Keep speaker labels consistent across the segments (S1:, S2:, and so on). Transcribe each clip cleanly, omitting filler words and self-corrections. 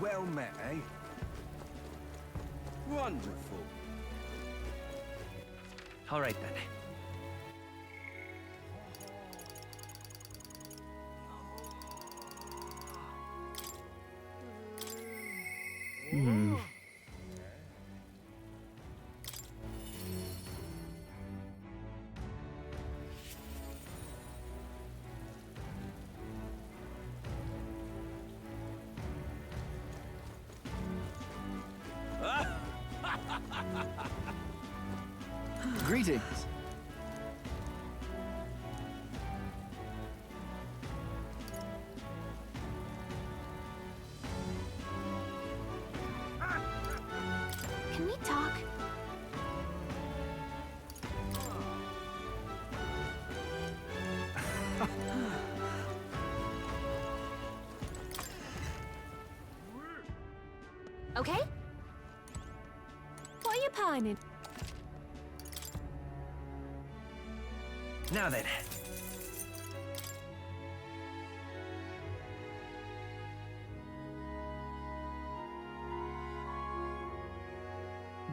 S1: Well met, eh? Wonderful.
S2: All right then.
S3: Greetings.
S4: Can we talk? Okay? What are you pining?
S2: Now then.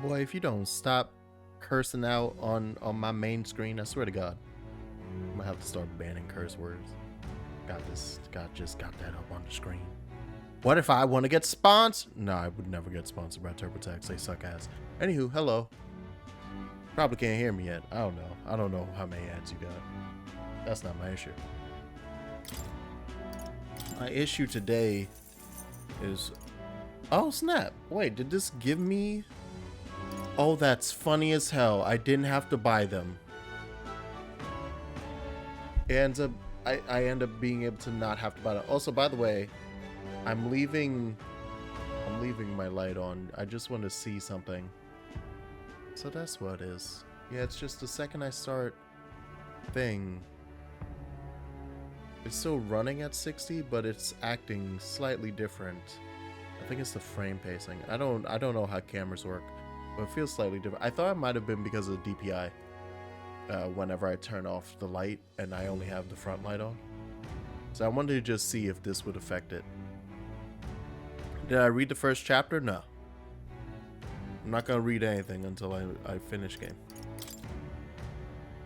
S5: Boy, if you don't stop cursing out on my main screen, I swear to God, I'm gonna have to start banning curse words. Just got that up on the screen. What if I want to get sponsored? No, I would never get sponsored by TurboTax. They suck ass. Anywho, hello. Probably can't hear me yet. I don't know. I don't know how many ads you got. That's not my issue. My issue today is... Oh, snap. Wait, did this give me... Oh, that's funny as hell. I didn't have to buy them. It ends up... I end up being able to not have to buy them. Also, by the way, I'm leaving my light on. I just want to see something. So that's what it is. Yeah, it's just the second I start thing. It's still running at 60, but it's acting slightly different. I think it's the frame pacing. I don't know how cameras work, but it feels slightly different. I thought it might have been because of the DPI. Whenever I turn off the light and I only have the front light on. So I wanted to just see if this would affect it. Did I read the first chapter? No. I'm not gonna read anything until I finish game.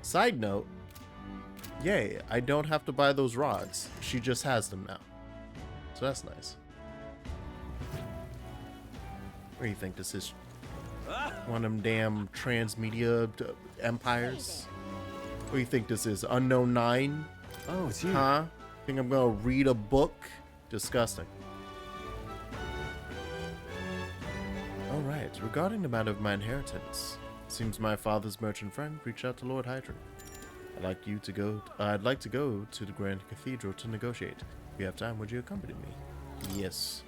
S5: Side note, yay, I don't have to buy those rods. She just has them now. So that's nice. What do you think this is? One of them damn transmedia empires? What do you think this is? Unknown 9?
S3: Oh, it's you.
S5: Huh? Think I'm gonna read a book? Disgusting. Alright, regarding the matter of my inheritance, seems my father's merchant friend reached out to Lord Hydra. I'd like to go to the Grand Cathedral to negotiate. If you have time, would you accompany me? Yes.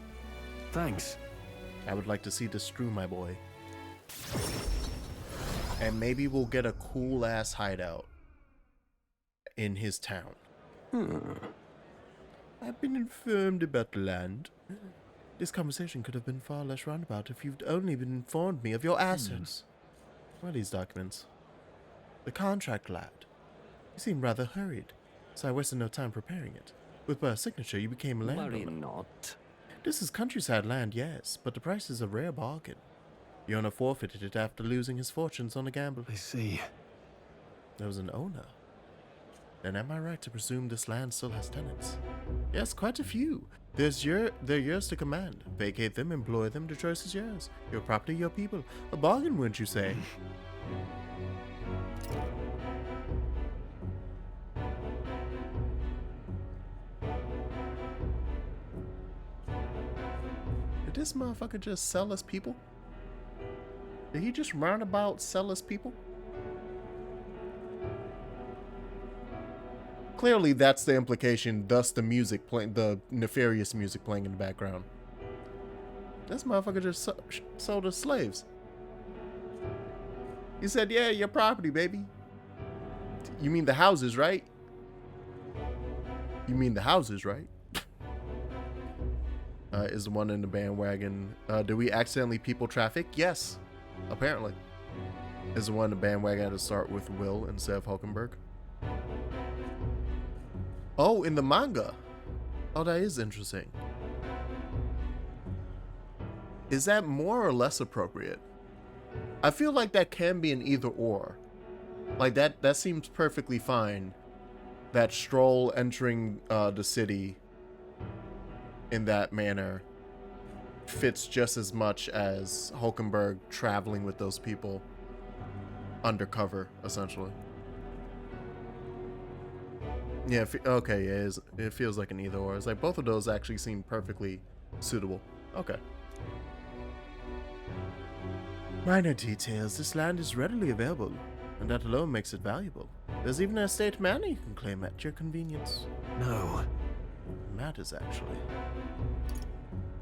S3: Thanks.
S5: I would like to see this through, my boy. And maybe we'll get a cool ass hideout in his town. I've been informed about the land. This conversation could have been far less roundabout if you'd only been informed me of your assets. What are these documents? The contract, lad. You seem rather hurried, so I wasted no time preparing it. With my signature, you became a landowner.
S3: Worry not.
S5: This is countryside land, yes, but the price is a rare bargain. The owner forfeited it after losing his fortunes on a gamble.
S3: I see.
S5: There was an owner. Then am I right to presume this land still has tenants? Yes, quite a few. They're yours to command. Vacate them, employ them, the choice is yours. Your property, your people. A bargain, wouldn't you say? Did this motherfucker just sell us people? Did he just roundabout sell us people? Clearly, that's the implication, thus the music playing, the nefarious music playing in the background. This motherfucker just sold us slaves. He said, yeah, your property, baby. You mean the houses, right? You mean the houses, right? Is the one in the bandwagon. Did we accidentally people traffic? Yes, apparently. Is the one in the bandwagon to start with Will instead of Hulkenberg? Oh, in the manga. Oh, that is interesting. Is that more or less appropriate? I feel like that can be an either or. Like that seems perfectly fine. That Stroll entering the city in that manner fits just as much as Hulkenberg traveling with those people undercover, essentially. Yeah, okay, yeah, it feels like an either or. It's like both of those actually seem perfectly suitable. Okay. Minor details. This land is readily available, and that alone makes it valuable. There's even an estate manor you can claim at your convenience.
S3: No.
S5: Matters, actually.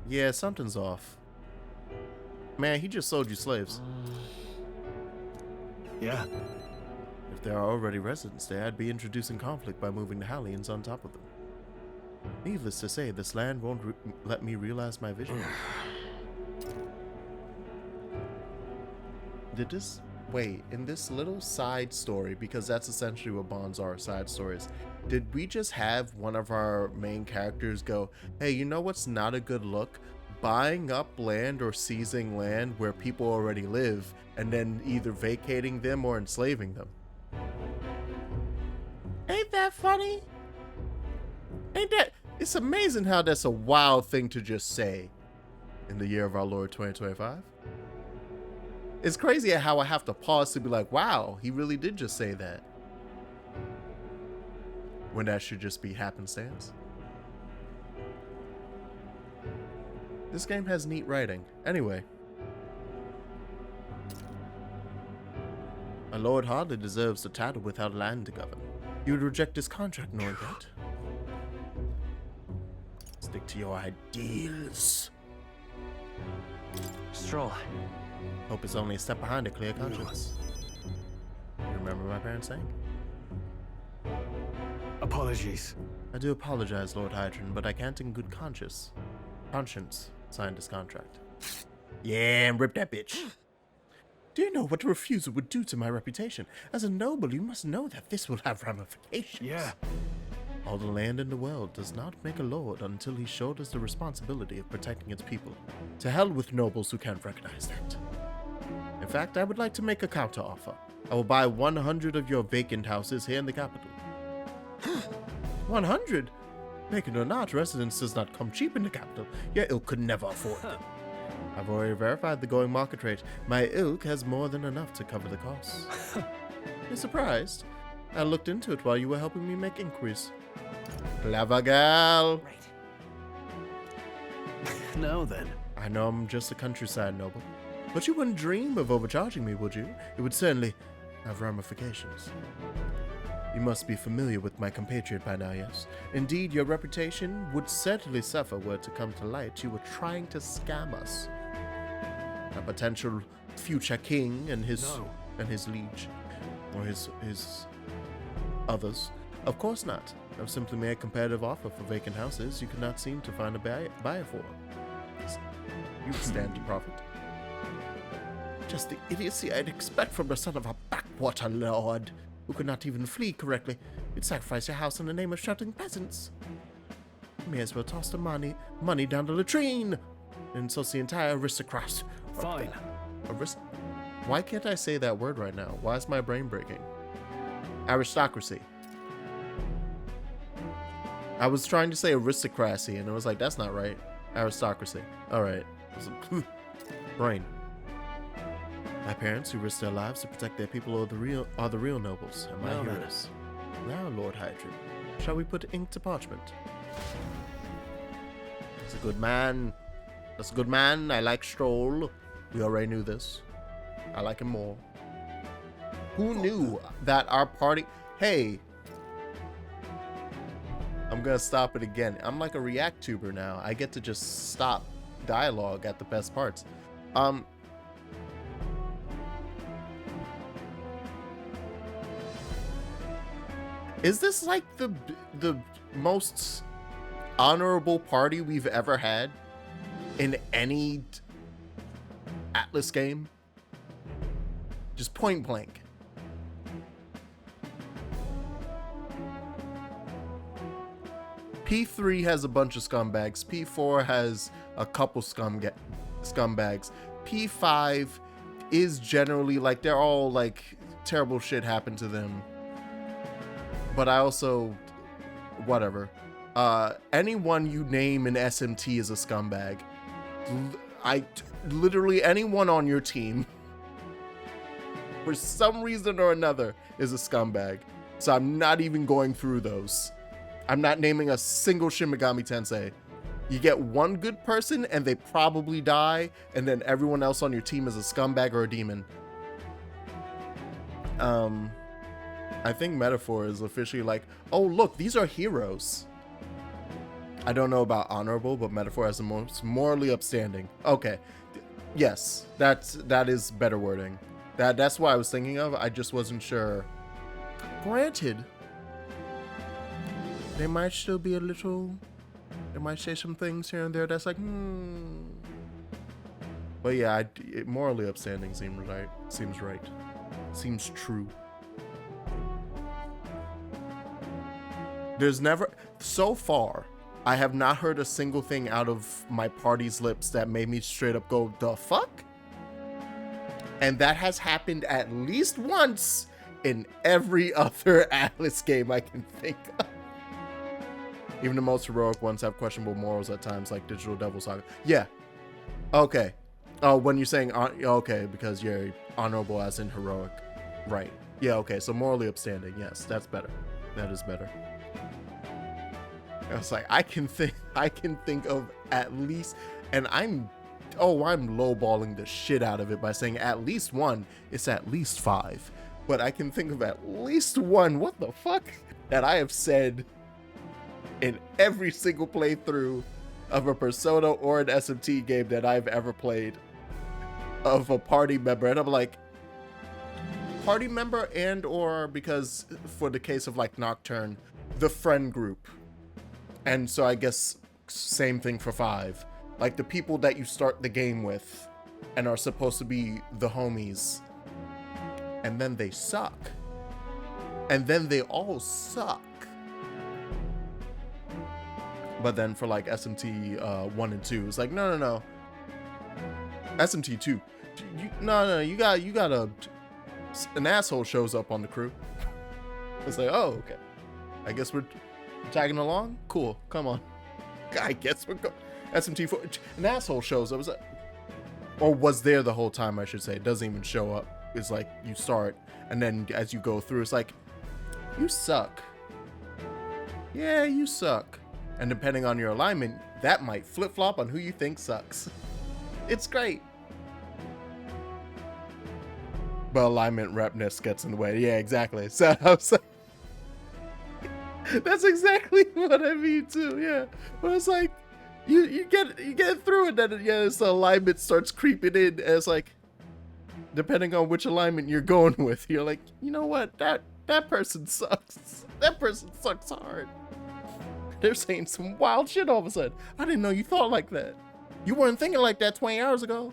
S5: Yeah, something's off. Man, he just sold you slaves.
S3: Yeah.
S5: If there are already residents there, I'd be introducing conflict by moving the Hallians on top of them. Needless to say, this land won't let me realize my vision. Wait, in this little side story, because that's essentially what bonds are, side stories, did we just have one of our main characters go, hey, you know what's not a good look? Buying up land or seizing land where people already live, and then either vacating them or enslaving them. Ain't that funny? It's amazing how that's a wild thing to just say in the year of our Lord 2025. It's crazy how I have to pause to be like, wow, he really did just say that. When that should just be happenstance. This game has neat writing. Anyway. A lord hardly deserves the title without land to govern. You would reject his contract knowing that. Stick to your ideals.
S3: Stroll.
S5: Hope it's only a step behind a clear conscience. You remember my parents saying?
S3: Apologies.
S5: I do apologize, Lord Hydron, but I can't in good conscience sign this contract. Yeah, and rip that bitch. Do you know what a refusal would do to my reputation? As a noble, you must know that this will have ramifications.
S3: Yeah.
S5: All the land in the world does not make a lord until he shoulders the responsibility of protecting its people. To hell with nobles who can't recognize that. In fact, I would like to make a counter-offer. I will buy 100 of your vacant houses here in the capital. 100? Make it or not, residence does not come cheap in the capital. Your ilk could never afford them. I've already verified the going market rate. My ilk has more than enough to cover the costs. You're surprised? I looked into it while you were helping me make inquiries. Clever girl.
S3: Right. Now then.
S5: I know I'm just a countryside noble, but you wouldn't dream of overcharging me, would you? It would certainly have ramifications. You must be familiar with my compatriot by now, yes? Indeed, your reputation would certainly suffer were it to come to light you were trying to scam us. A potential future king and his liege, or his others. Of course not. I've simply made a competitive offer for vacant houses you could not seem to find a buyer for. You would stand to profit. Just the idiocy I'd expect from the son of a backwater lord who could not even flee correctly. You'd sacrifice your house in the name of shouting peasants. You may as well toss the money down the latrine and insult the entire aristocrats.
S3: Fine.
S5: Why can't I say that word right now? Why is my brain breaking? Aristocracy. I was trying to say aristocracy, and it was like, that's not right. Aristocracy. All right. Brain. My parents, who risked their lives to protect their people, are the real nobles, and my heroes. Now, Lord Hydron, shall we put ink to parchment? That's a good man. That's a good man. I like Stroll. We already knew this. I like him more. Who knew that our party... Hey. I'm gonna stop it again. I'm like a React tuber now. I get to just stop dialogue at the best parts. Is this like the most honorable party we've ever had in any Atlus game? Just point blank. P3 has a bunch of scumbags. P4 has a couple scumbags. P5 is generally like, they're all like terrible shit happened to them. But I also, whatever. Anyone you name in SMT is a scumbag. Literally anyone on your team, for some reason or another, is a scumbag. So I'm not even going through those. I'm not naming a single Shin Megami Tensei. You get one good person and they probably die, and then everyone else on your team is a scumbag or a demon. I think Metaphor is officially like, oh look, these are heroes. I don't know about honorable, but Metaphor has the most morally upstanding. Okay. Yes, that is better wording. That's what I was thinking of. I just wasn't sure. Granted, they might still be a little, they might say some things here and there that's like, But yeah, morally upstanding seems right. Seems true. There's never, so far, I have not heard a single thing out of my party's lips that made me straight up go, the fuck? And that has happened at least once in every other Atlus game I can think of. Even the most heroic ones have questionable morals at times, like Digital Devil Saga. Yeah. Okay. Oh, when you're saying, okay, because you're honorable as in heroic. Right. Yeah, okay, so morally upstanding. Yes, that's better. That is better. I was like, I can think of at least, and I'm lowballing the shit out of it by saying at least one. It's at least 5, but I can think of at least one. What the fuck? That I have said in every single playthrough of a Persona or an SMT game that I've ever played of a party member, and I'm like, party member and or, because for the case of like Nocturne, the friend group. And so I guess same thing for 5. Like the people that you start the game with and are supposed to be the homies. And then they suck. And then they all suck. But then for like SMT 1 and 2, it's like, no. SMT 2. You got an asshole shows up on the crew. It's like, oh, okay. I guess we're tagging along? Cool, come on. I guess we're going. SMT4, an asshole shows up. Was like, or was there the whole time, I should say. It doesn't even show up. It's like you start, and then as you go through, it's like, you suck. Yeah, you suck. And depending on your alignment, that might flip-flop on who you think sucks. It's great. But alignment repness gets in the way. Yeah, exactly. So I was like, that's exactly what I mean too. Yeah, but it's like you get through it, then the alignment starts creeping in. And it's like, depending on which alignment you're going with, you're like, you know what, that person sucks. That person sucks hard. They're saying some wild shit all of a sudden. I didn't know you thought like that. You weren't thinking like that 20 hours ago.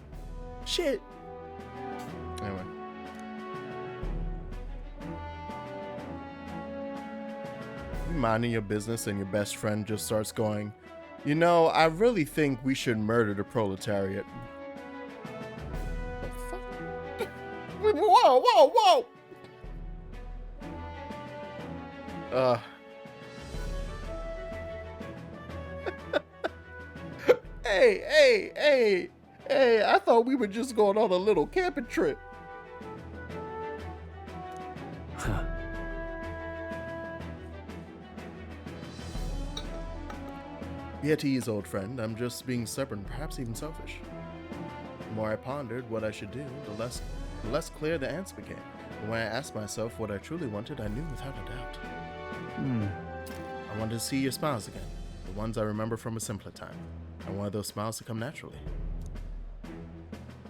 S5: Shit. Anyway. Minding your business and your best friend just starts going, you know, I really think we should murder the proletariat. The fuck? Whoa. Hey, I thought we were just going on a little camping trip. Be at ease, old friend. I'm just being stubborn, perhaps even selfish. The more I pondered what I should do, the less clear the answer became. And when I asked myself what I truly wanted, I knew without a doubt. I wanted to see your smiles again, the ones I remember from a simpler time. I wanted those smiles to come naturally.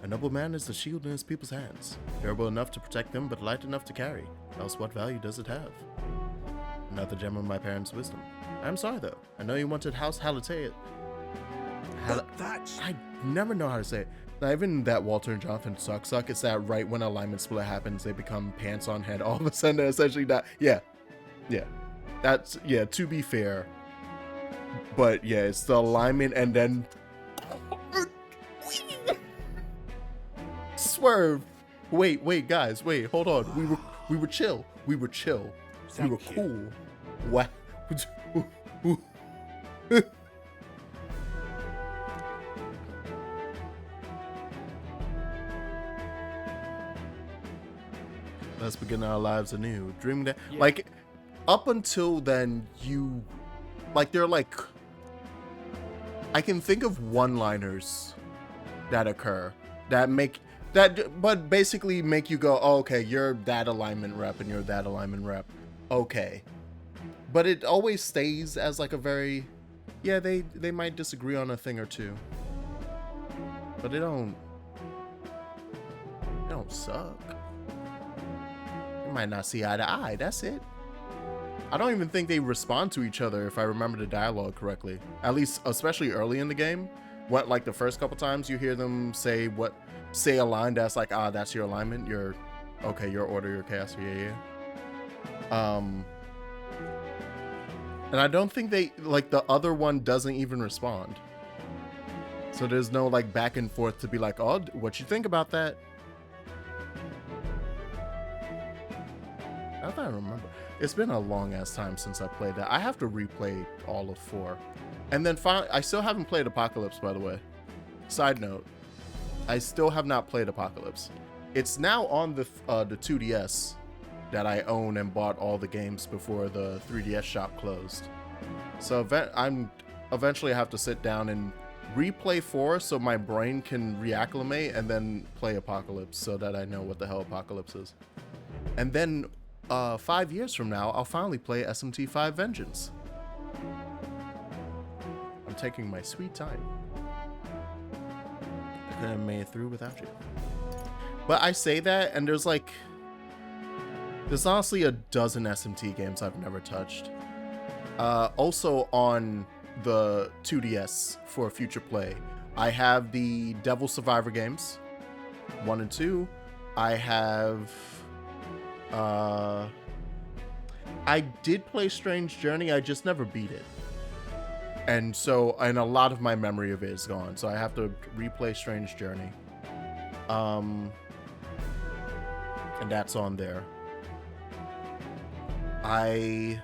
S5: A noble man is the shield in his people's hands, durable enough to protect them, but light enough to carry. Else what value does it have? Another gem of my parents' wisdom. I'm sorry though. I know you wanted House Halatea. I never know how to say it. Not even that Walter and Jonathan suck. It's that right when alignment split happens, they become pants on head. All of a sudden, they're essentially not. Yeah. That's, yeah, to be fair. But yeah, it's the alignment and then swerve. Wait, guys, wait, hold on. We were chill. We were chill. We were
S3: Thank you.
S5: cool. What? Let's begin our lives anew. Dreaming that,
S3: Yeah.
S5: like, up until then, you, like, they're like, I can think of one-liners that occur that make that, but basically make you go, oh, okay, you're that alignment rep and you're that alignment rep, okay. But it always stays as like a very, yeah, they might disagree on a thing or two, but they don't suck. They might not see eye to eye. That's it. I don't even think they respond to each other if I remember the dialogue correctly. At least, especially early in the game, what like the first couple times you hear them say a line that's like, ah, that's your alignment. Your your order, your chaos. Yeah. And I don't think they like the other one doesn't even respond. So there's no like back and forth to be like, oh, what you think about that? I thought I remember. It's been a long ass time since I played that. I have to replay all of 4. And then finally, I still haven't played Apocalypse, by the way. Side note, I still have not played Apocalypse. It's now on the 2DS that I own and bought all the games before the 3DS shop closed. So I'm eventually have to sit down and replay 4 so my brain can reacclimate and then play Apocalypse so that I know what the hell Apocalypse is. And then 5 years from now, I'll finally play SMT5 Vengeance. I'm taking my sweet time. I couldn't have made it through without you. But I say that, and there's honestly a dozen SMT games I've never touched. Also on the 2DS for future play, I have the Devil Survivor games, 1 and 2. I have... I did play Strange Journey, I just never beat it. And a lot of my memory of it is gone, so I have to replay Strange Journey. And that's on there. I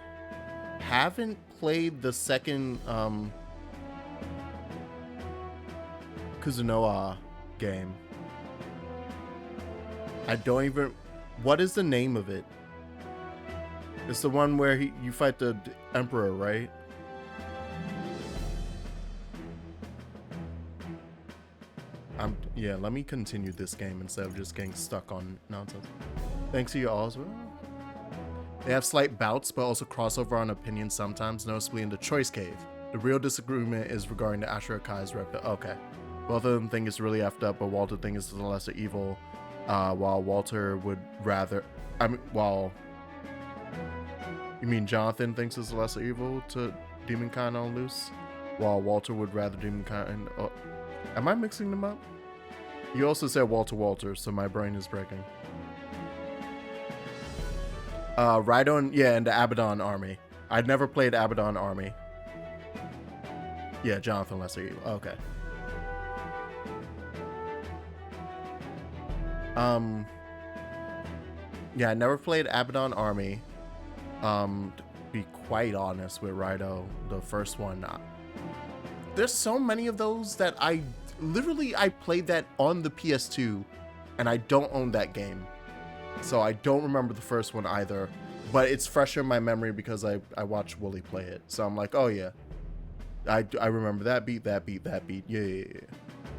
S5: haven't played the second Kuzunoa game. I don't even... What is the name of it? It's the one where you fight the Emperor, right? Yeah, let me continue this game instead of just getting stuck on nonsense. Thanks to you all as well. They have slight bouts, but also crossover on opinions sometimes, noticeably in the Choice Cave. The real disagreement is regarding the Ashura Kai's rep. Okay. Both of them think it's really effed up, but Walter thinks it's the lesser evil. While Walter would rather... You mean Jonathan thinks it's the lesser evil to Demonkind on loose? While Walter would rather Demonkind... Oh, am I mixing them up? You also said Walter, so my brain is breaking. Rhydon, yeah, and the Abaddon army. I'd never played Abaddon army. Yeah, Jonathan Lesser Evil. Okay. Yeah, I never played Abaddon army. To be quite honest with Rhydon, the first one. There's so many of those that I played that on the PS2, and I don't own that game. So I don't remember the first one either, but it's fresh in my memory because I watched Wooly play it. So I'm like, oh yeah, I remember that beat. Yeah.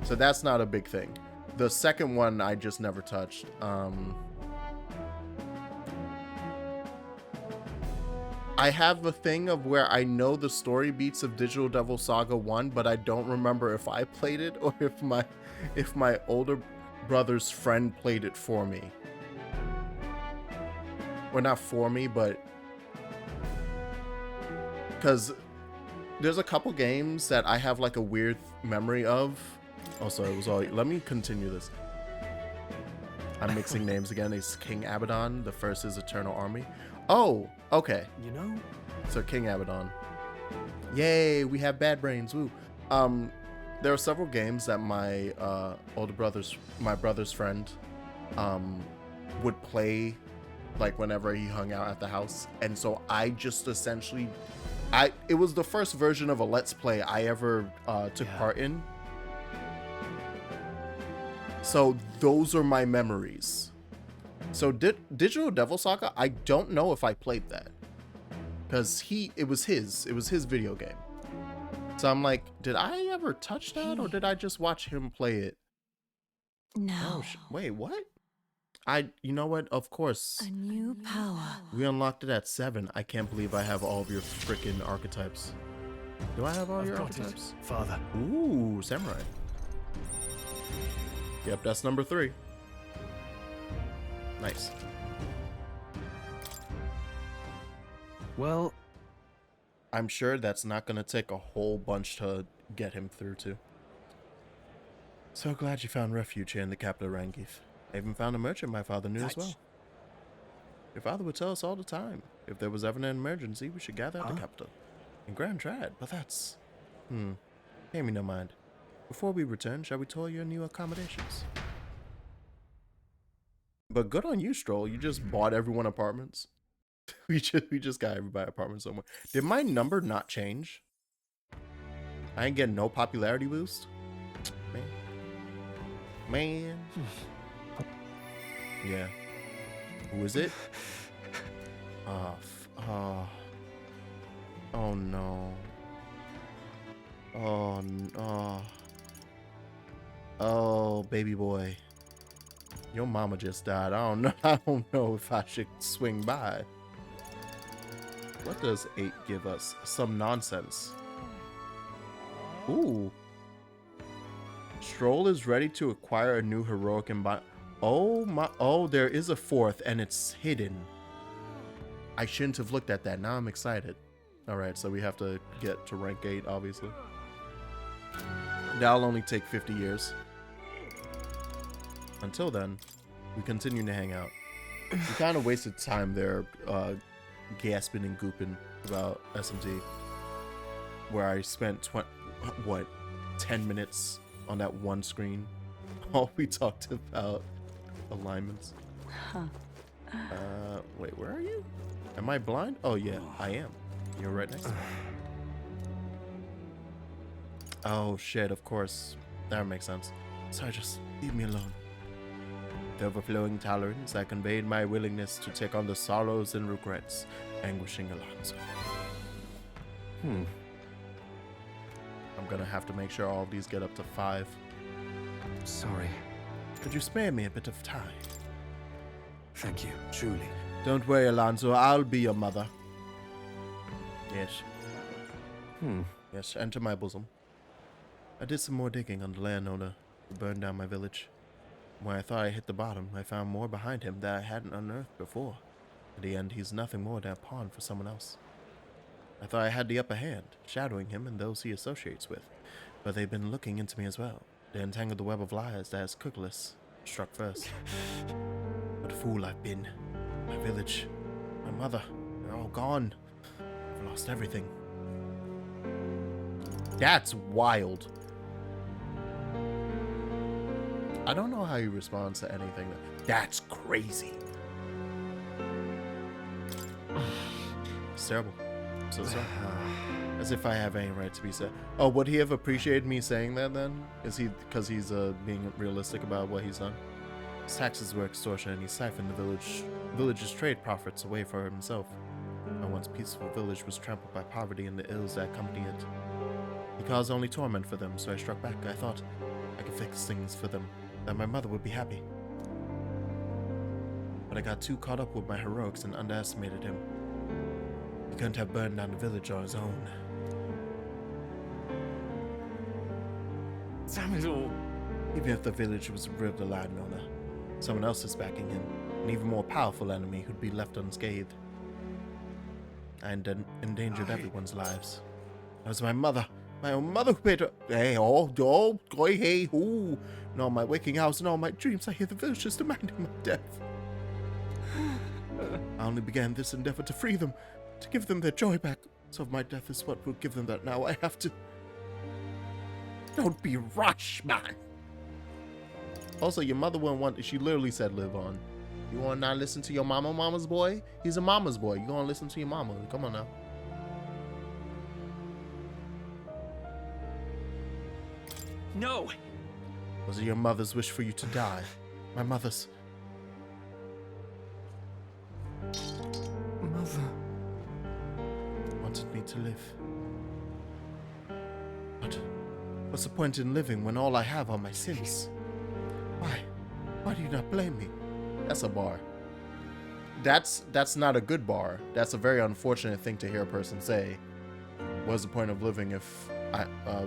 S5: So that's not a big thing. The second one I just never touched. I have a thing of where I know the story beats of Digital Devil Saga 1, but I don't remember if I played it or if my older brother's friend played it for me. Or not for me, but because there's a couple games that I have like a weird memory of. Also, it was all... Let me continue this. I'm mixing names again. It's King Abaddon. The first is Eternal Army. Oh, okay.
S3: You know?
S5: So King Abaddon. Yay, we have bad brains. Woo. there are several games that my my brother's friend, would play, like whenever he hung out at the house, and so I just essentially, it was the first version of a Let's Play I ever took part in. So those are my memories. So Digital Devil Saga, I don't know if I played that, because it was his video game. So I'm like, did I ever touch that, or did I just watch him play it?
S1: No.
S5: Oh, wait, what? You know what? Of course.
S1: A new power.
S5: We unlocked it at 7. I can't believe I have all of your freaking archetypes. Do I have all your
S3: Got it,
S5: archetypes?
S3: Father.
S5: Ooh, samurai. Yep, that's number 3. Nice.
S3: Well,
S5: I'm sure that's not going to take a whole bunch to get him through to. So glad you found refuge here in the capital of Rangif. I even found a merchant my father knew as well. Your father would tell us all the time, if there was ever an emergency, we should gather at the capital. In Grand Trad, but that's... Pay me no mind. Before we return, shall we tour your new accommodations? But good on you, Stroll. You just bought everyone apartments. we just got everybody apartments somewhere. Did my number not change? I ain't getting no popularity boost? Man. Yeah. Who is it? Oh no. Oh no. Oh, baby boy. Your mama just died. I don't know if I should swing by. What does 8 give us? Some nonsense. Ooh. Stroll is ready to acquire a new heroic and oh, there is a 4th and it's hidden. I shouldn't have looked at that. Now I'm excited. Alright, so we have to get to rank 8, obviously. That'll only take 50 years. Until then, we continue to hang out. We kind of wasted time there gasping and gooping about SMT, where I spent 10 minutes on that one screen. All we talked about alignments. Wait, where are you? Am I blind? Oh yeah, I am. You're right next to me. Oh shit, of course. That makes sense. Sorry, just leave me alone. With overflowing tolerance, I conveyed my willingness to take on the sorrows and regrets anguishing Alonso. I'm gonna have to make sure all of these get up to 5.
S3: sorry.
S5: Could you spare me a bit of time?
S3: Thank you, truly.
S5: Don't worry, Alonso. I'll be your mother. Yes. Yes, enter my bosom. I did some more digging on the landowner who burned down my village. When I thought I hit the bottom, I found more behind him that I hadn't unearthed before. In the end, he's nothing more than a pawn for someone else. I thought I had the upper hand, shadowing him and those he associates with, but they've been looking into me as well. They entangled the web of lies that has Cookless struck first. What a fool I've been. My village, my mother, they're all gone. I've lost everything. That's wild. I don't know how he responds to anything. That's crazy. It's terrible. I'm so sorry. As if I have any right to be sad. Oh, would he have appreciated me saying that then? Is he, because he's being realistic about what he's done? His taxes were extortion and he siphoned the village's trade profits away for himself. My once peaceful village was trampled by poverty and the ills that accompany it. He caused only torment for them, so I struck back. I thought I could fix things for them, that my mother would be happy. But I got too caught up with my heroics and underestimated him. He couldn't have burned down the village on his own.
S3: Samuel!
S5: Even if the village was rid of the landowner, someone else is backing him, an even more powerful enemy who'd be left unscathed. I endangered everyone's lives. It was my mother, my own mother who paid her. Hey, hey, oh. In all my waking hours and all my dreams, I hear the villagers demanding my death. I only began this endeavor to free them, to give them their joy back. So if my death is what will give them that now, I have to. Don't be rush, man. Also, your mother wouldn't want. She literally said, "Live on." You want to not listen to your mama, mama's boy? He's a mama's boy. You gonna listen to your mama? Come on now.
S3: No!
S5: Was it your mother's wish for you to die? My mother's.
S3: Mother.
S5: Wanted me to live. But what's the point in living when all I have are my sins? Why? Why do you not blame me? That's a bar. That's not a good bar. That's a very unfortunate thing to hear a person say. What's the point of living if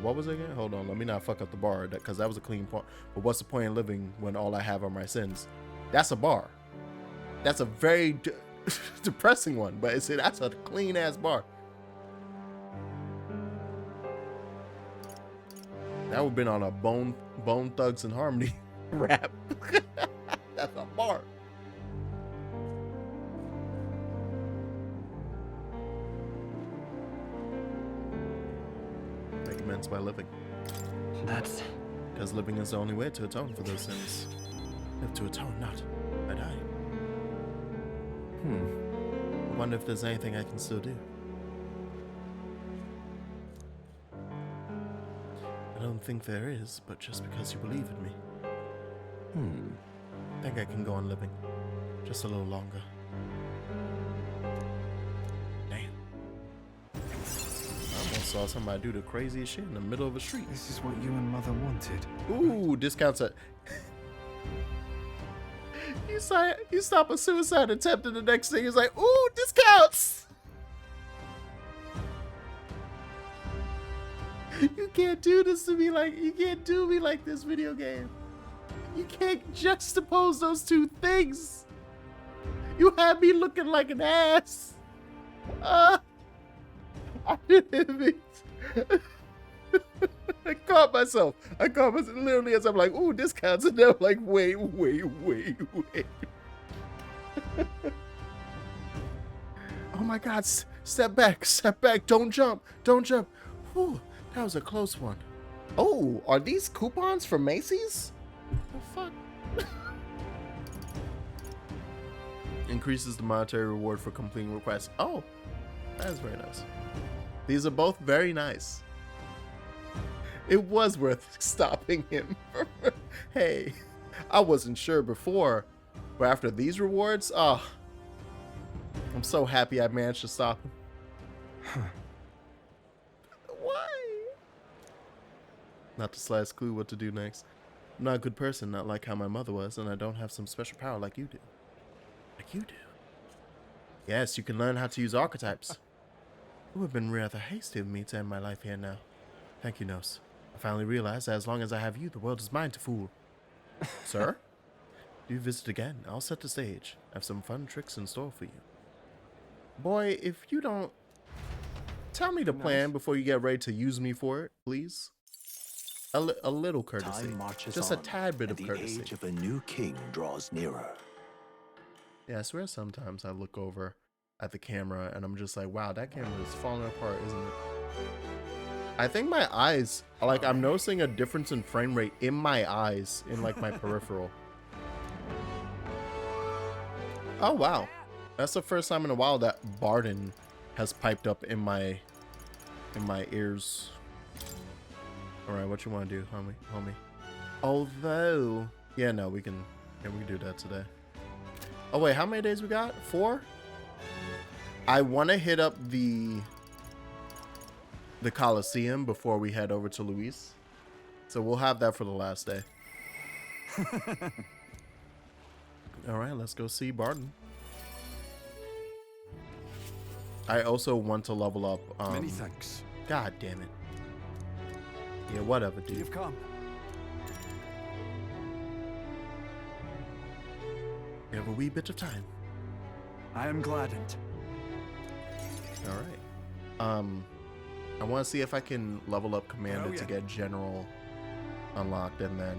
S5: what was it again? Hold on, let me not fuck up the bar, because that was a clean point. But what's the point in living when all I have are my sins? That's a bar. That's a very depressing one, but that's a clean ass bar. That would have been on a Bone Thugs and Harmony rap. That's a bar. Make amends by living.
S3: That's...
S5: Because living is the only way to atone for those sins. Live to atone, not by dying. I wonder if there's anything I can still do. I don't think there is, but just because you believe in me. I think I can go on living. Just a little longer. Damn. I almost saw somebody do the craziest shit in the middle of a street.
S3: This is what you and Mother wanted.
S5: Ooh, discounts at... You stop a suicide attempt and the next thing is like, ooh, discounts! You can't do this to me like, you can't do me like this, video game. You can't juxtapose those two things. You have me looking like an ass. I didn't mean to. I caught myself literally as I'm like, ooh, discounts, and then I'm like, wait. Oh my God, step back, don't jump. Whew, that was a close one. Oh, are these coupons for Macy's? Oh, fuck. Increases the monetary reward for completing requests. Oh, that is very nice. These are both very nice. It was worth stopping him. Hey, I wasn't sure before, but after these rewards, oh, I'm so happy I managed to stop him. Why? Not the slightest clue what to do next. I'm not a good person, not like how my mother was, and I don't have some special power like you do. Like you do. Yes, you can learn how to use archetypes. It would have been rather hasty of me to end my life here now. Thank you, Nos. I finally realized that as long as I have you, the world is mine to fool. Sir? Do you visit again? I'll set the stage. I have some fun tricks in store for you. Boy, if you don't... Tell me the plan before you get ready to use me for it, please. A little courtesy.
S2: Time marches
S5: just
S2: on,
S5: a tad bit of
S2: and
S5: courtesy.
S2: the age of a new king draws nearer.
S5: Yeah, I swear sometimes I look over at the camera and I'm just like, wow, that camera is falling apart, isn't it? I think my eyes, like, I'm noticing a difference in frame rate in my eyes, in like my peripheral. Oh wow, that's the first time in a while that Barden has piped up in my ears. All right, what you want to do, homie? Although, yeah, no, we can do that today. Oh wait, how many days we got? 4? I want to hit up the Coliseum before we head over to Luis. So we'll have that for the last day. All right, let's go see Barden. I also want to level up.
S3: Many thanks.
S5: God damn it. Yeah, whatever, dude.
S3: You've come.
S5: We have a wee bit of time.
S3: I am gladdened.
S5: All right. I want to see if I can level up Commander to get General unlocked, and then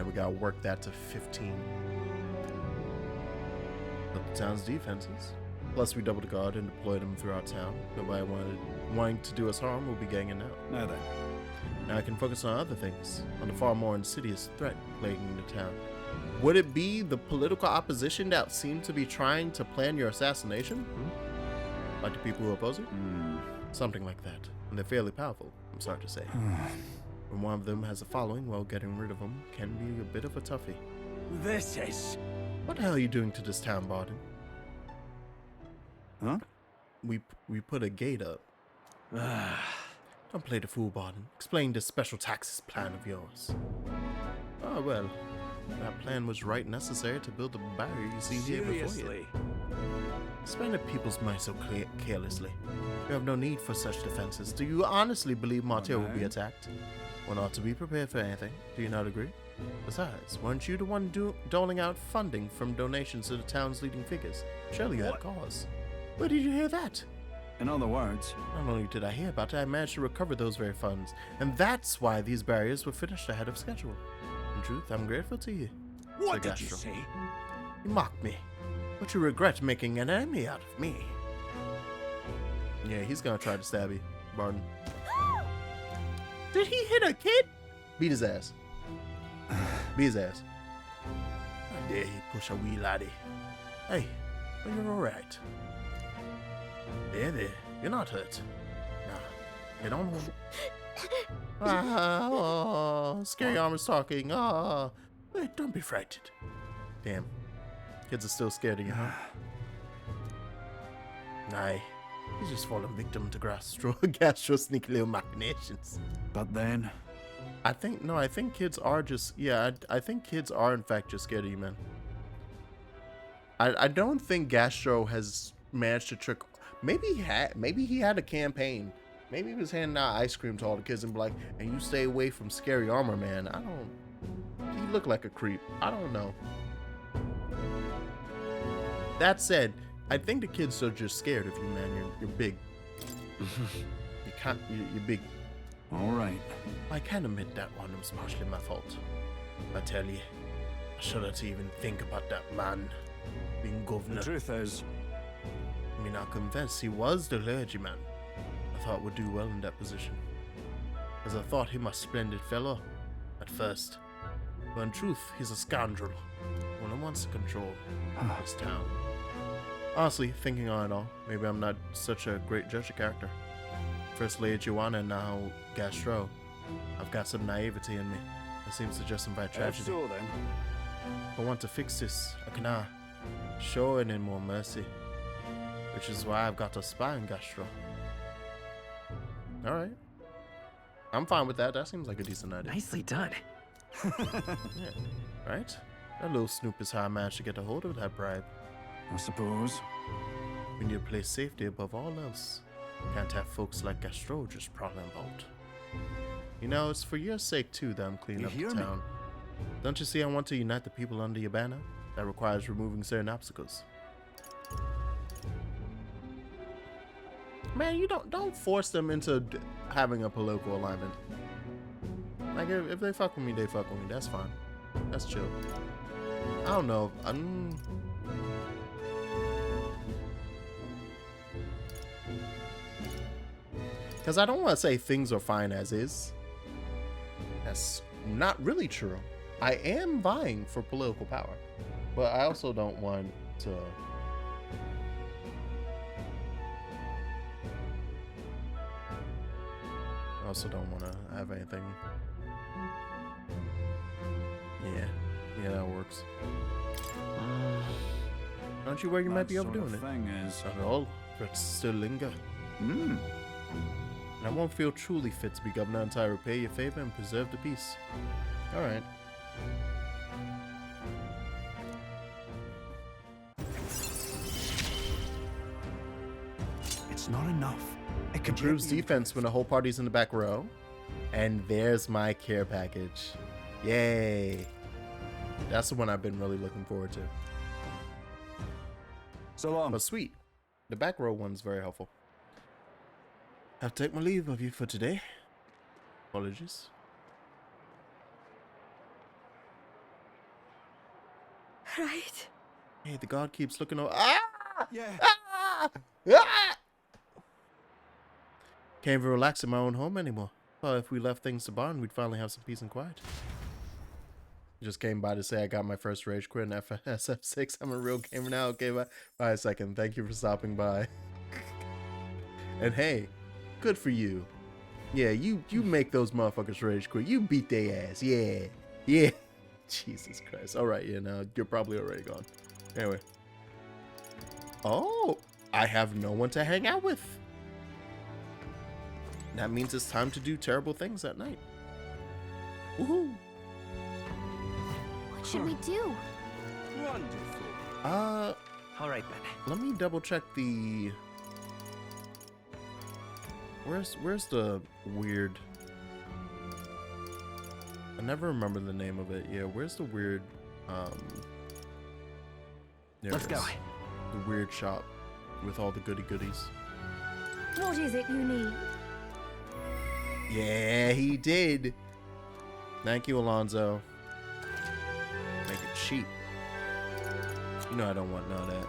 S5: we gotta work that to 15. But the town's defenses. Plus, we doubled the guard and deployed them throughout town. Nobody wanting to do us harm will be getting it out.
S3: Now then.
S5: Now I can focus on other things, on the far more insidious threat plaguing the town. Would it be the political opposition that seemed to be trying to plan your assassination? Like the people who oppose it? Something like that. And they're fairly powerful, I'm sorry to say. When one of them has a following, well, getting rid of them can be a bit of a toughie.
S3: This is...
S5: What the hell are you doing to this town, Barden?
S3: Huh?
S5: We put a gate up. Don't play the fool, Barden. Explain this special taxes plan of yours. Oh, well, that plan was right necessary to build the barrier you see here before you.
S3: Seriously?
S5: Spending people's money so carelessly. You have no need for such defenses. Do you honestly believe Martyr will be attacked? One ought to be prepared for anything. Do you not agree? Besides, weren't you the one doling out funding from donations to the town's leading figures? Surely you had cause. Where did you hear that?
S3: In other words...
S5: Not only did I hear about it, I managed to recover those very funds. And that's why these barriers were finished ahead of schedule. In truth, I'm grateful to you.
S3: What
S5: Sir
S3: did you
S5: Gastro.
S3: say?
S5: You mocked me, but you regret making an enemy out of me. Yeah, he's gonna try to stab you, Barden. Did he hit a kid? Beat his ass. Beat his ass. How dare he push a wee laddie? Hey, but you're alright. There, you're not hurt. Now, get on home. Oh, scary armor's talking. Oh, wait, don't be frightened. Damn. Kids are still scared of you, huh? Aye. He's just fallen victim to Gastro sneaky little machinations.
S3: But then...
S5: I think kids are just, yeah, I think kids are in fact just scared of you, man. I don't think Gastro has managed to trick, maybe he had a campaign. Maybe he was handing out ice cream to all the kids and be like, and you stay away from scary armor, man. He looked like a creep. I don't know. That said, I think the kids are just scared of you, man. You're big. You're big.
S3: All right.
S5: I can admit that one was partially my fault. I tell you, I shouldn't even think about that man being governor.
S3: The truth is...
S5: I mean, I'll confess, he was the clergyman I thought would do well in that position. As I thought him a splendid fellow at first. But in truth, he's a scoundrel who only wants to control this town. Honestly, thinking on it all, maybe I'm not such a great judge of character. First Lady Joanna and now Gastro. I've got some naivety in me that seems to just invite tragedy.
S3: So then...
S5: If I want to fix this, I cannot show any more mercy. Which is why I've got to spy on Gastro. Alright. I'm fine with that. That seems like a decent idea.
S6: Nicely done.
S5: Yeah. Right? That little snoop is how I managed to get a hold of that bribe.
S3: I suppose.
S5: We need to place safety above all else. Can't have folks like Gastro just prowling about. You know, it's for your sake too that I'm cleaning up the town. Don't you see I want to unite the people under your banner? That requires removing certain obstacles. Man, you don't force them into having a political alignment. Like if they fuck with me, they fuck with me. That's fine. That's chill. I don't know. Because I don't want to say things are fine as is. That's not really true. I am vying for political power. But I also don't want to... I also don't want to have anything... Yeah, that works. Don't you worry, you might be overdoing it.
S3: Thing is...
S5: Not at all. Threats still linger. And I won't feel truly fit to be governor until I repay your favor and preserve the peace. Alright.
S3: It's not enough. It
S5: Improves defense when the whole party's in the back row. And there's my care package. Yay. That's the one I've been really looking forward to.
S3: So long.
S5: But sweet. The back row one's very helpful. Have to take my leave of you for today. Apologies.
S1: Right.
S5: Hey, the guard keeps looking over. Ah!
S3: Yeah.
S5: Ah! Ah! Can't even relax in my own home anymore. Well, if we left things to bond, we'd finally have some peace and quiet. Just came by to say I got my first rage quit in FSF6. I'm a real gamer now. Okay, bye a second. Thank you for stopping by. And hey, good for you. Yeah, you make those motherfuckers rage quit. You beat their ass. Yeah. Yeah. Jesus Christ. Alright, yeah, now you're probably already gone. Anyway. Oh, I have no one to hang out with. That means it's time to do terrible things at night. Woohoo.
S4: What should we do?
S6: Wonderful.
S5: All
S6: right then.
S5: Let me double check the. Where's the weird? I never remember the name of it. Yeah, where's the weird? There
S6: Let's
S5: it is.
S6: go.
S5: The weird shop with all the goody goodies.
S4: What is it you need?
S5: Yeah, he did. Thank you, Alonzo. Make it cheap. You know I don't want none of that.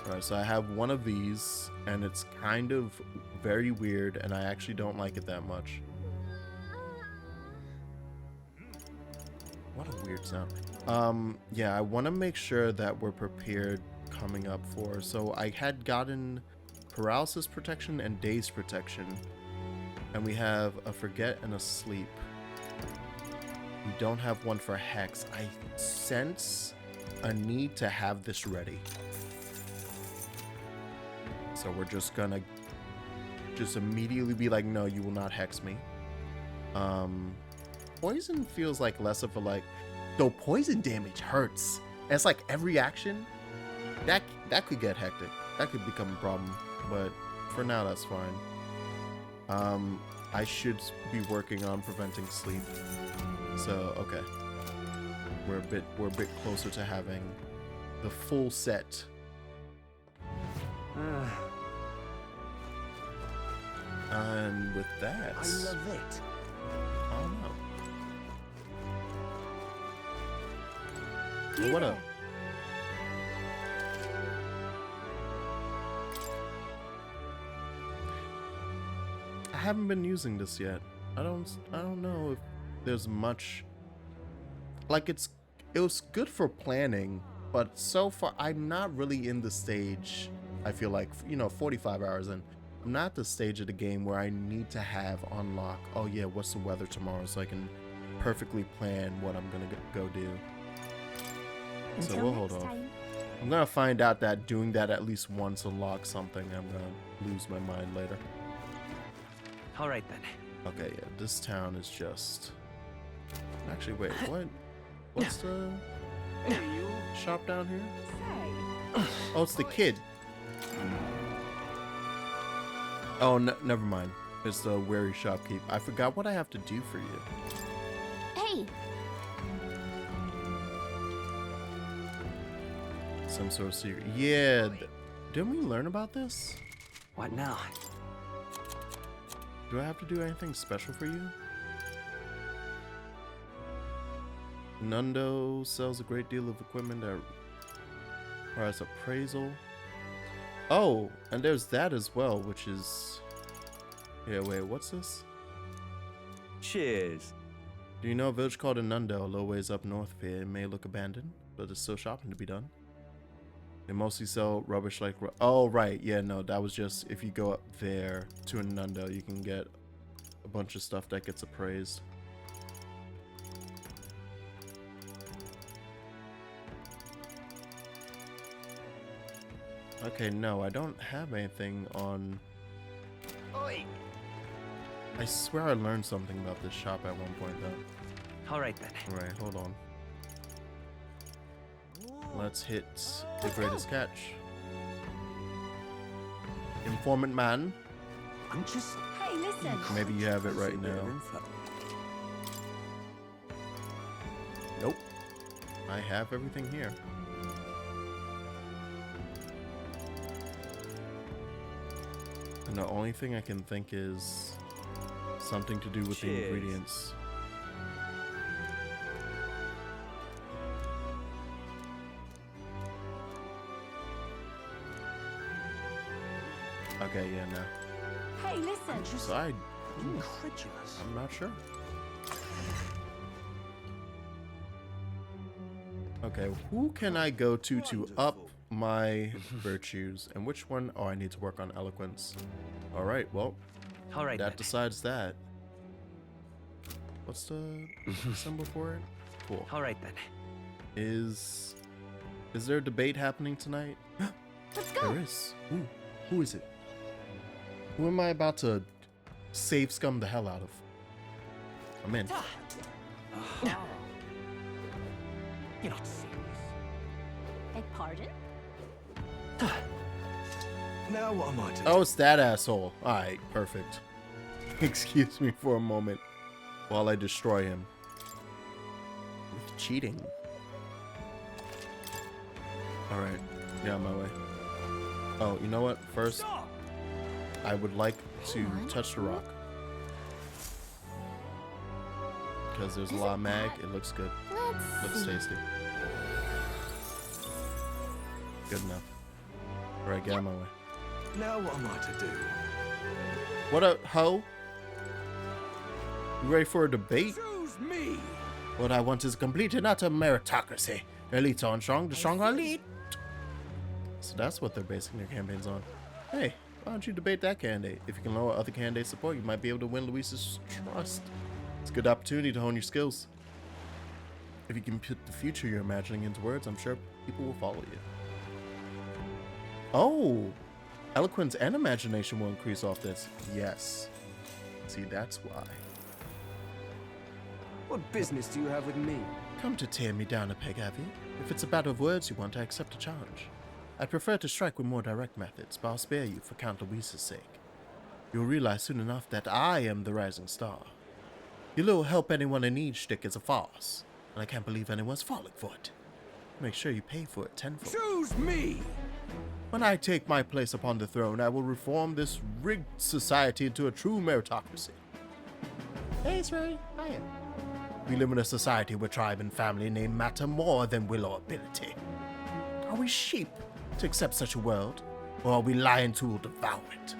S5: Alright, so I have one of these, and it's kind of very weird, and I actually don't like it that much. What a weird sound. Yeah, I want to make sure that we're prepared coming up for. So I had gotten paralysis protection and daze protection. And we have a forget and a sleep. We don't have one for hex. I sense a need to have this ready. So we're just gonna immediately be like, no, you will not hex me. Poison feels like less of a like, though poison damage hurts. And it's like every action, that could get hectic. That could become a problem. But for now, that's fine. I should be working on preventing sleep. So, okay. We're a bit closer to having the full set. And with that,
S6: I love it.
S5: I don't know. What up? I haven't been using this yet. I don't know if there's much. Like it was good for planning, but so far I'm not really in the stage. I feel like 45 hours in. I'm not at the stage of the game where I need to have unlock. Oh yeah, what's the weather tomorrow, so I can perfectly plan what I'm gonna go do. So we'll hold off. I'm gonna find out that doing that at least once unlocks something. I'm gonna lose my mind later.
S6: All right then.
S5: Okay, yeah, this town is just. Actually, wait, what? What's the shop down here? Oh, it's the kid. Oh, never mind. It's the wary shopkeep. I forgot what I have to do for you.
S4: Hey!
S5: Some sort of secret. Yeah, didn't we learn about this?
S6: What now?
S5: Do I have to do anything special for you? Nundo sells a great deal of equipment that requires appraisal. Oh, and there's that as well, which is... Yeah, wait, what's this?
S6: Cheers.
S5: Do you know a village called Nundo, a little ways up north here? It may look abandoned, but there's still shopping to be done. They mostly sell rubbish like... Oh, right. Yeah, no, that was just... If you go up there to Nundo, you can get a bunch of stuff that gets appraised. Okay, no, I don't have anything on...
S6: Oi.
S5: I swear I learned something about this shop at one point, though.
S6: All right then.
S5: Alright, hold on. Let's hit the greatest catch. Informant man.
S6: I'm just.
S4: Hey, listen!
S5: Maybe you have it right now. Nope. I have everything here. And the only thing I can think is something to do with the
S6: Cheers.
S5: ingredients. Okay, yeah, no.
S4: Hey, listen!
S5: So
S6: Incredulous.
S5: I'm not sure. Okay, who can I go to up my virtues? And which one? Oh, I need to work on eloquence. All right, well,
S6: All right,
S5: that
S6: then.
S5: decides that. What's the symbol for it? Cool.
S6: All right, then.
S5: Is there a debate happening tonight?
S4: Let's go.
S5: There is. Ooh, who is it? Who am I about to save scum the hell out of? I'm in.
S6: You're not serious.
S4: Beg pardon?
S2: Now what am I to do?
S5: Oh, it's that asshole. Alright, perfect. Excuse me for a moment while I destroy him. With cheating. Alright, get out of my way. Oh, you know what? First,
S6: Stop!
S5: I would like to touch the rock. Because there's a lot of mag. It looks good.
S4: Let's
S5: Looks
S4: see.
S5: tasty. Good enough. Alright, get out of my way.
S2: Now what am I to do?
S5: What up, ho? You ready for a debate?
S2: Choose me!
S5: What I want is complete and utter meritocracy. Elite on strong, the strong are elite. So that's what they're basing their campaigns on. Hey, why don't you debate that candidate? If you can lower other candidates' support, you might be able to win Luis's trust. It's a good opportunity to hone your skills. If you can put the future you're imagining into words, I'm sure people will follow you. Oh, eloquence and imagination will increase off this. Yes. See, that's why.
S6: What business do you have with me?
S5: Come to tear me down a peg, have you? If it's a battle of words you want, I accept a challenge. I'd prefer to strike with more direct methods, but I'll spare you for Count Luis's sake. You'll realize soon enough that I am the rising star. Your little help anyone in need shtick is a farce, and I can't believe anyone's falling for it. Make sure you pay for it tenfold.
S2: Choose me!
S5: When I take my place upon the throne, I will reform this rigged society into a true meritocracy. Hey, Ray. Hiya. We live in a society where tribe and family name matter more than will or ability. Are we sheep to accept such a world, or are we lions who will devour it?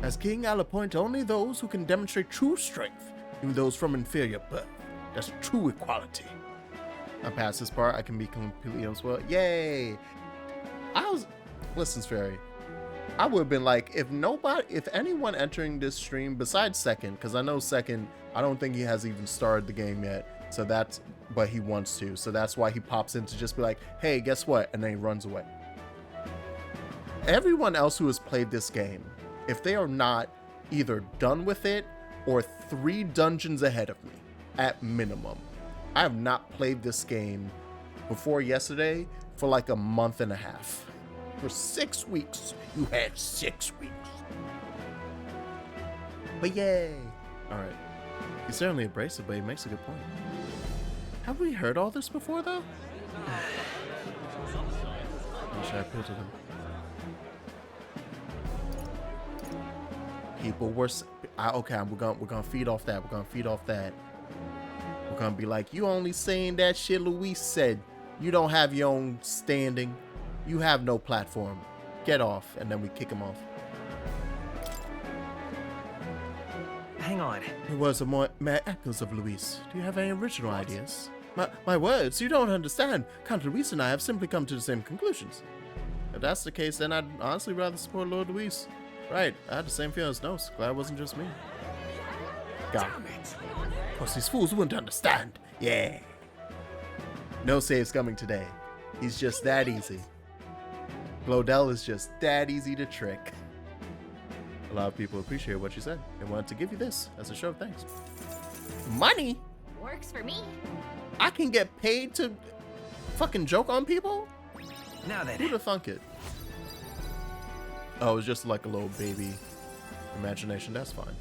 S5: As king, I'll appoint only those who can demonstrate true strength, even those from inferior birth. That's true equality. I pass this part, I can be completely honest. Well, yay! Listen, Sperry. I would have been like, if anyone entering this stream besides Second, because I know Second, I don't think he has even started the game yet. So but he wants to. So that's why he pops in to just be like, hey, guess what? And then he runs away. Everyone else who has played this game, if they are not either done with it or 3 dungeons ahead of me, at minimum. I have not played this game before yesterday for like a month and a half. For 6 weeks. You had 6 weeks. But yay. Alright. He's certainly abrasive, but he makes a good point. Have we heard all this before, though? I wish I appealed to them. People were... okay, we're gonna feed off that. We're gonna feed off that. We're gonna be like, you only saying that shit Luis said. You don't have your own standing. You have no platform. Get off. And then we kick him off.
S6: Hang on.
S5: It was a more echoes of Luis. Do you have any original ideas? My words, you don't understand. Count Luis and I have simply come to the same conclusions. If that's the case, then I'd honestly rather support Lord Luis. Right, I had the same feelings. No, glad it wasn't just me. God. Of course, these fools wouldn't understand. Yeah. No saves coming today. He's just that easy. Glodell is just that easy to trick. A lot of people appreciate what you said and wanted to give you this as a show of thanks. Money?
S4: Works for me.
S5: I can get paid to fucking joke on people?
S6: Now then.
S5: Who'd have thunk it? Oh, it was just like a little baby imagination. That's fine.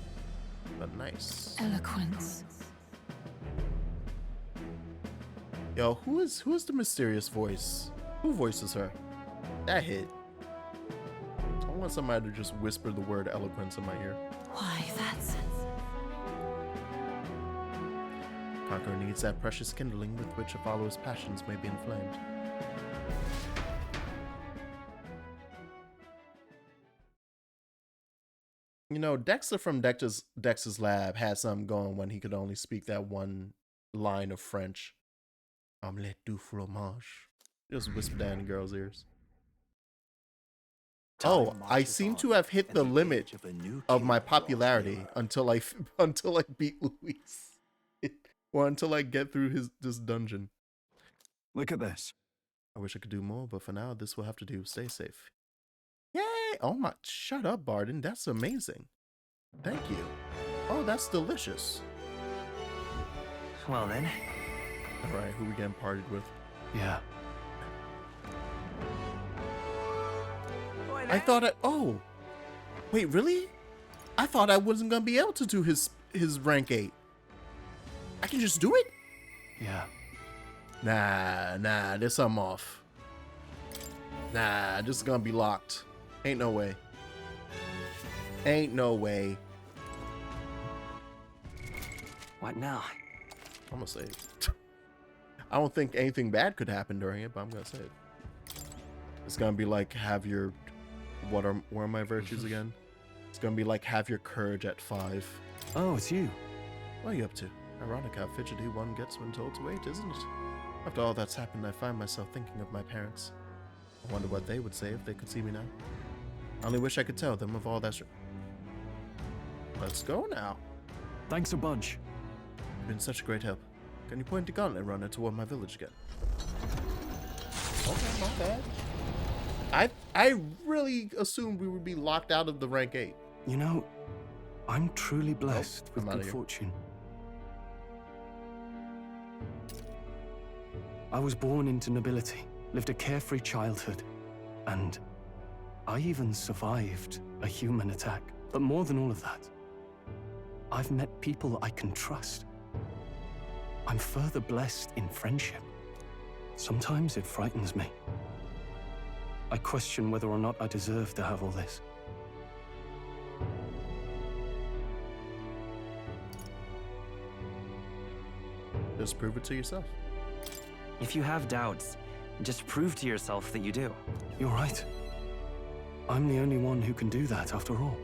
S5: But nice.
S4: Eloquence.
S5: Yo, who is the mysterious voice? Who voices her? That hit. I want somebody to just whisper the word eloquence in my ear.
S4: Why, that's...
S5: Conqueror needs that precious kindling with which a follower's passions may be inflamed. You know, Dexter from Dexter's Lab had something going when he could only speak that one line of French. Omelette du fromage. Just whisper that in the girl's ears. Oh, I seem to have hit the limit of my popularity until I beat Luis, or until I get through this dungeon.
S3: Look at this.
S5: I wish I could do more, but for now, this will have to do. Stay safe. Yay! Oh my! Shut up, Barden. That's amazing. Thank you. Oh, that's delicious.
S6: Well then.
S5: All right, who we getting partied with?
S3: Yeah.
S5: I thought oh, wait, really? I thought I wasn't gonna be able to do his rank 8. I can just do it?
S3: Yeah.
S5: Nah, there's something off. Nah, this is gonna be locked. Ain't no way. Ain't no way.
S6: What now?
S5: I'm gonna say it. I don't think anything bad could happen during it, but I'm gonna say it. It's gonna be like have your where are my virtues again? It's gonna be like have your courage at 5.
S3: Oh, it's you.
S5: What are you up to? Ironic how fidgety one gets when told to wait, isn't it? After all that's happened, I find myself thinking of my parents. I wonder what they would say if they could see me now. I only wish I could tell them of all that's... Let's go now.
S3: Thanks a bunch.
S5: You've been such a great help. Can you point the gauntlet runner toward my village again? Okay, my bad. I really assumed we would be locked out of the rank 8.
S3: You know, I'm truly blessed with
S5: I'm outta
S3: good
S5: here.
S3: fortune. I was born into nobility, lived a carefree childhood, and I even survived a human attack. But more than all of that, I've met people I can trust. I'm further blessed in friendship. Sometimes it frightens me. I question whether or not I deserve to have all this.
S5: Just prove it to yourself.
S6: If you have doubts, just prove to yourself that you do.
S3: You're right. I'm the only one who can do that, after all.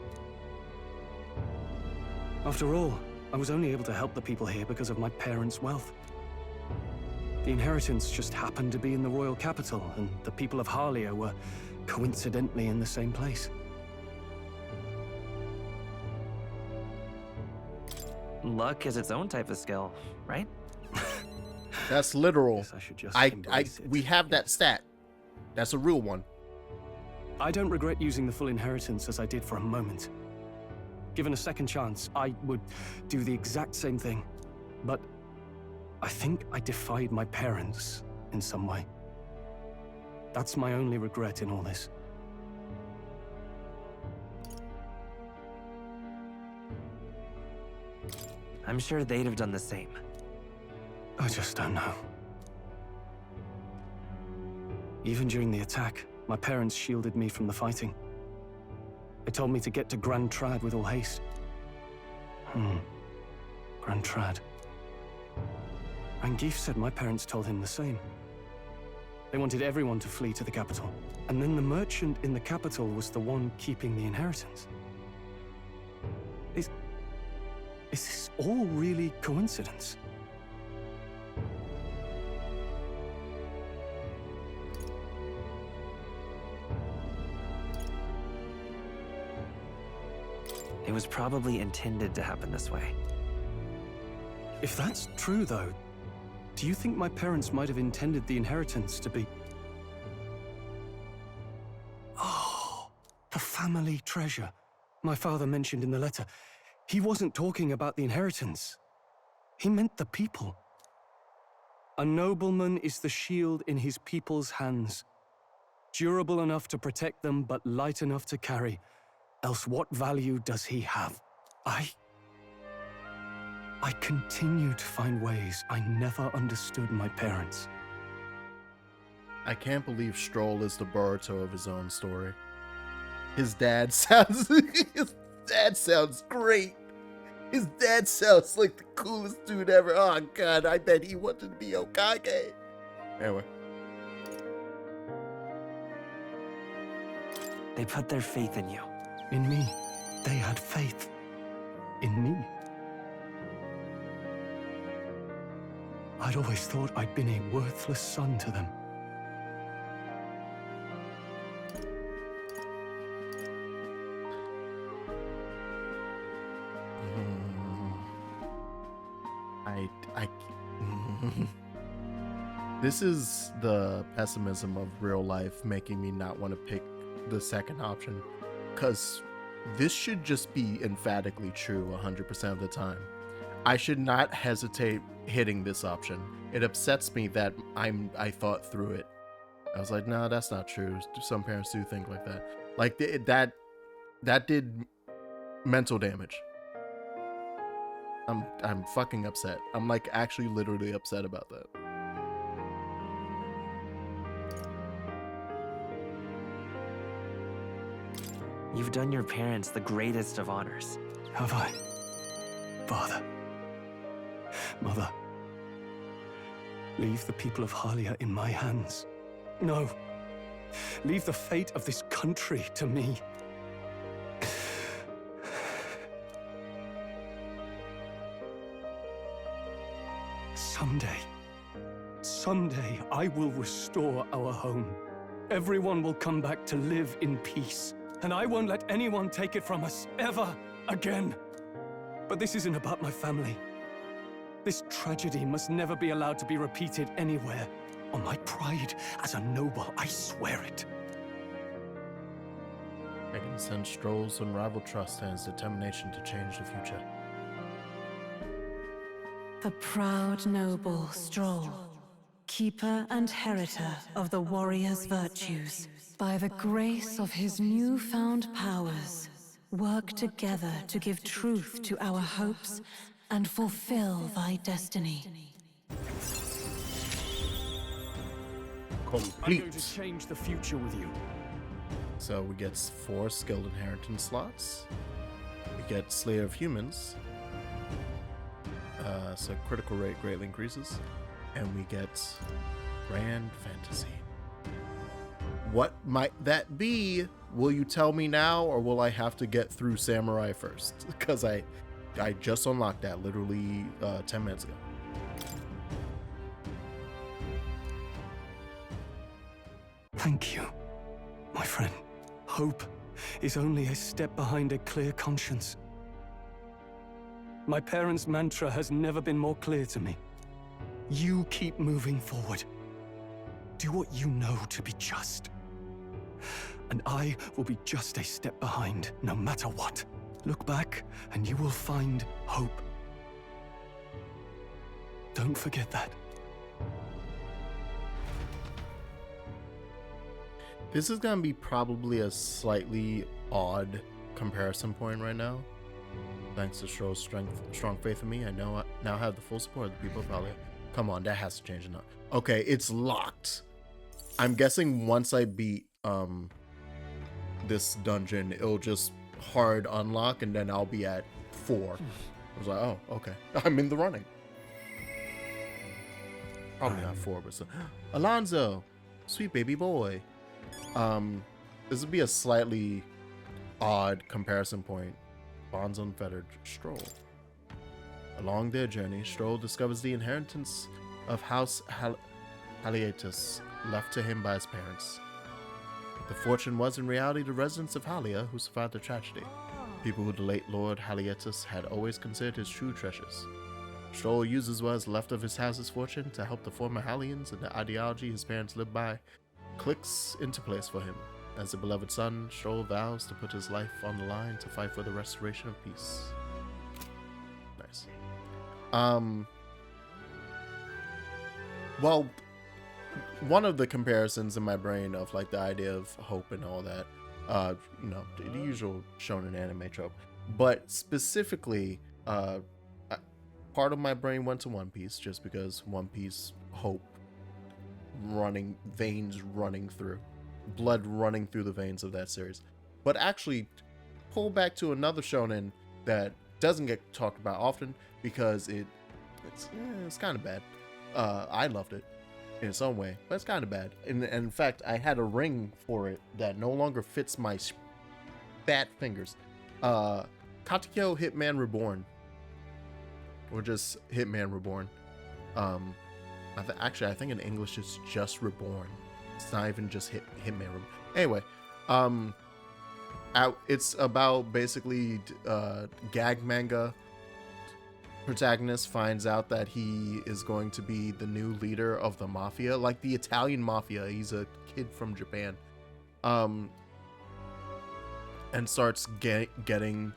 S3: After all, I was only able to help the people here because of my parents' wealth. The inheritance just happened to be in the royal capital, and the people of Harlia were coincidentally in the same place.
S6: Luck is its own type of skill, right?
S5: That's literal.
S3: Guess I should just embrace it.
S5: We have that stat. That's a real one.
S3: I don't regret using the full inheritance as I did for a moment. Given a second chance, I would do the exact same thing. But I think I defied my parents in some way. That's my only regret in all this.
S6: I'm sure they'd have done the same.
S3: I just don't know. Even during the attack, my parents shielded me from the fighting. They told me to get to Grand Trad with all haste. Grand Trad. Rangif said my parents told him the same. They wanted everyone to flee to the capital. And then the merchant in the capital was the one keeping the inheritance. Is this all really coincidence?
S6: It was probably intended to happen this way.
S3: If that's true, though, do you think my parents might have intended the inheritance to be... Oh, the family treasure my father mentioned in the letter. He wasn't talking about the inheritance. He meant the people. A nobleman is the shield in his people's hands, durable enough to protect them, but light enough to carry. Else what value does he have? I continue to find ways I never understood my parents.
S5: I can't believe Stroll is the Boruto of his own story. His dad sounds great. His dad sounds like the coolest dude ever. Oh god, I bet he wanted to be Hokage. Anyway.
S6: They put their faith in you.
S3: In me, they had faith in me. I'd always thought I'd been a worthless son to them.
S5: This is the pessimism of real life making me not want to pick the second option, because this should just be emphatically true 100% of the time. I should not hesitate hitting this option. It upsets me that I thought through it. I was like, no, that's not true. Some parents do think like that. Like that did mental damage. I'm fucking upset. I'm like actually literally upset about that.
S6: You've done your parents the greatest of honors.
S3: Have I? Father, Mother, leave the people of Halia in my hands. No, leave the fate of this country to me. Someday, I will restore our home. Everyone will come back to live in peace. And I won't let anyone take it from us, ever again. But this isn't about my family. This tragedy must never be allowed to be repeated anywhere. On my pride as a noble, I swear it.
S5: I can sense Stroll's unrivaled trust and his determination to change the future.
S7: The proud noble Stroll, keeper and heritor of the warrior's virtues, by the grace of his newfound powers, work together to give truth to our hopes and fulfill thy destiny.
S3: I'm
S5: Complete.
S3: going to change the future with you.
S5: So we get 4 skilled inheritance slots. We get Slayer of Humans. So critical rate greatly increases. And we get Grand Fantasy. What might that be? Will you tell me now, or will I have to get through Samurai first? Because I just unlocked that literally 10 minutes ago.
S3: Thank you, my friend. Hope is only a step behind a clear conscience. My parents' mantra has never been more clear to me. You keep moving forward. Do what you know to be just. And I will be just a step behind, no matter what. Look back, and you will find hope. Don't forget that.
S5: This is gonna be probably a slightly odd comparison point right now. Thanks to Stroll's strong faith in me, I now have the full support of the people of Halia. Come on, that has to change enough. Okay, it's locked. I'm guessing once I beat this dungeon, it'll just hard unlock, and then I'll be at 4. I was like, oh, okay, I'm in the running. Probably not 4, but so. Alonzo, sweet baby boy. This would be a slightly odd comparison point. Bonds unfettered. Stroll. Along their journey, Stroll discovers the inheritance of House Halietus left to him by his parents. The fortune was in reality the residents of Halia who survived the tragedy, people who the late Lord Halietus had always considered his true treasures. Stroll uses what is left of his house's fortune to help the former Halians, and the ideology his parents lived by clicks into place for him. As a beloved son, Stroll vows to put his life on the line to fight for the restoration of peace. Nice. Well, one of the comparisons in my brain of like the idea of hope and all that, you know, the usual shonen anime trope, but specifically, part of my brain went to One Piece just because One Piece hope veins running through, blood running through the veins of that series. But actually, pull back to another shonen that doesn't get talked about often because it's kind of bad. I loved it in its own way, but it's kind of bad. And in fact, I had a ring for it that no longer fits my fat fingers. Katekyo Hitman Reborn, or just Hitman Reborn. Actually, I think in English it's just Reborn. It's not even just Hitman Reborn. Anyway, it's about basically gag manga. Protagonist finds out that he is going to be the new leader of the mafia, like the Italian mafia. He's a kid from Japan, and starts getting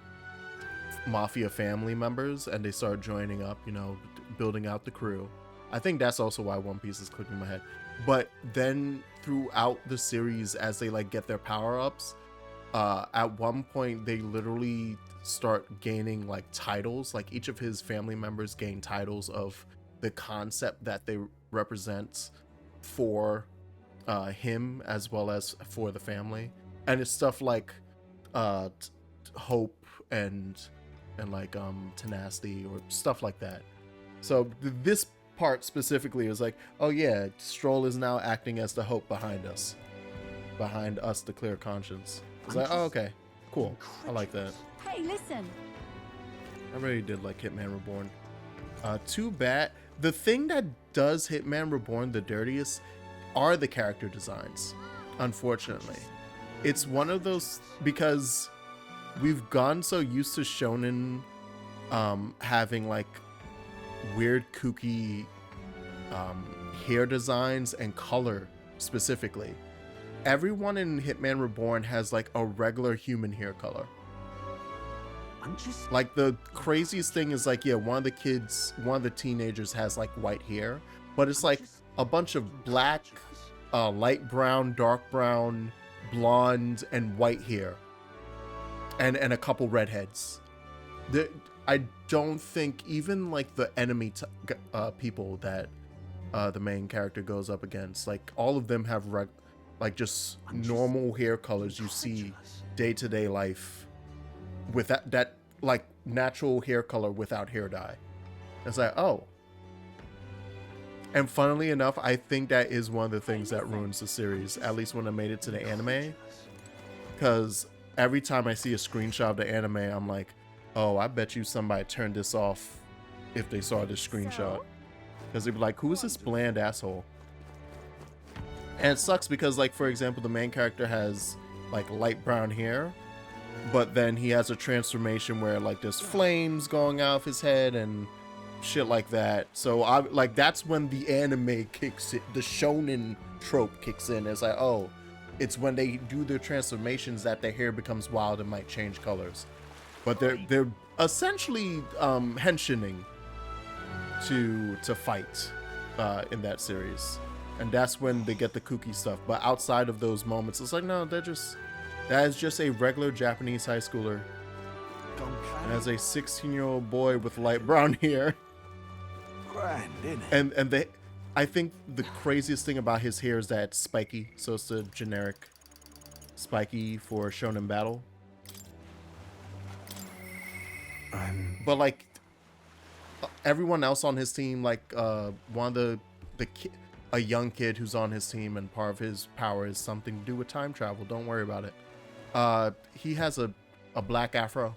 S5: mafia family members, and they start joining up, you know, building out the crew. I think that's also why One Piece is clicking in my head. But then throughout the series, as they like get their power-ups, at one point they literally start gaining like titles. Like each of his family members gain titles of the concept that they represent for him as well as for the family. And it's stuff like hope and like tenacity or stuff like that. So this part specifically is like, oh yeah, Stroll is now acting as the hope behind us, the clear conscience. It's like, oh, okay, cool. I like that.
S1: Hey, listen.
S5: I really did like Hitman Reborn. Too bad. The thing that does Hitman Reborn the dirtiest are the character designs, unfortunately. It's one of those, because we've gone so used to shonen having like weird kooky hair designs and color specifically. Everyone in Hitman Reborn has like a regular human hair color. Like the craziest thing is like, yeah, one of the teenagers has like white hair, but it's like a bunch of black, light brown, dark brown, blonde, and white hair, and a couple redheads. I don't think even like the enemy people that the main character goes up against, like all of them have like just normal hair colors you see day-to-day life with that like natural hair color without hair dye. It's like, oh. And funnily enough, I think that is one of the things that ruins the series, at least when I made it to the anime. Because every time I see a screenshot of the anime, I'm like, oh, I bet you somebody turned this off if they saw this screenshot. Because they'd be like, who is this bland asshole? And it sucks because, like, for example, the main character has like light brown hair, but then he has a transformation where like there's flames going out of his head and shit like that. So I like, that's when the anime kicks it, the shonen trope kicks in. It's like, oh, it's when they do their transformations that their hair becomes wild and might change colors. But they're essentially henching to fight in that series. And that's when they get the kooky stuff. But outside of those moments, it's like, no, that is just a regular Japanese high schooler as a 16-year-old boy with light brown hair.
S2: Grand, innit?
S5: And I think the craziest thing about his hair is that it's spiky, so it's a generic spiky for shonen battle. But like everyone else on his team, like one of a young kid who's on his team, and part of his power is something to do with time travel. Don't worry about it. He has a black afro.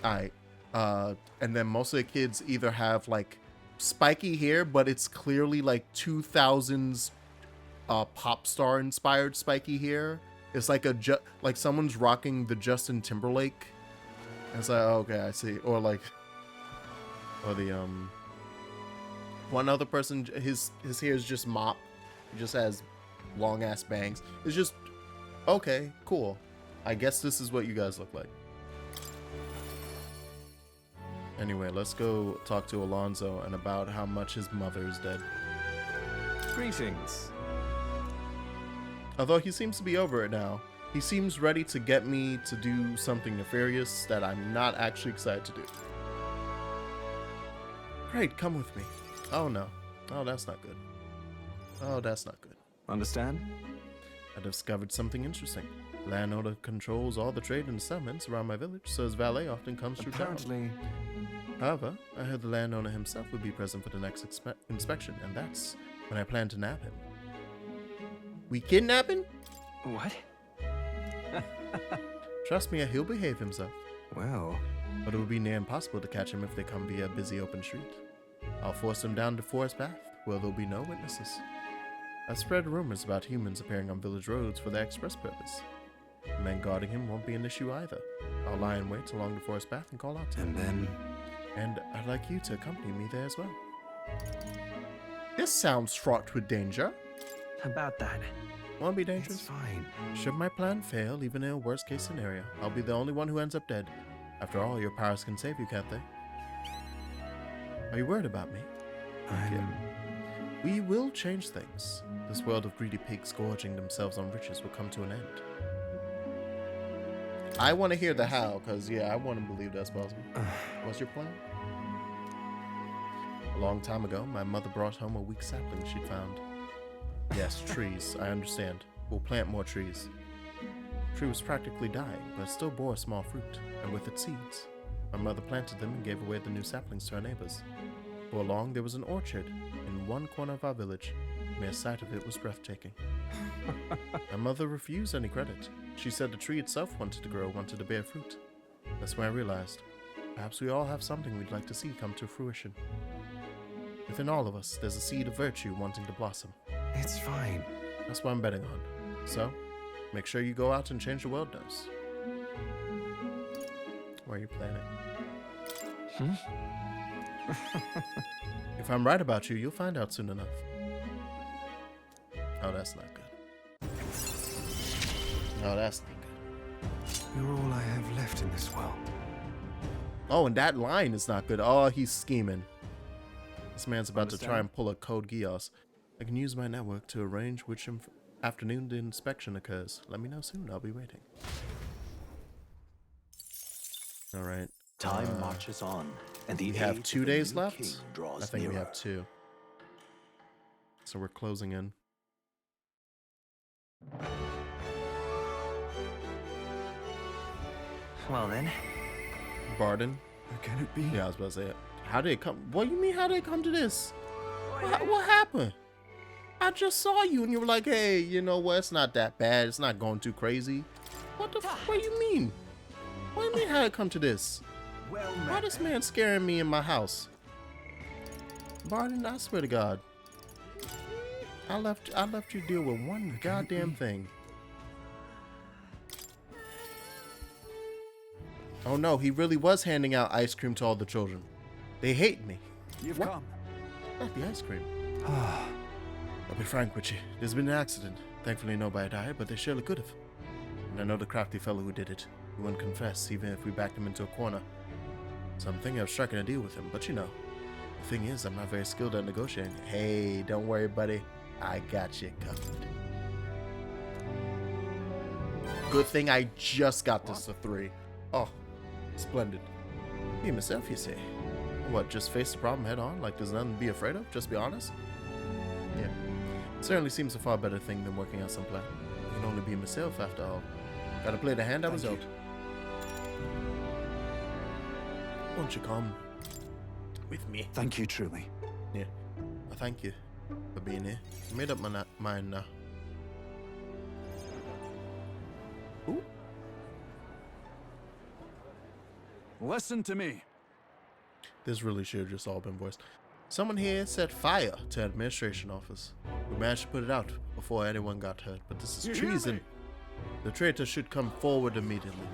S5: Alright. And then most of the kids either have like spiky hair, but it's clearly like 2000s pop star inspired spiky hair. It's like like someone's rocking the Justin Timberlake. And it's like, oh, okay, I see. Or like, or the one other person, his hair is just mop. He just has long ass bangs. It's just okay, cool. I guess this is what you guys look like. Anyway, let's go talk to Alonzo and about how much his mother is dead.
S8: Greetings.
S5: Although he seems to be over it now. He seems ready to get me to do something nefarious that I'm not actually excited to do. Great, come with me. Oh no. Oh, that's not good. Oh, that's not good.
S8: Understand?
S5: I discovered something interesting. Landowner controls all the trade and settlements around my village, so his valet often comes through town.
S8: Apparently.
S5: However, I heard the landowner himself would be present for the next inspection, and that's when I plan to nab him. We kidnapping?
S8: What?
S5: Trust me, he'll behave himself.
S8: Well,
S5: But it would be near impossible to catch him if they come via a busy open street. I'll force them down the forest path, where there'll be no witnesses. I've spread rumors about humans appearing on village roads for their express purpose. The men guarding him won't be an issue either. I'll lie in wait along the forest path and call out to him.
S8: and then...
S5: And I'd like you to accompany me there as well. This sounds fraught with danger.
S6: About that.
S5: Won't be
S8: It's
S5: dangerous.
S8: fine.
S5: Should my plan fail, even in a worst case scenario, I'll be the only one who ends up dead. After all, your powers can save you, can't they? Are you worried about me? We will change things. This world of greedy pigs gorging themselves on riches will come to an end. I want to hear the how, because, yeah, I want to believe that's possible. What's your plan? A long time ago, my mother brought home a weak sapling she'd found. Yes, trees, I understand. We'll plant more trees. The tree was practically dying, but it still bore small fruit, and with its seeds. My mother planted them and gave away the new saplings to our neighbors. Before long, there was an orchard in one corner of our village. The mere sight of it was breathtaking. My mother refused any credit. She said the tree itself wanted to grow, wanted to bear fruit. That's when I realized, perhaps we all have something we'd like to see come to fruition. Within all of us, there's a seed of virtue wanting to blossom.
S8: It's fine.
S5: That's what I'm betting on. So, make sure you go out and change the world, Dose. Where are you planning? If I'm right about you, you'll find out soon enough. Oh, that's not good. No, that's not good.
S8: You're all I have left in this world.
S5: Oh, and that line is not good. Oh, he's scheming. This man's about to try and pull a Code Geass. I can use my network to arrange which afternoon the inspection occurs. Let me know soon. I'll be waiting. All right.
S2: Time marches on, and the
S5: We have
S2: age
S5: 2
S2: of the
S5: days
S2: new
S5: left.
S2: king draws
S5: I think we
S2: nearer.
S5: have 2. So we're closing in.
S6: Well then,
S5: Barden.
S8: How can it be?
S5: Yeah, I was about to say it. How did it come? What do you mean, how did it come to this? What happened? I just saw you and you were like, hey, you know what? It's not that bad. It's not going too crazy. What the what do you mean? What do you mean, how did it come to this?
S2: Well
S5: Why
S2: met.
S5: this man scaring me in my house? Barden, I swear to God. I left you deal with one goddamn thing. Oh no, he really was handing out ice cream to all the children. They hate me.
S2: You've
S5: What?
S2: come.
S5: Not the ice cream. I'll be frank with you. There's been an accident. Thankfully nobody died, but they surely could have. And I know the crafty fellow who did it. He wouldn't confess, even if we backed him into a corner. So I'm thinking of striking a deal with him, but you know. The thing is, I'm not very skilled at negotiating. Hey, don't worry, buddy. I got you covered. Good thing I just got this to 3. Oh, splendid. Be myself, you say. What, just face the problem head on? Like there's nothing to be afraid of? Just be honest? Yeah. Certainly seems a far better thing than working out some plan. I can only be myself after all. Gotta play the hand I was dealt. Won't you come with me?
S2: Thank you truly.
S5: Yeah. Well, thank you for being here. I made up my mind now. Ooh.
S2: Listen to me.
S5: This really should have just all been voiced. Someone here set fire to administration office. We managed to put it out before anyone got hurt, but this is treason. The traitor should come forward immediately.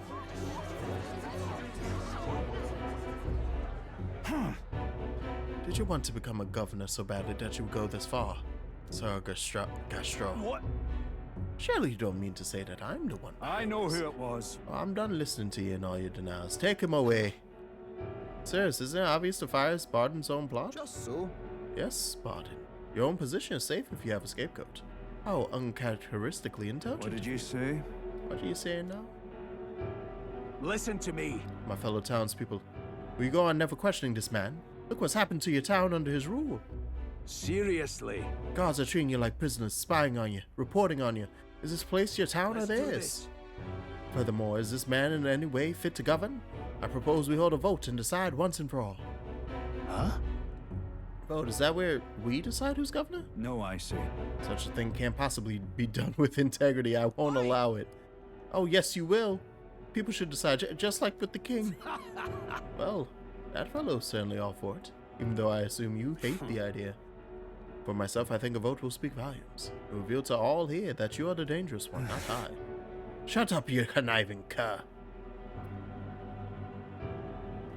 S5: Did you want to become a governor so badly that you would go this far, Sir Gastro?
S2: What?
S5: Surely you don't mean to say that I'm the one.
S2: I know who it was.
S5: I'm done listening to you and all your denials. Take him away. Sirs, isn't it obvious the fire is Barden's own plot?
S2: Just so.
S5: Yes, Barden. Your own position is safe if you have a scapegoat. How uncharacteristically intelligent.
S2: What did you say?
S5: What are you saying now?
S2: Listen to me.
S5: My fellow townspeople, will you go on never questioning this man? Look what's happened to your town under his rule.
S2: Seriously.
S5: Guards are treating you like prisoners, spying on you, reporting on you. Is this place your town
S2: Let's
S5: or
S2: do
S5: theirs?
S2: this.
S5: Furthermore, is this man in any way fit to govern? I propose we hold a vote and decide once and for all.
S2: Huh?
S5: Vote, is that where we decide who's governor?
S2: No, I see.
S5: Such a thing can't possibly be done with integrity. I won't allow it. Oh, yes, you will. people should decide, just like with the king. Well, that fellow's certainly all for it, even though I assume you hate the idea. For myself, I think a vote will speak volumes. It will reveal to all here that you are the dangerous one, not I. Shut up, you conniving cur.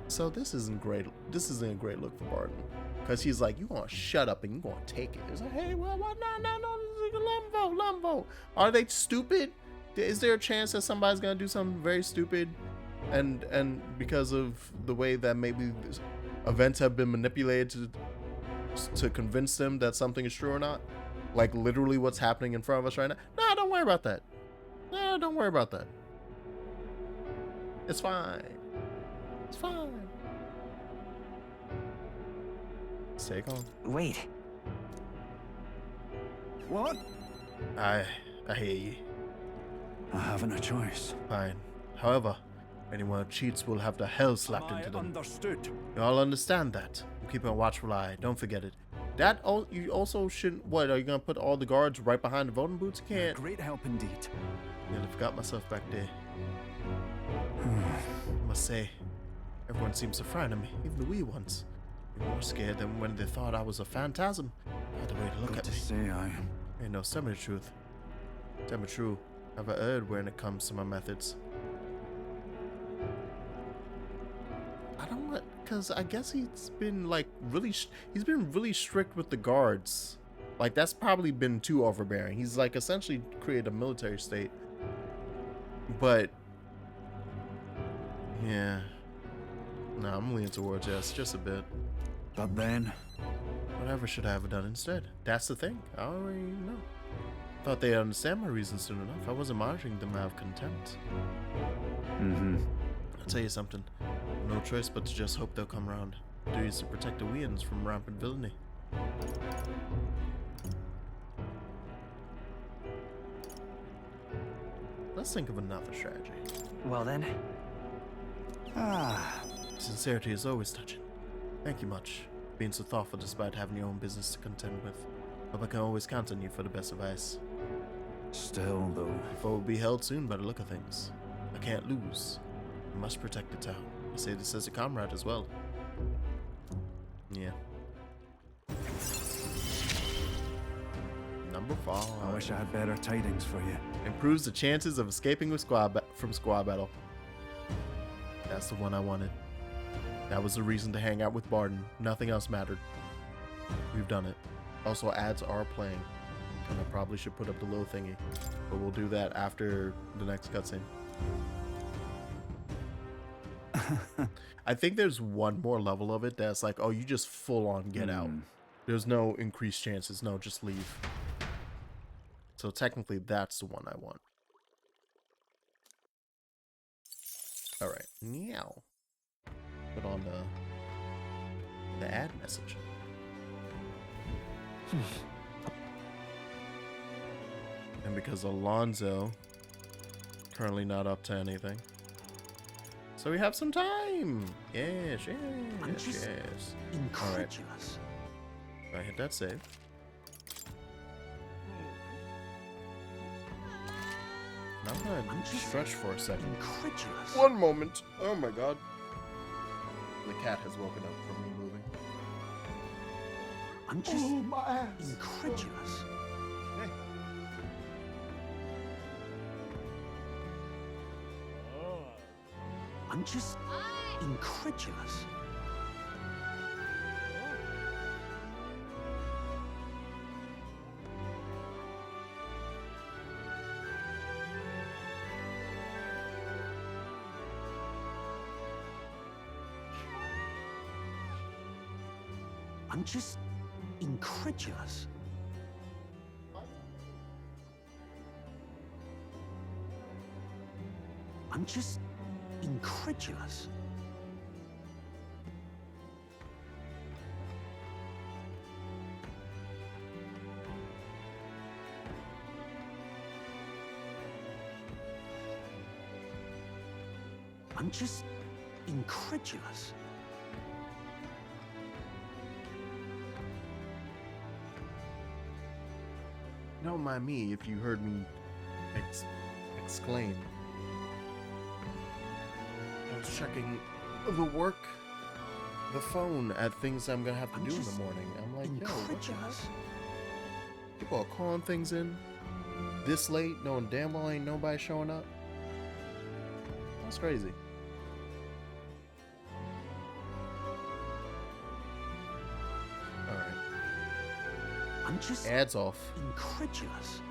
S5: So this isn't great. This isn't a great look for Barton, because he's like, you gonna shut up and you gonna take it. It's like, hey, well, no, Lumbo. Are they stupid? Is there a chance that somebody's gonna do something very stupid, and because of the way that maybe events have been manipulated to convince them that something is true or not? Like literally what's happening in front of us right now? No, don't worry about that. No, don't worry about that. It's fine. It's fine. Stay calm.
S6: Wait.
S8: What?
S5: I hear you.
S8: I haven't a choice.
S5: Fine. However, anyone who cheats will have the hell slapped into them.
S2: Understood.
S5: You all understand that. I'm keeping a watchful eye. Don't forget it. You also shouldn't. What, are you gonna put all the guards right behind the voting booths? You can't.
S2: Great help indeed.
S5: Nearly forgot myself back there. I must say, everyone seems to frown at me, even the wee ones. Be more scared than when they thought I was a phantasm. By the way to look
S8: Got
S5: at
S8: to
S5: me.
S8: say,
S5: Hey, no, tell me the truth. Tell me true. Have I erred when it comes to my methods? I don't want, cause I guess he's been like he's been really strict with the guards. Like that's probably been too overbearing. He's like essentially created a military state. But yeah, no, I'm leaning towards yes, just a bit.
S8: but then
S5: Whatever should I have done instead? That's the thing. I already know. Thought they'd understand my reasons soon enough. I wasn't monitoring them out of contempt. I'll tell you something. No choice but to just hope they'll come around. Duty is to protect the Wians from rampant villainy. Let's think of another strategy.
S6: Well then.
S5: Sincerity is always touching. Thank you much. Being so thoughtful despite having your own business to contend with. Hope I can always count on you for the best advice.
S8: still, though.
S5: The foe will be held soon by the look of things. I can't lose. I must protect the town. I say this as a comrade as well. Yeah. Number 5.
S8: I wish I had better tidings for you.
S5: Improves the chances of escaping with from squad battle. That's the one I wanted. That was the reason to hang out with Barton. Nothing else mattered. We've done it. Also adds are playing. And I probably should put up the low thingy. But we'll do that after the next cutscene. I think there's one more level of it that's like, oh, you just full on get out. There's no increased chances. No, just leave. So technically that's the one I want. Alright. Meow. Put on the ad message. And because Alonzo currently not up to anything, so we have some time. Yes. All right. I hit that save. I'm gonna stretch for a second. One moment. Oh my god. The cat has woken up from me moving.
S9: I'm just incredulous.
S5: Hey.
S9: I'm just incredulous. I'm just incredulous. I'm just incredulous. I'm just incredulous.
S5: Don't mind me if you heard me exclaim. checking the phone at things I'm gonna have to do in the morning. I'm like, yo, what the heck? People are calling things in this late, knowing damn well ain't nobody showing up. That's crazy. Alright.
S9: I'm just
S5: Ads off.
S9: incredulous.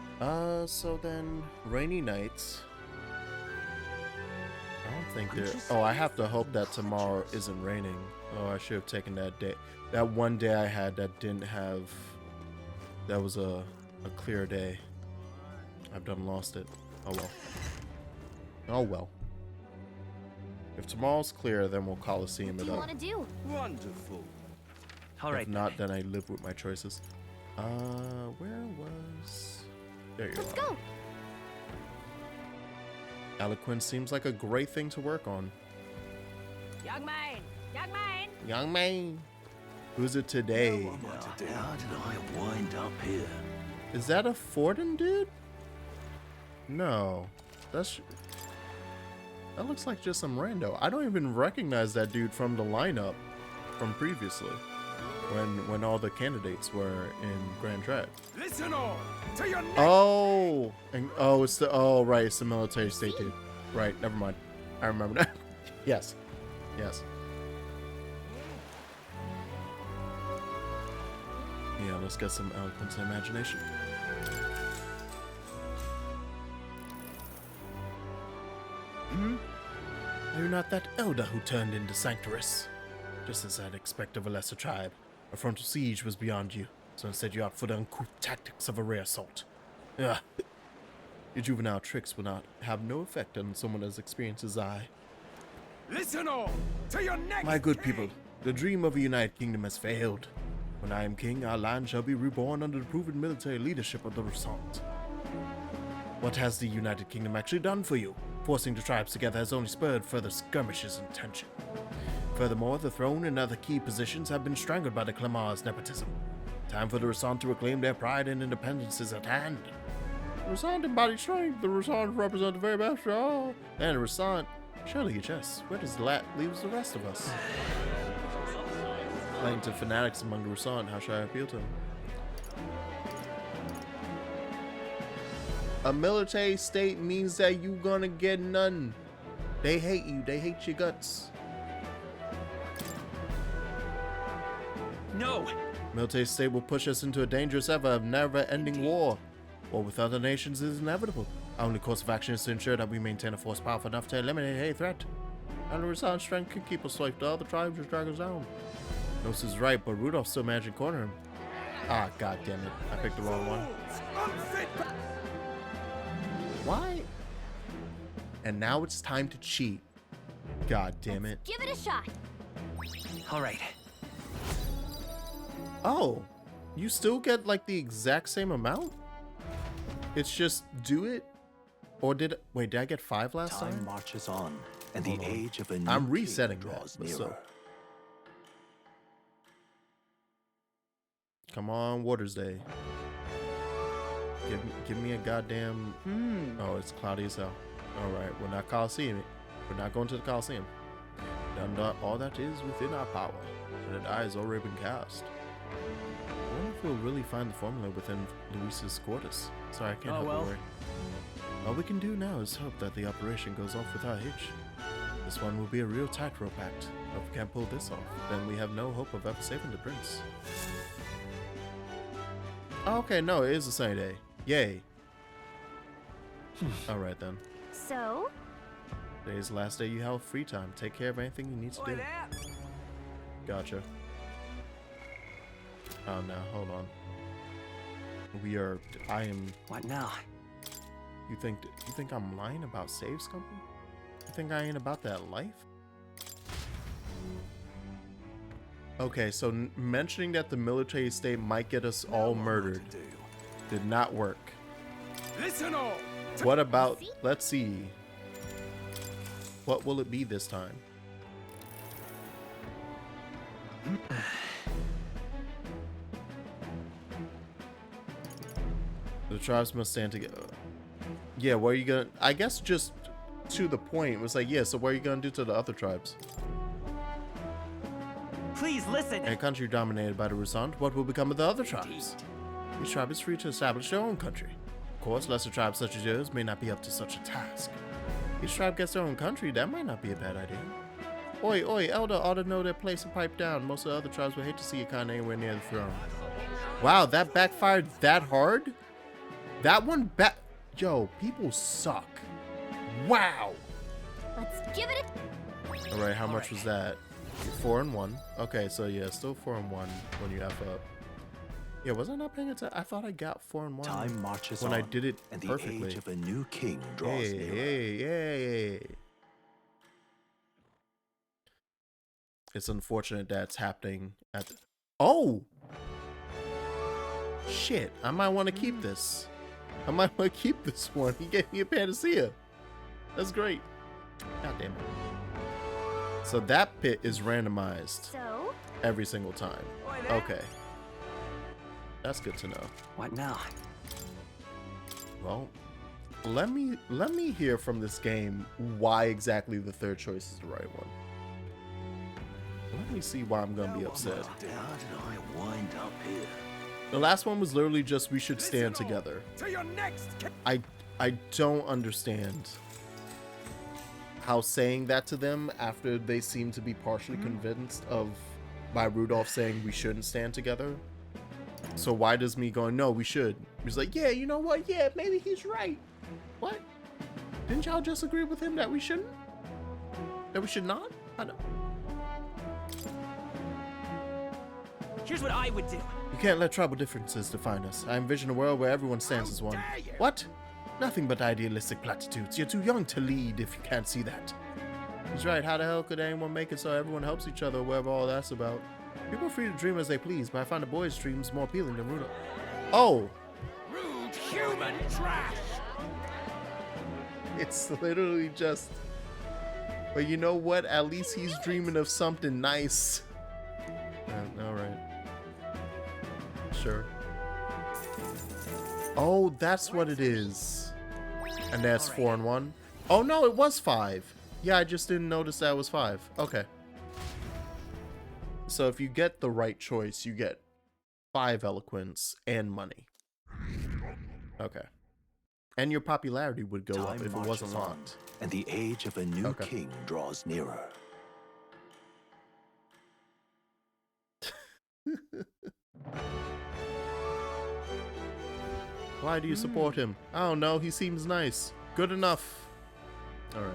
S5: So then, rainy nights. I don't think
S9: I'm
S5: there.
S9: just
S5: Oh, I have to hope that tomorrow isn't raining. Oh, I should have taken that day. That one day I had that didn't have. That was a clear day. I've done lost it. Oh well. Oh well. If tomorrow's clear, then we'll Coliseum
S4: What
S5: it
S4: do you
S5: up.
S4: want to do?
S9: Wonderful.
S6: All right.
S5: If not, then I live with my choices. Where was? There you
S4: Let's
S5: are.
S4: go.
S5: Eloquence seems like a great thing to work on.
S4: Young man. Young man.
S5: Young man. Who's it today?
S9: How did I wind up here?
S5: Is that a Forden dude? No. That looks like just some rando. I don't even recognize that dude from the lineup from previously. When all the candidates were in Grand Trek.
S2: Listen all to your neck.
S5: Oh, and it's right, it's the military state dude. Right, never mind. I remember that. Yes. Yes. Yeah, let's get some eloquence and imagination. Are you not that Elda who turned into Sanctorus? Just as I'd expect of a lesser tribe. A frontal siege was beyond you, so instead you opt for the uncouth tactics of a rare assault. Ugh. Your juvenile tricks will not have no effect on someone as experienced as I.
S2: Listen all to your neck.
S5: My good people, the dream of a united kingdom has failed. When I am king, our land shall be reborn under the proven military leadership of the ReFantazio. What has the United Kingdom actually done for you? Forcing the tribes together has only spurred further skirmishes and tension. Furthermore, the throne and other key positions have been strangled by the Clamar's nepotism. Time for the ReFantazio to reclaim their pride and independence is at hand. The ReFantazio embodies strength. The ReFantazio represent the very best of all. And the ReFantazio, surely you just, where does that leaves the rest of us? Playing to fanatics among the ReFantazio, how should I appeal to them? A military state means that you gonna get none. They hate you. They hate your guts.
S6: No.
S5: Military state will push us into a dangerous never-ending war. War with other nations is inevitable. Our only course of action is to ensure that we maintain a force powerful enough to eliminate any threat. And the ReFantazio strength can keep us safe. The other tribes just drag us down. Nos is right, but Rudolph still managed to corner him. Ah, god damn it. I picked the wrong one. Why? And now it's time to cheat. God damn it.
S4: Give it a shot.
S6: All right.
S5: Oh, you still get like the exact same amount? It's just do it? Or did I get 5 last
S9: Time
S5: time?
S9: marches on, and the age of a new
S5: I'm
S9: king
S5: resetting
S9: draws
S5: that, but
S9: nearer.
S5: still. Come on, Waters Day. Give me a goddamn. Oh, it's cloudy as hell. All right, we're not Coliseum. We're not going to the Coliseum. Done all that is within our power, and the die has already been cast. I wonder if we'll really find the formula within Luis's quarters. Sorry, I can't help but worry. All we can do now is hope that the operation goes off without a hitch. This one will be a real tightrope act. If we can't pull this off, then we have no hope of ever saving the prince. Okay, no, it is the same day. Yay. Alright then.
S4: So?
S5: Today's the last day you have free time. Take care of anything you need to do. Gotcha. Oh no, hold on. I am.
S6: What now?
S5: You think I'm lying about saves company? You think I ain't about that life? Okay, so mentioning that the military state might get us all murdered did not work.
S2: Listen all.
S5: What about, let's see. What will it be this time? The tribes must stand together. Yeah, what are you gonna, I guess just to the point. It was like, yeah, so what are you gonna do to the other tribes?
S6: Please listen.
S5: In a country dominated by the Rusand, what will become of the other tribes? Each tribe is free to establish their own country. Of course, lesser tribes such as yours may not be up to such a task. Each tribe gets their own country, that might not be a bad idea. Oi, oi, Elda ought to know their place and pipe down. Most of the other tribes would hate to see you kind of anywhere near the throne. Wow, that backfired that hard? That one Yo, people suck. Wow.
S4: Let's give it a...
S5: Alright, how much was that? 4 and 1. Okay, so yeah, still 4 and 1 when you F up. Yeah, was I not paying attention? I thought I got 4 and 1
S9: Time marches
S5: when
S9: on,
S5: I did it
S9: and the
S5: perfectly.
S9: age of a new king draws
S5: Hey,
S9: nearer.
S5: hey. It's unfortunate that's happening at Oh! Shit, I might want to keep this. I might want to keep this one. He gave me a panacea. That's great. God damn it. So that pit is randomized
S4: So?
S5: every single time. Okay. That's good to know.
S6: What now?
S5: Well, let me hear from this game why exactly the third choice is the right one. Let me see why I'm gonna be upset.
S9: How did I wind up here?
S5: The last one was literally just we should stand together.
S2: To your next.
S5: I don't understand how saying that to them after they seem to be partially convinced of by Rudolph saying we shouldn't stand together. So why does me going, no, we should? He's like, yeah, you know what? Yeah, maybe he's right. What? Didn't y'all just agree with him that we shouldn't? That we should not? I don't.
S6: Here's what I would do.
S5: You can't let tribal differences define us. I envision a world where everyone stands as one. What? Nothing but idealistic platitudes. You're too young to lead if you can't see that. He's right. How the hell could anyone make it so everyone helps each other, whatever all that's about? People are free to dream as they please, but I find a boy's dreams more appealing than Rudolph. Oh!
S2: Rude human trash.
S5: It's literally just... But you know what? At least he's dreaming of something nice. Alright. Sure. Oh, that's what it is. And that's 4 and 1. Oh no, it was 5. Yeah, I just didn't notice that was 5. Okay. So if you get the right choice, you get 5 eloquence and money. Okay. And your popularity would go up if it wasn't locked.
S9: And the age of a new king draws nearer.
S5: Why do you support him? I don't know. He seems nice. Good enough. All right.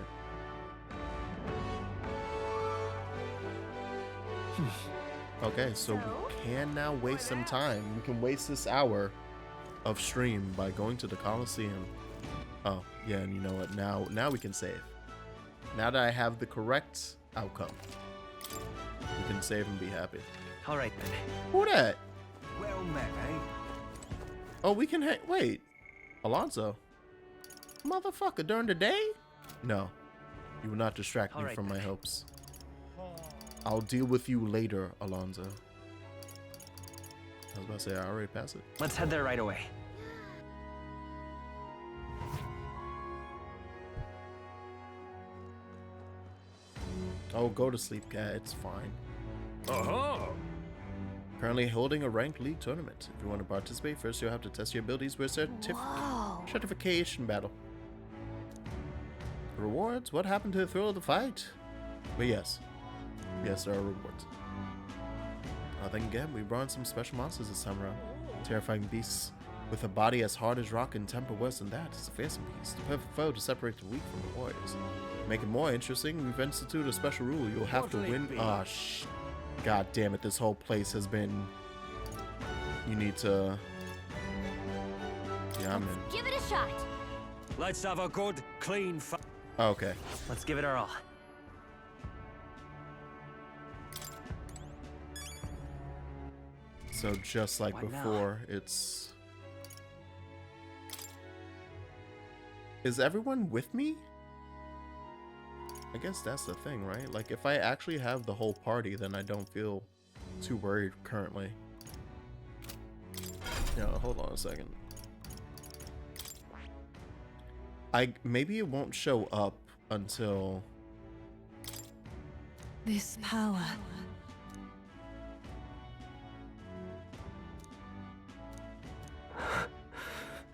S5: Okay, so we can now waste some time. We can waste this hour of stream by going to the Coliseum. Oh, yeah, and you know what? Now we can save. Now that I have the correct outcome, we can save and be happy.
S6: All right then.
S5: Who that?
S8: Well met, eh?
S5: Oh, we can wait. Alonso. Motherfucker, during the day? No. You will not distract me from my hopes. I'll deal with you later, Alonso. I was about to say, I already passed it.
S6: Let's head there right away.
S5: Oh, go to sleep, cat. It's fine.
S2: Uh-huh.
S5: Currently holding a ranked league tournament. If you want to participate, first you'll have to test your abilities with a certification battle. Rewards? What happened to the thrill of the fight? But yes. Yes, there are rewards. Then again, we brought in some special monsters this time around. Terrifying beasts with a body as hard as rock and temper worse than that. It's a fearsome beast. The perfect foe to separate the weak from the warriors. To make it more interesting, we've instituted a special rule. You'll have to win. Ah, God damn it, this whole place has been... You need to... Yeah, I'm in.
S4: Give it a shot.
S6: Let's have a good, clean fight.
S5: Okay.
S6: Let's give it our all.
S5: So just like before, it's... Is everyone with me? I guess that's the thing, right? Like, if I actually have the whole party, then I don't feel too worried currently. Yeah, hold on a second. Maybe it won't show up until...
S7: This power.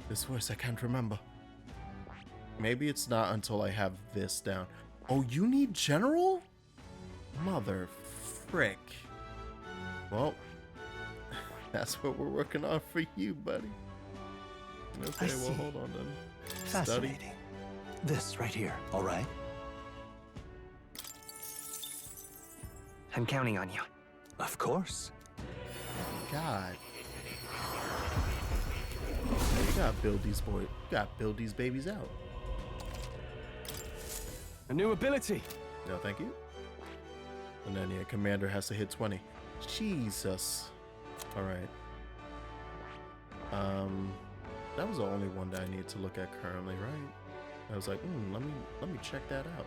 S5: This voice I can't remember. Maybe it's not until I have this down. Oh, you need general? Mother frick. Well, that's what we're working on for you, buddy. Okay, well, hold on then.
S9: Fascinating. This right here, all right?
S6: I'm counting on you.
S9: Of course.
S5: God. You gotta build these boys. You gotta build these babies out.
S3: A new ability.
S5: No, thank you. And then yeah, commander has to hit 20. Jesus. All right. That was the only one that I need to look at currently, right? I was like, let me check that out.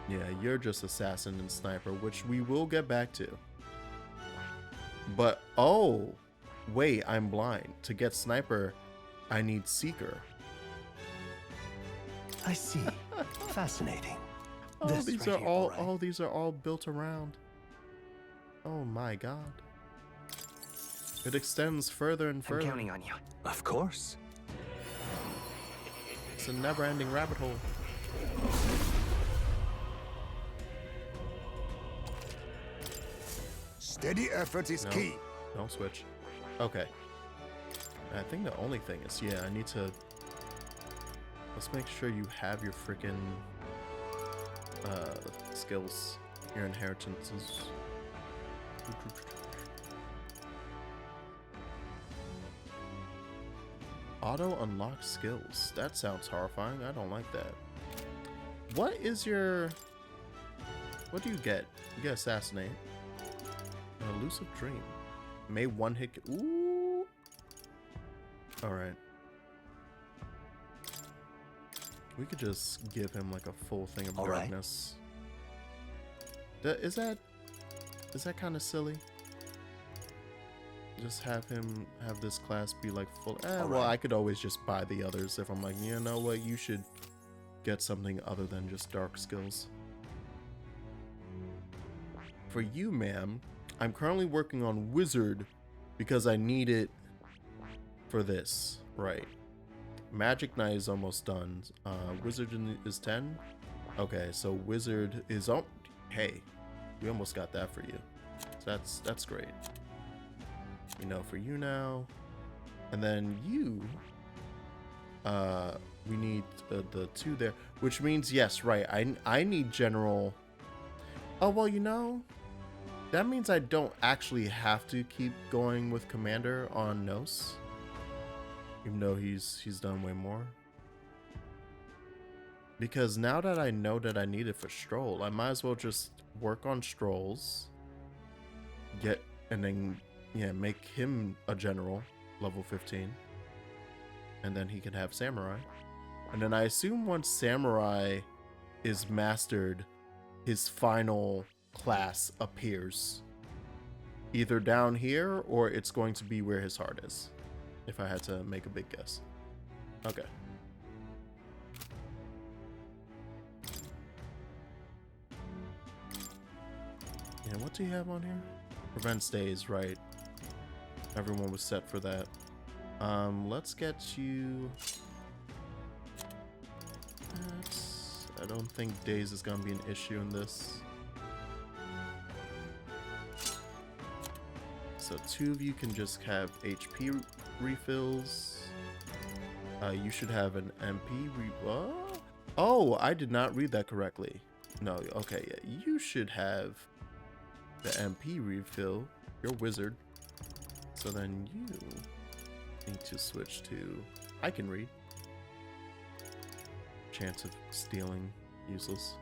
S5: Yeah, you're just assassin and sniper, which we will get back to. But oh, wait, I'm blind. To get sniper, I need seeker.
S9: I see. Fascinating.
S5: Oh,
S9: This
S5: these
S9: right
S5: are
S9: here,
S5: all.
S9: right?
S5: Oh, these are all built around. Oh my God. It extends further and
S6: I'm
S5: further.
S6: counting on you.
S9: Of course.
S5: It's a never-ending rabbit hole.
S10: Steady effort is
S5: No,
S10: key.
S5: don't switch. Okay. I think the only thing is, yeah, I need to... Let's make sure you have your freaking skills, your inheritances. Auto unlock skills. That sounds horrifying. I don't like that. What is your... What do you get? You get assassinate. An elusive dream. May one hit... Ooh! Alright. We could just give him like a full thing of
S9: All right.
S5: darkness. Is that kind of silly? Just have him have this class be like full. Well,
S9: right.
S5: I could always just buy the others if I'm like, you know what, you should get something other than just dark skills. For you, ma'am, I'm currently working on wizard because I need it for this. Right. Magic Knight is almost done. Wizard is 10. Okay, so wizard is oh, hey, we almost got that for you. So that's great. You know, for you now, and then you. We need the 2 there, which means yes, right. I need general. Oh well, you know, that means I don't actually have to keep going with commander on Nos. Even though he's done way more. Because now that I know that I need it for Stroll, I might as well just work on Strolls. And then, yeah, make him a general, level 15. And then he can have Samurai. And then I assume once Samurai is mastered, his final class appears. Either down here, or it's going to be where his heart is. If I had to make a big guess. Okay. Yeah, what do you have on here? Prevent stays, right. Everyone was set for that. Let's get you... I don't think days is gonna be an issue in this. So 2 of you can just have HP refills. You should have an MP what? Oh, I did not read that correctly. No, okay, yeah. You should have the MP refill. You're wizard. So then you need to switch to... I can read. Chance of stealing, useless.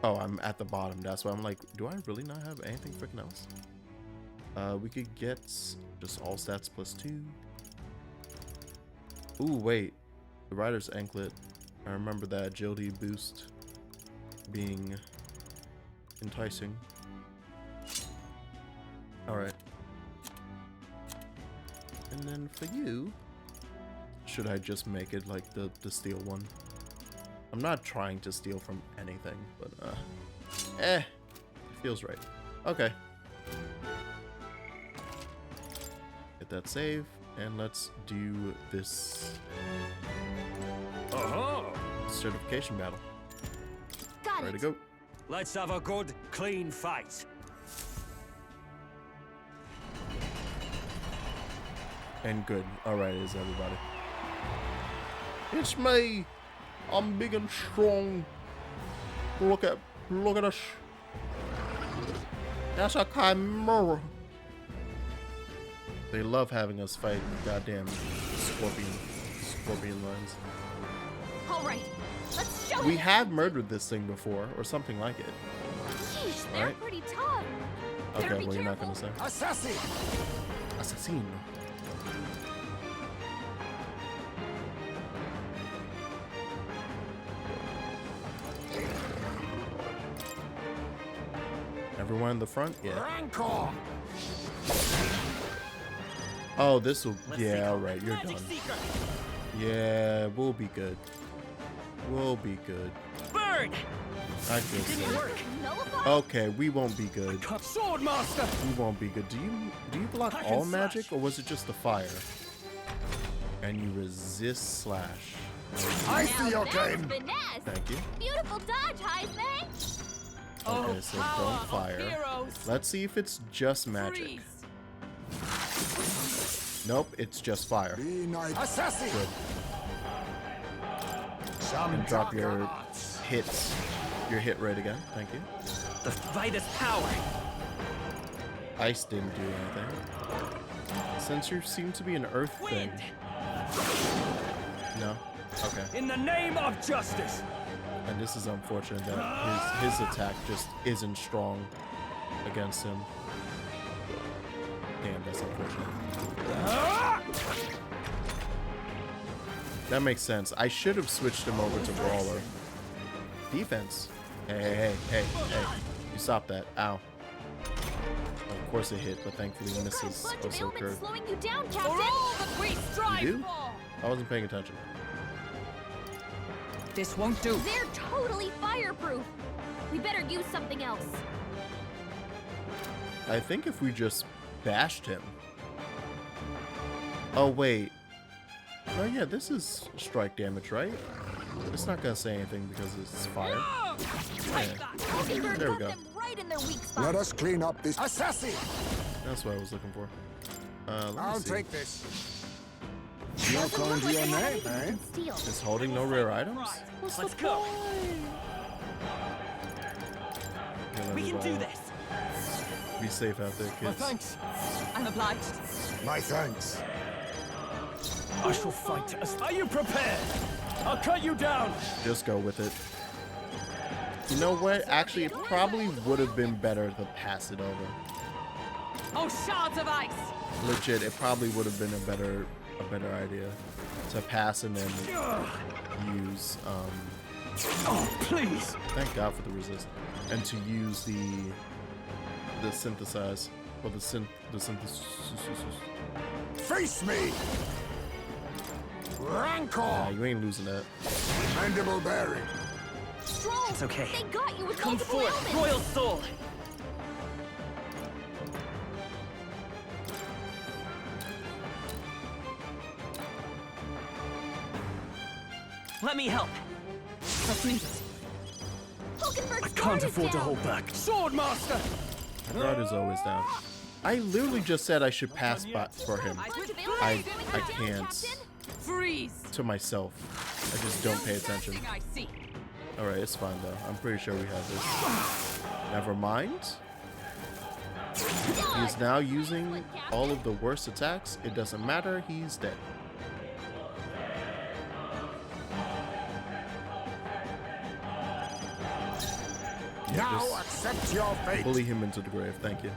S5: Oh, I'm at the bottom. That's why I'm like, do I really not have anything freaking else? We could get just all stats +2. Ooh, wait. The rider's anklet. I remember that agility boost being enticing. Alright. And then for you, should I just make it like the steel one? I'm not trying to steal from anything, but it feels right. Okay. Hit that save, and let's do this certification battle.
S4: Got
S5: Ready
S4: it.
S5: to go.
S2: Let's have a good, clean fight.
S5: And good. Alright, is everybody. It's me! I'm big and strong. Look at us. That's a chimera. They love having us fight goddamn scorpion lines.
S4: All right, let's show
S5: We
S4: it.
S5: have murdered this thing before, or something like it.
S4: Jeez, they're
S5: right?
S4: pretty tough.
S5: Okay,
S4: Better be
S5: well, you're not
S4: careful.
S5: gonna say. Assassin. Everyone in the front? Yeah.
S2: Rancor.
S5: Oh, this will. Yeah, alright, you're done. Yeah, we'll be good. We'll be good.
S2: Bird.
S5: I feel safe.
S2: Work.
S4: Nullify?
S5: Okay, we won't be good.
S2: Sword master.
S5: We won't be good. Do you block
S2: I can
S5: all
S2: slash.
S5: magic, or was it just the fire? And you resist slash.
S2: I
S4: Now
S2: see your
S4: that's
S2: game.
S4: finesse.
S5: Thank you.
S4: Beautiful dodge, Heisman.
S5: Okay, so don't fire. Let's see if it's just magic. Nope, it's just fire.
S2: Assassin.
S5: Good. And drop your hits. Your hit rate again. Thank you.
S6: The Vitus power.
S5: Ice didn't do anything. Since you seem to be an earth thing. No? Okay.
S2: In the name of justice.
S5: And this is unfortunate that his attack just isn't strong against him. Damn, that's unfortunate. That makes sense. I should have switched him over to Brawler. Defense. Hey. You stop that. Ow. Of course it hit, but thankfully misses.
S4: Bunch
S5: Oh,
S4: of
S5: so
S4: ailments
S5: curved.
S4: slowing you down,
S2: For
S4: Captain.
S2: all that we strive
S5: You do?
S2: for.
S5: I wasn't paying attention.
S1: This won't do.
S4: They're totally fireproof. We better use something else.
S5: I think if we just bashed him. Oh, wait. Oh, yeah, this is strike damage, right? It's not gonna say anything because it's fire. Yeah. There we go.
S4: Them right in their weak spot.
S10: Let us clean up this.
S2: Assassin.
S5: That's what I was looking for. Let me
S10: I'll
S5: see.
S10: take this. You're calling to your name, eh?
S4: Steal.
S5: Is holding no rare items?
S6: Let's go.
S5: Yeah, let
S6: We
S5: me
S6: can do
S5: roll.
S6: this.
S5: Be safe out there, kids.
S2: Thanks.
S1: I'm obliged.
S10: My thanks.
S2: I shall fight. Are you prepared? I'll cut you down.
S5: Just go with it. You know what? Actually, it probably would have been better to pass it over.
S1: Oh, shards of ice!
S5: Legit, it probably would have been a better idea to pass and then use.
S2: Oh, please.
S5: Thank God for the resist, and to use the synthesize or the synthesis.
S10: Face me! Rancor!
S5: Nah, you ain't losing that.
S10: Mandible bearing.
S4: Stroll.
S6: It's okay.
S4: They got you with
S6: Come
S4: multiple
S6: forth,
S4: ailments.
S6: Royal Soul. Let me help.
S1: That's needed.
S4: Hulkenberg's
S2: I can't
S4: guard is
S2: afford to
S4: down.
S2: hold back. Sword master.
S5: Guard is always down. I literally just said I should pass by for him.
S4: Bunch of ailments
S5: I
S4: slowing you down,
S5: can't
S4: Captain.
S1: Freeze!
S5: to myself. I just don't pay attention.
S1: Something I see.
S5: All right, it's fine though. I'm pretty sure we have this. Never mind. He's now using all of the worst attacks. It doesn't matter. He's dead. Yeah,
S10: Now
S5: just
S10: accept your fate.
S5: bully him into the grave. Thank you.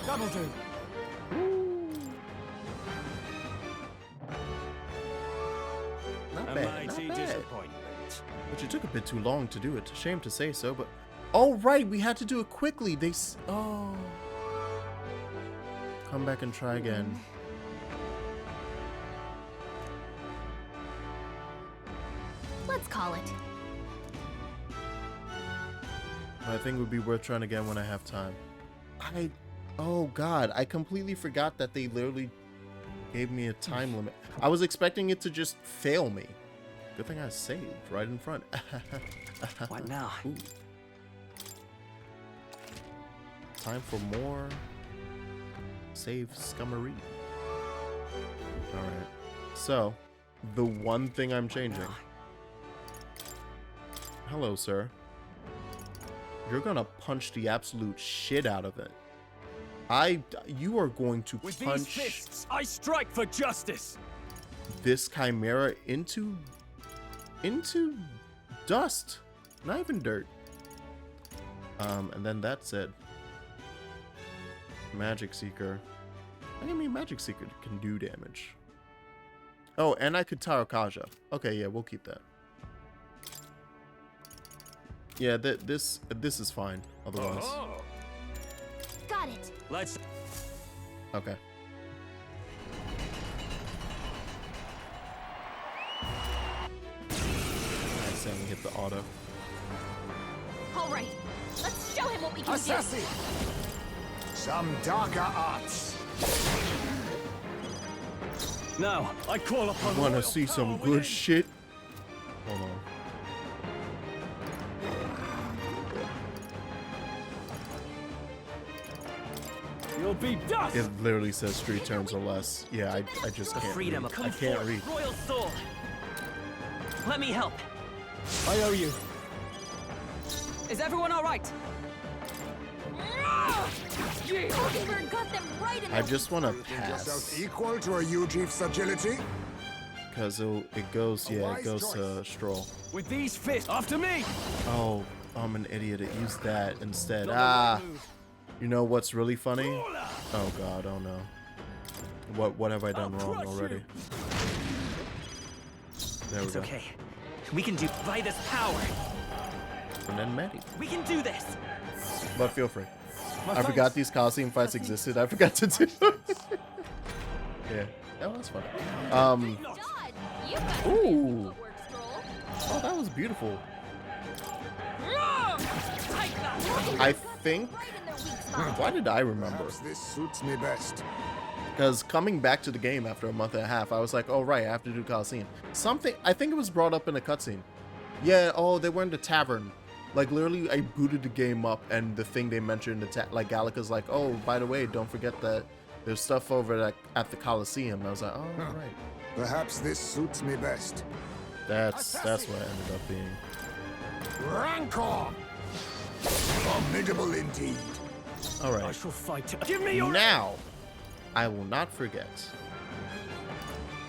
S2: That'll do.
S5: Not
S2: A
S5: bad.
S2: mighty
S5: Not bad.
S2: disappointment.
S5: But you took a bit too long to do it. Shame to say so, but Oh, right, we had to do it quickly. Oh. Come back and try again.
S4: Let's call it.
S5: I think it would be worth trying again when I have time. Oh god, I completely forgot that they literally gave me a time limit. I was expecting it to just fail me. Good thing I saved right in front.
S6: What now?
S5: Ooh. Time for more save scummery. Alright. So, the one thing I'm changing. Hello, sir. You're gonna punch the absolute shit out of it. You are going to
S2: With
S5: punch
S2: these fists, I strike for justice.
S5: this chimera into dust, not even dirt. And then that's it. Magic Seeker. I mean, Magic Seeker can do damage. Oh, and I could Tarakaja. Okay, yeah, we'll keep that. Yeah, this is fine. Otherwise,
S4: Got it.
S2: Let's.
S5: okay. Nice, and we hit the auto.
S4: All right. Let's show him what we can
S10: Assassin! Some darker arts.
S2: Now, I call upon.
S5: Want to
S2: royal
S5: see some
S2: power
S5: good
S2: within.
S5: shit? Hold on.
S2: You'll be dust.
S5: It literally says 3 turns or less. Yeah, I just can't
S6: Freedom
S5: read.
S6: of
S5: I can't read.
S6: Royal soul. Let me help.
S2: I owe you.
S1: Is everyone all right?
S4: Mockingbird got them right in
S5: I
S4: the
S5: just want to
S10: Think yourself
S5: pass.
S10: equal to a Ujief's agility?
S5: Because it goes, yeah, it goes to Stroll.
S2: With these fists, after me.
S5: Oh, I'm an idiot. It used that instead. Ah, you know what's really funny? Oh god, oh no. What have I done wrong already? There we
S6: It's
S5: go.
S6: okay. We can do by this power.
S5: And then Maddie.
S6: We can do this.
S5: But feel free. I forgot these Coliseum fights existed. I forgot to do it. Yeah, that was fun.
S4: Dodge. You got some
S5: Ooh.
S4: footwork, Stroll.
S5: Oh, that was beautiful.
S1: Take that.
S5: I think.
S4: Right in their weak spot.
S5: Why did I remember?
S10: Perhaps this suits me best.
S5: Because coming back to the game after a month and a half, I was like, oh, right, I have to do Coliseum. Something, I think it was brought up in a cutscene. Yeah, oh, they were in the tavern. Like, literally, I booted the game up, and the thing they mentioned, like, Gallica's like, oh, by the way, don't forget that there's stuff over at the Coliseum. And I was like, oh, right.
S10: Perhaps this suits me best.
S5: That's what it ended up being.
S10: Rancor! Formidable indeed.
S5: All
S2: I
S5: right.
S2: shall fight. Give me your.
S5: Now, I will not forget.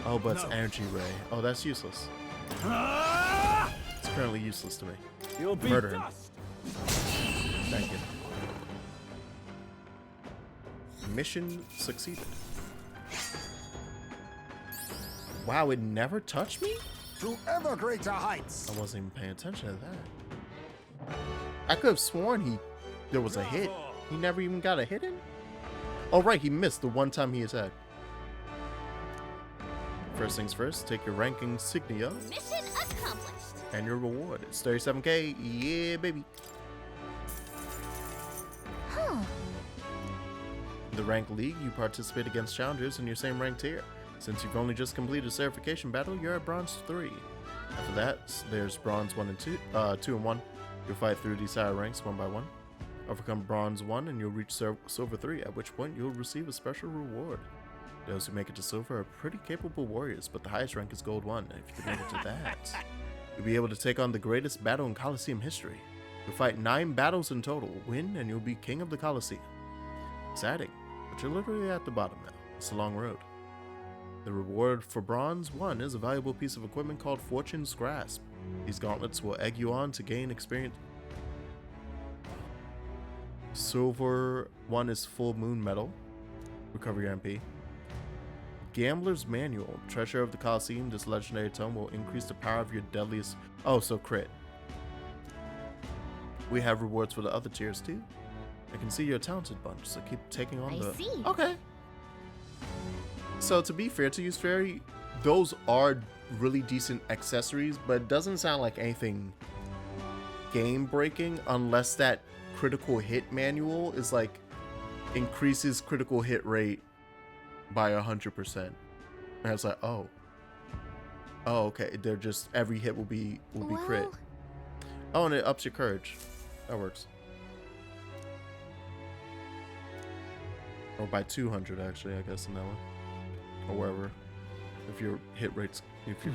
S5: Oh, but it's
S2: No.
S5: Energy Ray. Oh, that's useless.
S2: Ah!
S5: It's currently useless to me.
S2: You'll be
S5: Murder him.
S2: dust.
S5: Thank you. Mission succeeded. Wow, it never touched me?
S10: To ever greater heights.
S5: I wasn't even paying attention to that. I could have sworn there was a hit. He never even got a hit in? Oh right, he missed the one time he attacked. First things first, take your rank insignia
S4: Mission accomplished.
S5: and your reward. It's 37k. Yeah, baby.
S4: Huh.
S5: In the rank league, you participate against challengers in your same rank tier. Since you've only just completed a certification battle, you're at bronze 3. After that, there's bronze 1 and 2, 2 and 1. You'll fight through these higher ranks one by one. Overcome bronze 1 and you'll reach silver 3, at which point you'll receive a special reward. Those who make it to silver are pretty capable warriors, but the highest rank is gold 1, and if you can make it to that, you'll be able to take on the greatest battle in Coliseum history. You'll fight 9 battles in total, win, and you'll be king of the Coliseum. Exciting, but you're literally at the bottom now. It's a long road. The reward for bronze 1 is a valuable piece of equipment called Fortune's Grasp. These gauntlets will egg you on to gain experience. Silver 1 is full moon metal. Recover your MP. Gambler's Manual. Treasure of the Coliseum. This legendary tome will increase the power of your deadliest... Oh, so crit. We have rewards for the other tiers too. I can see you're a talented bunch, so keep taking on
S4: I see.
S5: Okay. So to be fair to you, Fairy, those are really decent accessories, but it doesn't sound like anything game breaking unless that critical hit manual is like increases critical hit rate by 100%. And I was like, oh, okay. They're just every hit will be crit. Oh, and it ups your courage. That works. Or by 200 actually, I guess in that one, or wherever. If your hit rates, if your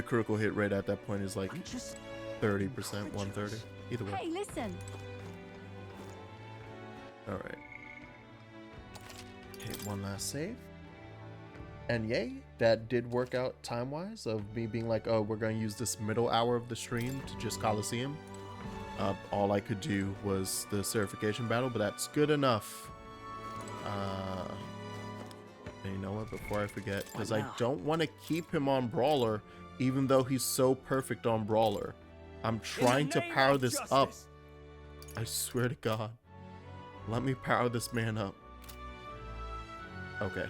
S5: critical hit rate at that point is like 30%, 130, either way.
S4: Hey, listen.
S5: All right. Hit one last save. And yay, that did work out time-wise of me being like, oh, we're going to use this middle hour of the stream to just Coliseum. All I could do was the certification battle, but that's good enough. And you know what, before I forget, because I don't want to keep him on Brawler, even though he's so perfect on Brawler. I'm trying to power this up. I swear to God. Let me power this man up. Okay.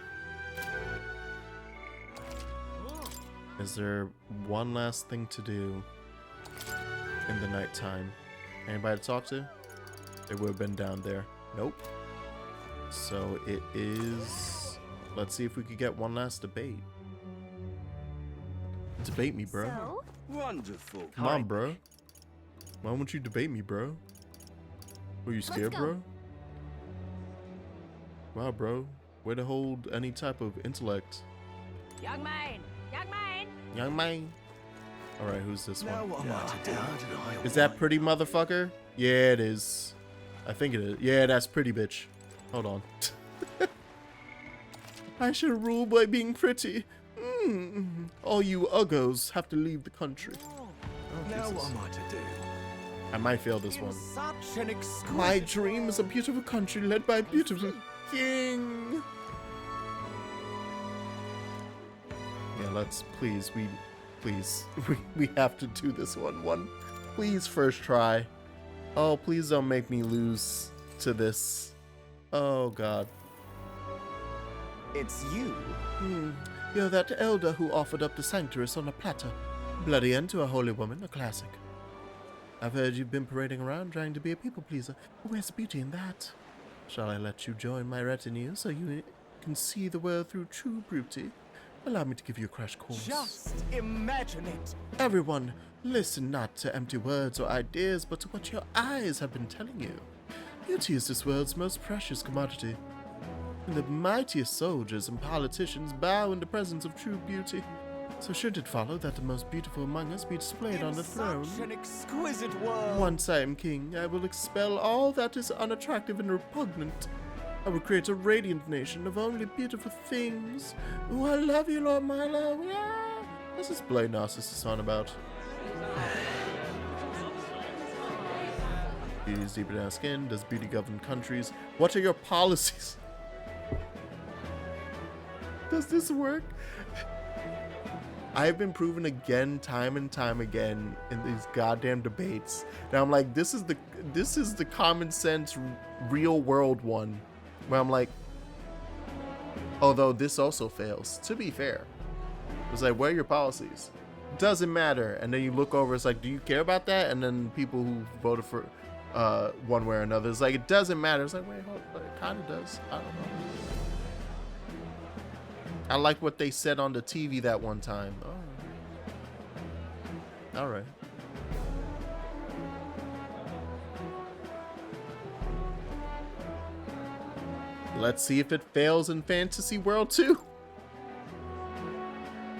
S5: Is there one last thing to do in the nighttime? Anybody to talk to? It would have been down there. Nope. So it is... Let's see if we could get one last debate. Debate me, bro.
S4: So?
S10: Wonderful.
S5: Come on, bro. Why won't you debate me, bro? Were you scared, bro? Wow, bro. Way to hold any type of intellect.
S1: Young man! Young man!
S5: Young man. Alright, who's this
S10: Now
S5: one?
S10: what am I to do?
S5: Is that pretty motherfucker? Yeah, it is. I think it is. Yeah, that's pretty bitch. Hold on. I shall rule by being pretty. All you uggos have to leave the country. Oh,
S10: Now what am I to do?
S5: I might fail this one.
S10: Such an exquisite...
S5: My dream is a beautiful country led by a beautiful king. Yeah, let's please, we have to do this one. Please, first try. Oh, please don't make me lose to this. Oh God.
S10: It's you.
S5: You're that elder who offered up the sanctuaries on a platter. Bloody end to a holy woman, a classic. I've heard you've been parading around trying to be a people pleaser. Where's the beauty in that? Shall I let you join my retinue so you can see the world through true beauty? Allow me to give you a crash course.
S10: Just imagine it.
S5: Everyone, listen not to empty words or ideas, but to what your eyes have been telling you. Beauty is this world's most precious commodity. And the mightiest soldiers and politicians bow in the presence of true beauty. So should it follow that the most beautiful among us be displayed on the throne?
S10: Such an exquisite world.
S5: Once I am king, I will expel all that is unattractive and repugnant. I will create a radiant nation of only beautiful things. Oh, I love you, Lord Milo. Yeah. What's this Blade Narcissus on about? Beauty is deeper than our skin. Does beauty govern countries? What are your policies? Does this work? I've been proven again, time and time again, in these goddamn debates. Now I'm like, this is the common sense, real world one, where I'm like, although this also fails. To be fair, it's like, what are your policies? Doesn't matter. And then you look over, it's like, do you care about that? And then people who voted for one way or another, it's like, it doesn't matter. It's like, wait, hold on, it kind of does. I don't know. I like what they said on the TV that one time. Oh. All right. Let's see if it fails in Fantasy World 2.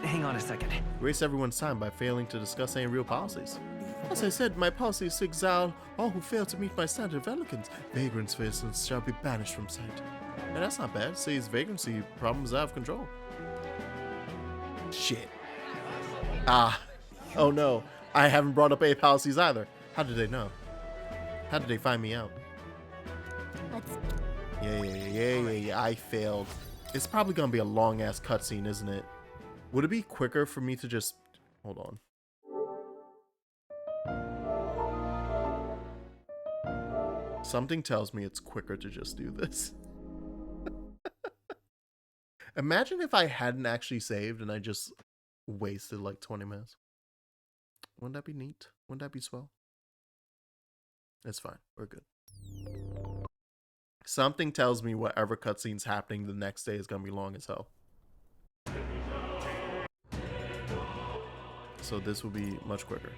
S6: Hang on a second.
S5: Waste everyone's time by failing to discuss any real policies. As I said, my policy is to exile all who fail to meet my standard of elegance. Vagrants, for instance, shall be banished from sight. And that's not bad. Says vagrancy problems out of control. Shit. Oh no. I haven't brought up any policies either. How did they know? How did they find me out? Yeah. I failed. It's probably gonna be a long ass cutscene, isn't it? Would it be quicker for me to just hold on? Something tells me it's quicker to just do this. Imagine if I hadn't actually saved and I just wasted like 20 minutes. Wouldn't that be neat? Wouldn't that be swell? It's fine. We're good. Something tells me whatever cutscene's happening the next day is going to be long as hell. So this will be much quicker.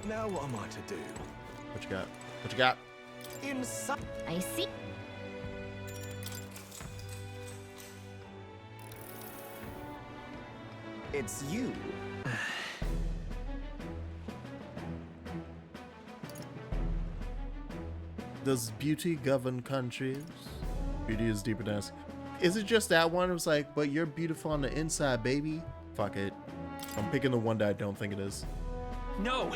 S9: Now what am I to do?
S5: What you got? What you got?
S4: I see.
S9: It's you.
S5: Does beauty govern countries? Beauty is deeper than us. Is it just that one? It was like, but you're beautiful on the inside, baby. Fuck it. I'm picking the one that I don't think it is.
S6: No!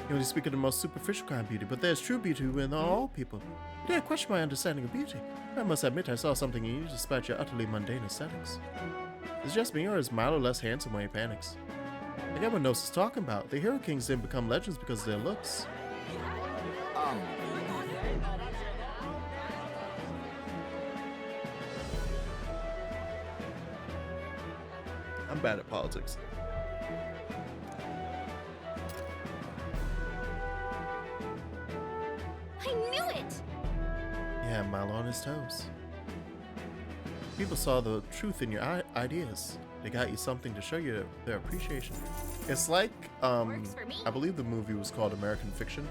S5: You only speak of the most superficial kind of beauty, but there's true beauty in all people. You dare question my understanding of beauty. I must admit I saw something in you despite your utterly mundane aesthetics. Is it just me, or is Milo less handsome when he panics? I get what Nos is talking about. The Hero Kings didn't become legends because of their looks. I'm bad at politics.
S4: I knew it!
S5: Yeah, Milo on his toes. People saw the truth in your ideas. They got you something to show you their appreciation. It's like, I believe the movie was called American Fiction.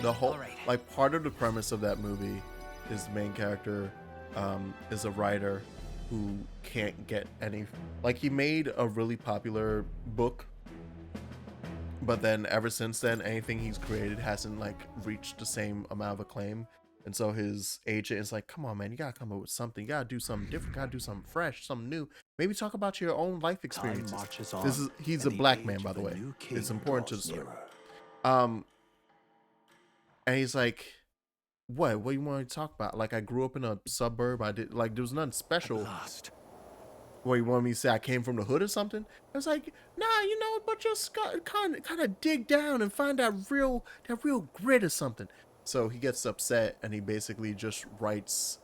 S5: The whole, like, part of the premise of that movie is the main character is a writer who can't get any, like, he made a really popular book, but then ever since then, anything he's created hasn't, like, reached the same amount of acclaim. And so his agent is like, come on, man, you gotta come up with something. You gotta do something different. You gotta do something fresh, something new. Maybe talk about your own life experiences. He's a black man, by the way. It's important to the story. And he's like, what do you want to talk about? Like, I grew up in a suburb. I did, like, there was nothing special. What, you want me to say I came from the hood or something? I was like, nah, you know, but just kind of dig down and find that real grit or something. So he gets upset and he basically just writes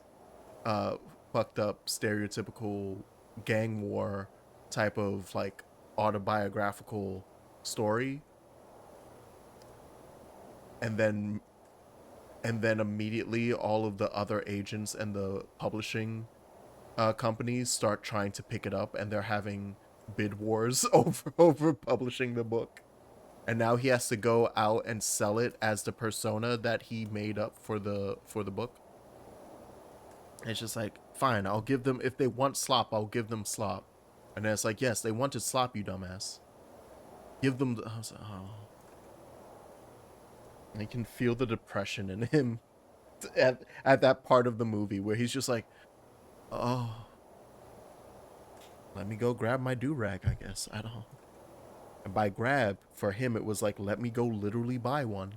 S5: fucked up stereotypical gang war type of, like, autobiographical story. And then immediately all of the other agents and the publishing companies start trying to pick it up, and they're having bid wars over publishing the book. And now he has to go out and sell it as the persona that he made up for the book. And it's just like, fine, I'll give them, if they want slop, I'll give them slop. And then it's like, yes, they wanted slop, you dumbass. Give them I was like, oh. And you can feel the depression in him at that part of the movie where he's just like, oh, let me go grab my do-rag, I guess. I don't know. And by grab, for him, it was like, let me go literally buy one.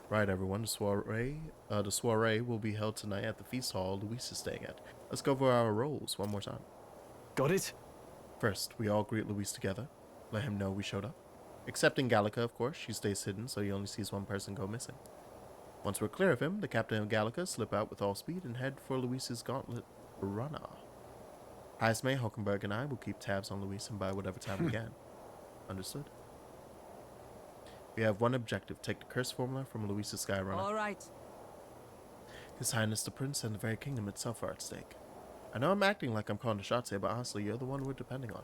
S5: Right, everyone, the soiree will be held tonight at the feast hall Luis is staying at. Let's go over our roles one more time.
S3: Got it?
S5: First, we all greet Luis together. Let him know we showed up. Excepting Gallica, of course. She stays hidden, so he only sees one person go missing. Once we're clear of him, the captain of Gallica slip out with all speed and head for Luis's gauntlet runner. Heisme, Hulkenberg, and I will keep tabs on Luis and by whatever time we can. Understood? We have one objective. Take the curse formula from Luis's Sky Runner.
S1: All right.
S5: His Highness the Prince and the very kingdom itself are at stake. I know I'm acting like I'm calling the shots here, but honestly, you're the one we're depending on.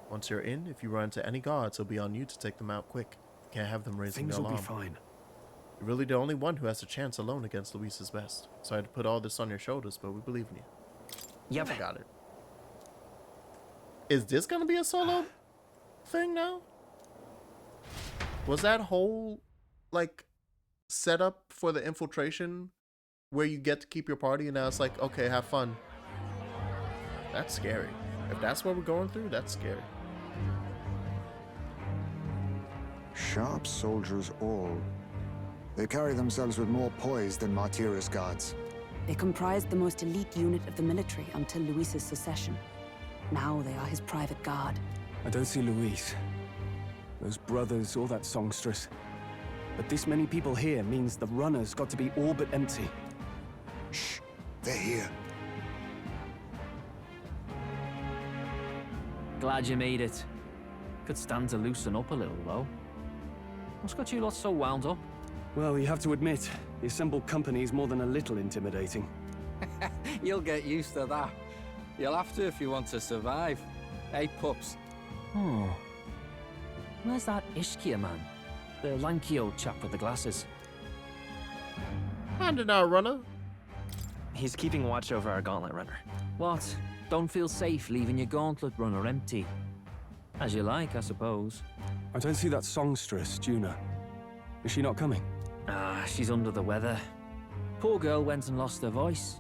S5: Once you're in, if you run into any guards, it'll be on you to take them out quick. You can't have them raising the alarm.
S3: Things will be fine.
S5: You're really the only one who has a chance alone against Luis's best. So I had to put all this on your shoulders, but we believe in you.
S6: Yep.
S5: I got it. Is this gonna be a solo thing now? Was that whole, like, setup for the infiltration where you get to keep your party and now it's like, okay, have fun? That's scary. If that's what we're going through, that's scary.
S10: Sharp soldiers all. They carry themselves with more poise than Martyrus guards.
S11: They comprised the most elite unit of the military until Luis's secession.
S1: Now they are his private guard.
S3: I don't see Luis, those brothers, or that songstress. But this many people here means the runner's got to be all but empty.
S10: Shh, they're here.
S11: Glad you made it. Could stand to loosen up a little, though. What's got you lot so wound up?
S3: Well, you have to admit, the assembled company is more than a little intimidating.
S12: You'll get used to that. You'll have to if you want to survive. Hey, pups.
S11: Oh. Where's that Ishkia man? The lanky old chap with the glasses.
S5: Hand it out, runner.
S6: He's keeping watch over our gauntlet runner.
S11: What? Don't feel safe leaving your gauntlet runner empty? As you like, I suppose.
S3: I don't see that songstress, Juna. Is she not coming?
S11: Ah, she's under the weather. Poor girl went and lost her voice.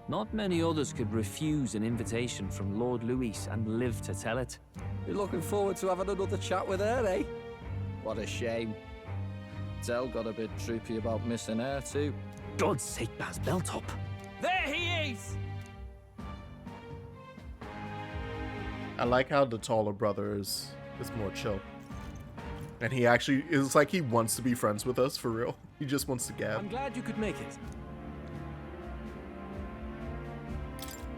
S11: Not many others could refuse an invitation from Lord Luis and live to tell it.
S12: You're looking forward to having another chat with her, eh? What a shame. Zell got a bit droopy about missing her, too.
S11: God's sake, Baz, belt up.
S2: There he is!
S5: I like how the taller brother is more chill. And he actually is like he wants to be friends with us, for real. He just wants to gab.
S2: I'm glad you could make it.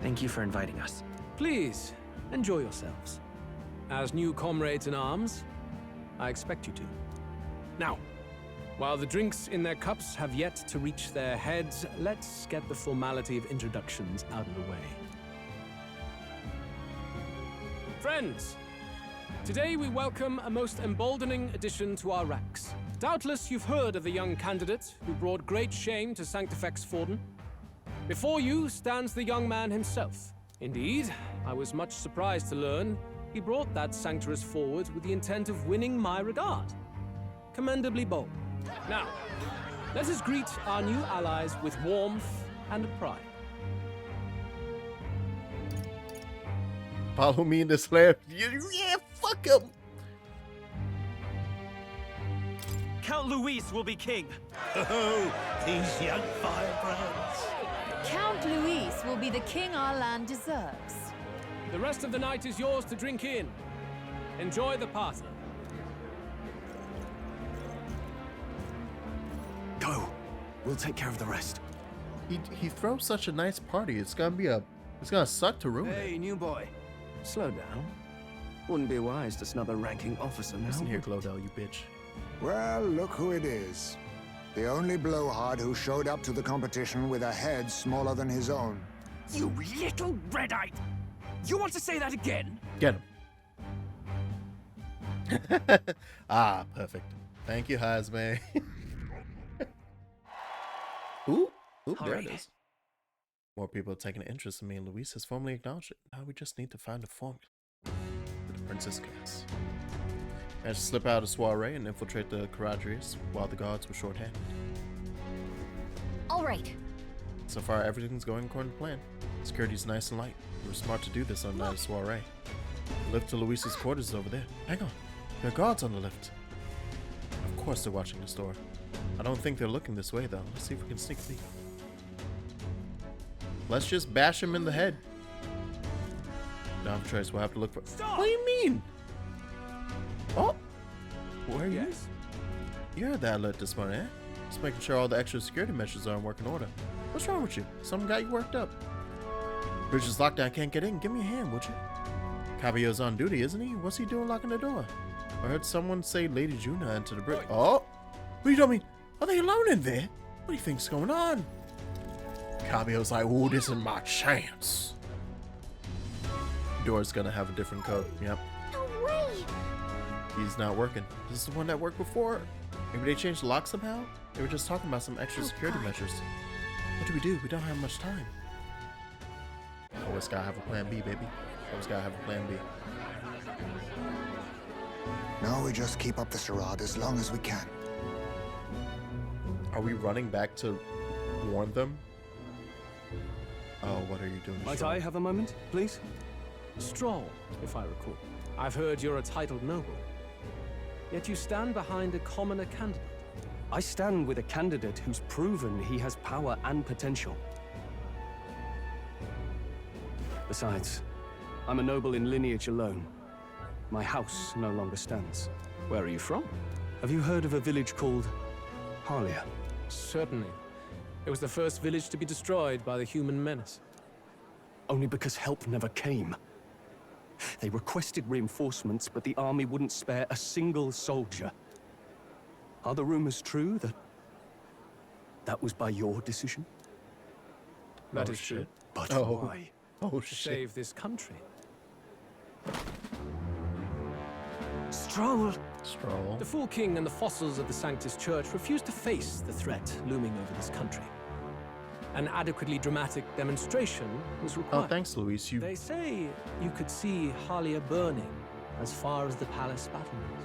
S6: Thank you for inviting us.
S2: Please, enjoy yourselves. As new comrades in arms, I expect you to. Now, while the drinks in their cups have yet to reach their heads, let's get the formality of introductions out of the way. Friends, today we welcome a most emboldening addition to our ranks. Doubtless you've heard of the young candidate who brought great shame to Sanctifex Forden. Before you stands the young man himself. Indeed, I was much surprised to learn he brought that sanctuarist forward with the intent of winning my regard. Commendably bold. Now, let us greet our new allies with warmth and pride.
S5: Follow me in this land. Yeah, fuck him.
S6: Count Luis will be king.
S9: Oh, these young firebrands.
S1: Count Luis will be the king our land deserves.
S2: The rest of the night is yours to drink in. Enjoy the party.
S3: Go. We'll take care of the rest.
S5: He throws such a nice party. It's gonna suck to ruin it.
S3: Hey, new boy. Slow down. Wouldn't be wise to snub a ranking officer now.
S5: Listen here, Glodell, you bitch.
S10: Well, look who it is. The only blowhard who showed up to the competition with a head smaller than his own.
S2: You little red-eyed! You want to say that again?
S5: Get him. Ah, perfect. Thank you, Hazme. Ooh, there it is. More people are taking an interest in me, and Luis has formally acknowledged it. Now we just need to find a formula for the princess case. I had to slip out of soiree and infiltrate the Caradrius while the guards were short-handed.
S4: All right.
S5: So far, everything's going according to plan. Security's nice and light. We were smart to do this on the night of soiree. The lift to Luis's quarters is over there. Hang on. There are guards on the lift. Of course they're watching this door. I don't think they're looking this way, though. Let's see if we can sneak a peek. Let's just bash him in the head. No choice. We'll have to look for...
S2: Stop!
S5: What do you mean? Oh! Where are you?
S2: Yes?
S5: You heard that alert this morning, eh? Just making sure all the extra security measures are in working order. What's wrong with you? Someone got you worked up. Bridge is locked down, can't get in. Give me a hand, would you? Caballio's on duty, isn't he? What's he doing locking the door? I heard someone say Lady Juna entered the bridge. Oh! What do you tell me? Are they alone in there? What do you think's going on? Caballio's like, ooh, this is my chance. Door's gonna have a different code. Yep.
S4: No way!
S5: He's not working. This is the one that worked before. Maybe they changed the lock somehow? They were just talking about some extra security measures. What do? We don't have much time. Always gotta have a plan B, baby. Always gotta have a plan B.
S10: Now we just keep up the charade as long as we can.
S5: Are we running back to warn them? Oh, what are you doing?
S3: Might I have a moment, please?
S2: Stroll, if I recall. I've heard you're a titled noble. Yet you stand behind a commoner candidate.
S3: I stand with a candidate who's proven he has power and potential. Besides, I'm a noble in lineage alone. My house no longer stands.
S11: Where are you from?
S3: Have you heard of a village called Harlia?
S2: Certainly. It was the first village to be destroyed by the human menace.
S3: Only because help never came. They requested reinforcements, but the army wouldn't spare a single soldier. Are the rumors true that was by your decision?
S2: That is true.
S3: But
S5: Oh.
S3: why?
S5: Oh
S2: To
S5: shit.
S2: save this country.
S11: Stroll!
S5: Stroll.
S2: The Fool King and the fossils of the Sanctus Church refused to face the threat looming over this country. An adequately dramatic demonstration was required.
S5: Oh, thanks, Luis. You.
S2: They say you could see Harlia burning as far as the palace battlements.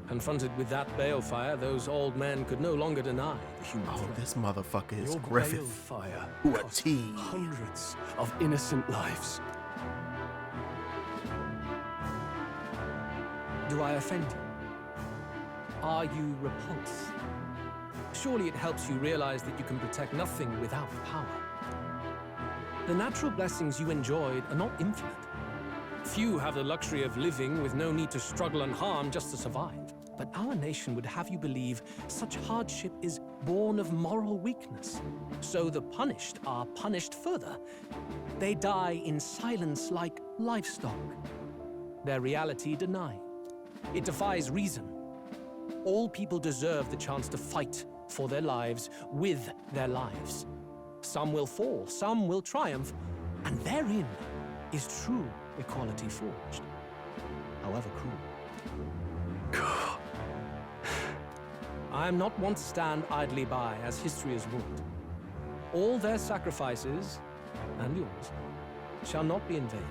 S2: Confronted with that balefire, those old men could no longer deny the human
S5: Oh,
S2: threat.
S5: this motherfucker is
S3: Your
S5: Griffith.
S3: balefire
S5: What
S3: cost
S5: tea?
S3: hundreds of innocent lives.
S2: Do I offend you? Are you repulsed? Surely it helps you realize that you can protect nothing without power. The natural blessings you enjoyed are not infinite. Few have the luxury of living with no need to struggle and harm just to survive. But our nation would have you believe such hardship is born of moral weakness. So the punished are punished further. They die in silence like livestock. Their reality denied. It defies reason. All people deserve the chance to fight for their lives with their lives. Some will fall, some will triumph, and therein is true equality forged, however cruel. I am not one to stand idly by as history is wrought. All their sacrifices, and yours, shall not be in vain.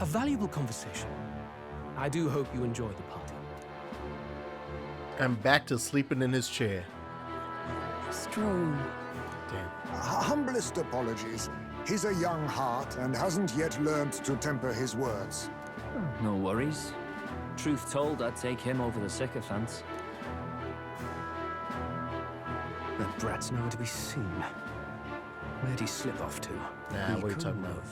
S2: A valuable conversation. I do hope you enjoy the party.
S5: And back to sleeping in his chair.
S10: Stroll.
S5: Damn.
S10: Humblest apologies. He's a young heart and hasn't yet learned to temper his words.
S11: No worries. Truth told, I'd take him over the sycophants.
S3: That brat's nowhere to be seen. Where'd he slip off to?
S5: Nah, what are you talking about?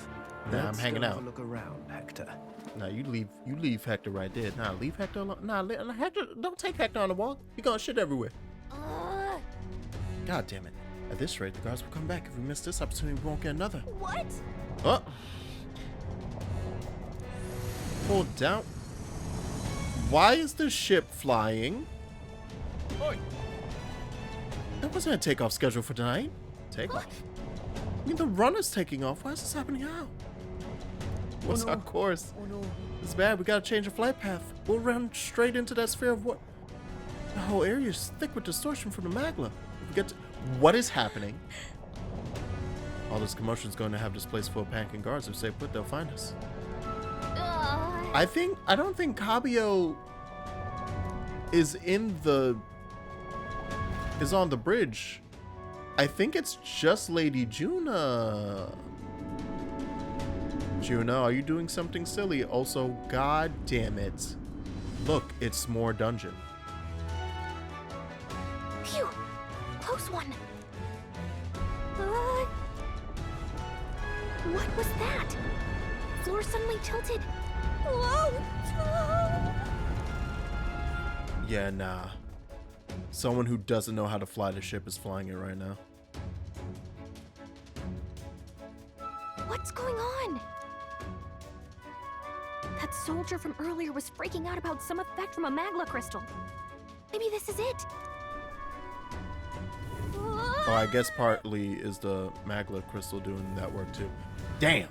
S5: Nah, I'm hanging out.
S3: Look around, Hector.
S5: Nah, you leave Hector right there. Nah, leave Hector alone. Nah, Hector, don't take Hector on the walk. He gonna shit everywhere. God damn it. At this rate, the guards will come back. If we miss this opportunity, we won't get another.
S4: What?
S5: Oh. Hold down. Why is the ship flying?
S2: Oi!
S5: That wasn't a takeoff schedule for tonight. Takeoff? I mean, the runner's taking off. Why is this happening now? What's our course?
S2: Oh no.
S5: It's bad. We gotta change the flight path. We'll run straight into that sphere of what? The whole area is thick with distortion from the magla. If we get to... What is happening? All this commotion is going to have this place full of panicking guards. If they stay put, they'll find us. I don't think Kabio is on the bridge. I think it's just Lady Juna. Juna, are you doing something silly? Also, god damn it. Look, it's more dungeon.
S4: Phew! Close one. What was that? Floor suddenly tilted. Whoa!
S5: Yeah, nah. Someone who doesn't know how to fly the ship is flying it right now.
S4: What's going on? That soldier from earlier was freaking out about some effect from a magla crystal. Maybe this is it.
S5: Oh, I guess partly is the magla crystal doing that work too. Damn.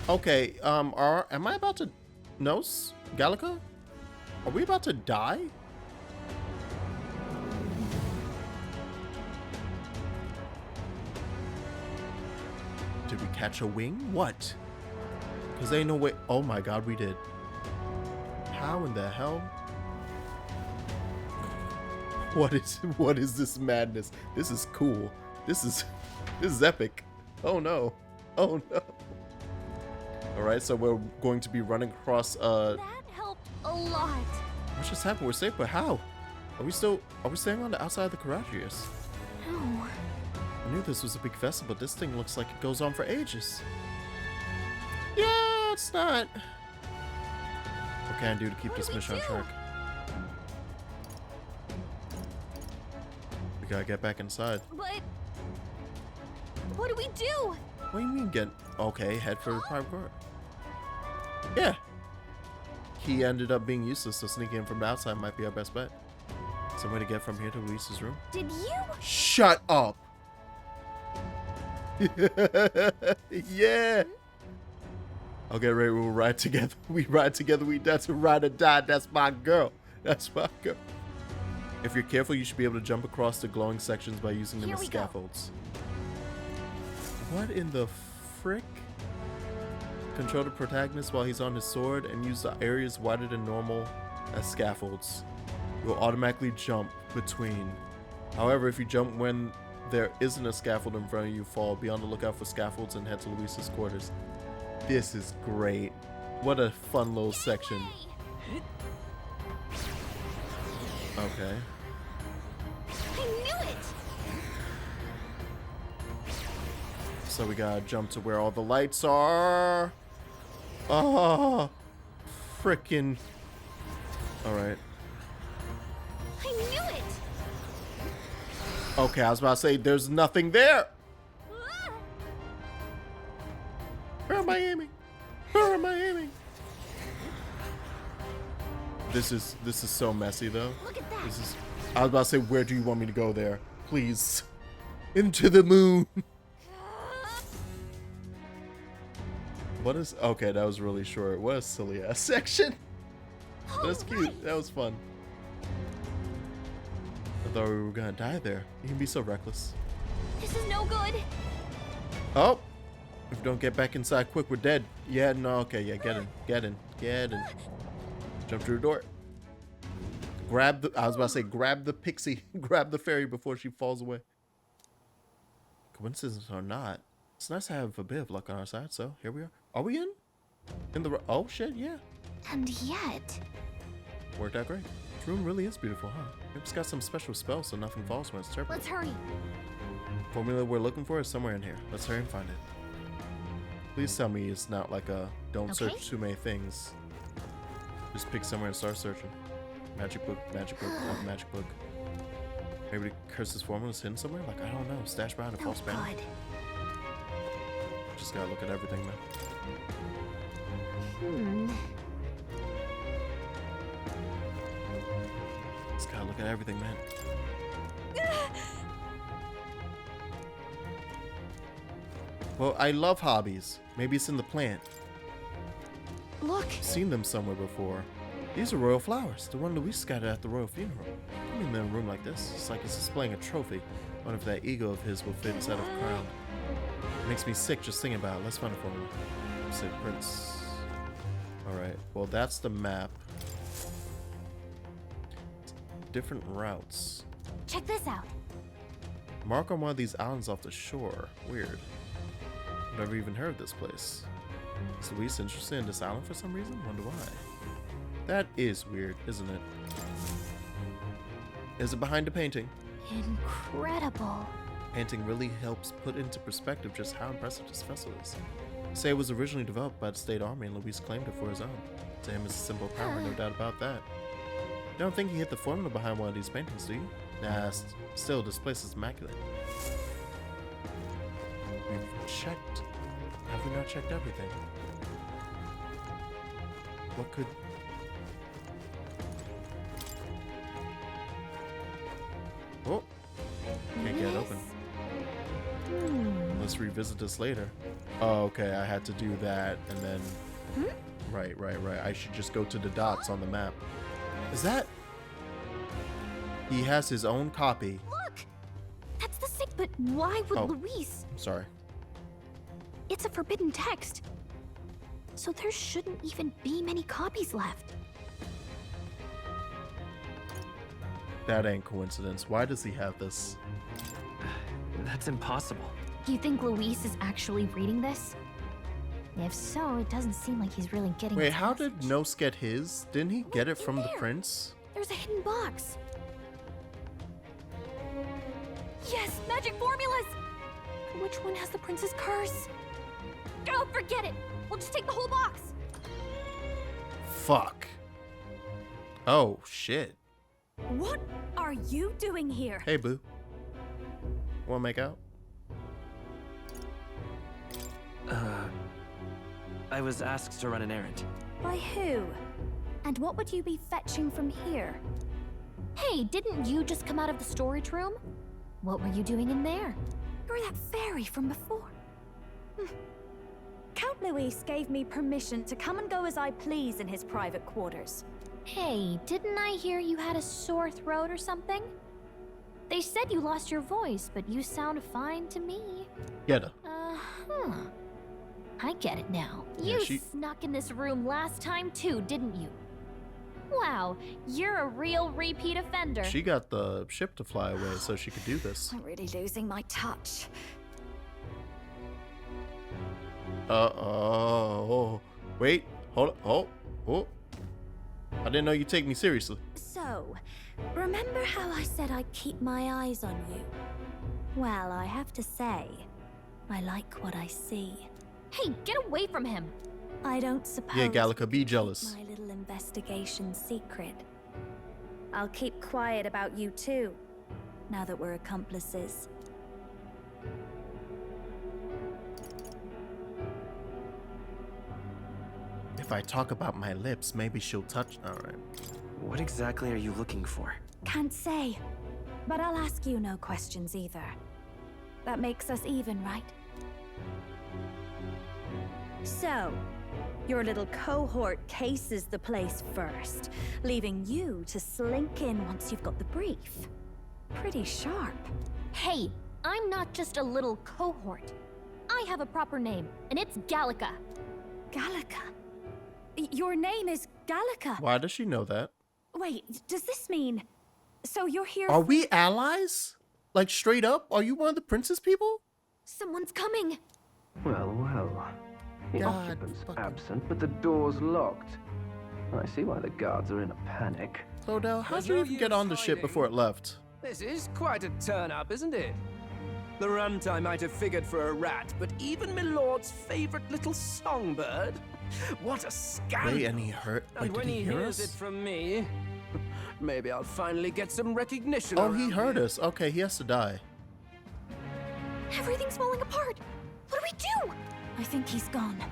S5: Okay, am I about to... Nos? Gallica? Are we about to die? Did we catch a wing? What? Because ain't no way... Oh my god, we did. How in the hell? What is this madness? This is cool. This is epic. Oh no. Oh no. Alright, so we're going to be running across
S4: That helped a lot.
S5: What just happened? We're safe, but how? Are we staying on the outside of the Karagius?
S4: No.
S5: I knew this was a big festival, but this thing looks like it goes on for ages. Yeah! let's not. What can I do to keep this mission on track? We gotta get back inside.
S4: But what do we do?
S5: What do you mean get? Okay, head for the private court. Yeah. He ended up being useless, so sneaking in from the outside might be our best bet. Some way to get from here to Luis's room.
S4: Did you?
S5: Shut up. Yeah. Okay, Ray, we'll ride together. We ride together. That's a ride or die. That's my girl. That's my girl. If you're careful, you should be able to jump across the glowing sections by using them as scaffolds. What in the frick? Control the protagonist while he's on his sword and use the areas wider than normal as scaffolds. You'll automatically jump between. However, if you jump when there isn't a scaffold in front of you, fall. Be on the lookout for scaffolds and head to Luis's quarters. This is great. What a fun little section. Okay.
S4: I knew it.
S5: So we gotta jump to where all the lights are. Oh, frickin'. All right.
S4: I knew it.
S5: Okay, I was about to say there's nothing there. Where am I aiming? Where am I aiming? This is so messy though.
S4: Look at that.
S5: This is. I was about to say, where do you want me to go there? Please, into the moon. What is? Okay, that was really short. What a silly ass section. That's cute. That was fun. I thought we were gonna die there. You can be so reckless.
S4: This is no good.
S5: Oh, if we don't get back inside quick, we're dead. Yeah, no, okay, yeah, get in, get in, get in. Jump through the door. Grab the, I was about to say, grab the pixie, grab the fairy before she falls away. Coincidence or not, it's nice to have a bit of luck on our side, so here we are. Are we in? In the, oh shit, yeah.
S4: And yet.
S5: Worked out great. This room really is beautiful, huh? It's got some special spells so nothing falls when it's turbo.
S4: Let's hurry.
S5: Formula we're looking for is somewhere in here. Let's hurry and find it. Please tell me it's not like a don't search too many things. Just pick somewhere and start searching. Magic book, not magic book. Maybe the curse's formula is hidden somewhere? Like, I don't know. Stashed behind a false banner. Just gotta look at everything now. Just gotta look at everything, man. Well, I love hobbies. Maybe it's in the plant.
S4: Look.
S5: Seen them somewhere before. These are royal flowers. The one Luis got at the royal funeral. I mean, in a room like this, it's like it's displaying a trophy. I wonder if that ego of his will fit inside of a crown. It makes me sick just thinking about it. Let's find it for me. Say Prince. Alright, well that's the map. Different routes.
S4: Check this out.
S5: Mark on one of these islands off the shore. Weird. Never even heard of this place. Is Luis interested in this island for some reason? Wonder why. That is weird, isn't it? Is it behind the painting?
S4: Incredible.
S5: Painting really helps put into perspective just how impressive this vessel is. Say it was originally developed by the state army and Luis claimed it for his own. To him, it's a symbol of power, no doubt about that. You don't think he hit the formula behind one of these paintings, do you? Nah, still, this place is immaculate. We've checked. Have we not checked everything? What could... Oh! Can't get it open. Let's revisit this later. Oh, okay, I had to do that and then... Right. I should just go to the dots on the map. Is that... He has his own copy.
S4: Look! That's the sick, but why would Luis?
S5: Sorry.
S4: It's a forbidden text. So there shouldn't even be many copies left.
S5: That ain't coincidence. Why does he have this?
S11: That's impossible.
S4: Do you think Luis is actually reading this? If so, it doesn't seem like he's really getting.
S5: Wait, how did Nos get his? Didn't he get it from the prince?
S4: There's a hidden box. Yes, magic formulas! Which one has the prince's curse? Oh, forget it! We'll just take the whole box!
S5: fuck. Oh, shit.
S4: What are you doing here?
S5: Hey, boo. Wanna make out?
S6: I was asked to run an errand.
S4: By who? And what would you be fetching from here? Hey, didn't you just come out of the storage room? What were you doing in there? You're that fairy from before.
S13: Count Luis gave me permission to come and go as I please in his private quarters.
S4: Hey, didn't I hear you had a sore throat or something? They said you lost your voice, but you sound fine to me.
S5: Get her.
S4: I get it now.
S5: Yeah,
S4: You snuck in this room last time too, didn't you? Wow, you're a real repeat offender.
S5: She got the ship to fly away so she could do this.
S13: I'm really losing my touch.
S5: Oh. Wait. Hold on. Oh. I didn't know you'd take me seriously.
S13: So, remember how I said I'd keep my eyes on you? Well, I have to say, I like what I see.
S4: Hey, get away from him!
S13: I don't suppose.
S5: Yeah, Gallica, be jealous.
S13: My little investigation secret. I'll keep quiet about you too, now that we're accomplices.
S5: If I talk about my lips, maybe she'll touch. All right.
S6: What exactly are you looking for?
S13: Can't say, but I'll ask you no questions either. That makes us even, right? So, your little cohort cases the place first, leaving you to slink in once you've got the brief. Pretty sharp.
S4: Hey, I'm not just a little cohort. I have a proper name, and it's Gallica.
S13: Gallica? Your name is Gallica?
S5: Why does she know that?
S13: Wait, does this mean... So you're here...
S5: Are we allies? Like, straight up? Are you one of the princess people?
S13: Someone's coming!
S14: Well, well. The occupant's absent, but the door's locked. I see why the guards are in a panic.
S5: Clodell, how'd you even get on the ship before it left?
S15: This is quite a turn-up, isn't it? The runtime might have figured for a rat, but even Milord's favorite little songbird? What a scandal!
S5: Wait, and he hurt? Like,
S15: And when
S5: did he
S15: he
S5: hear
S15: hears
S5: us?
S15: it from me, maybe I'll finally get some recognition.
S5: Oh, he
S15: around
S5: heard
S15: here.
S5: us. Okay, he has to die.
S13: Everything's falling apart! What do we do? I think he's gone.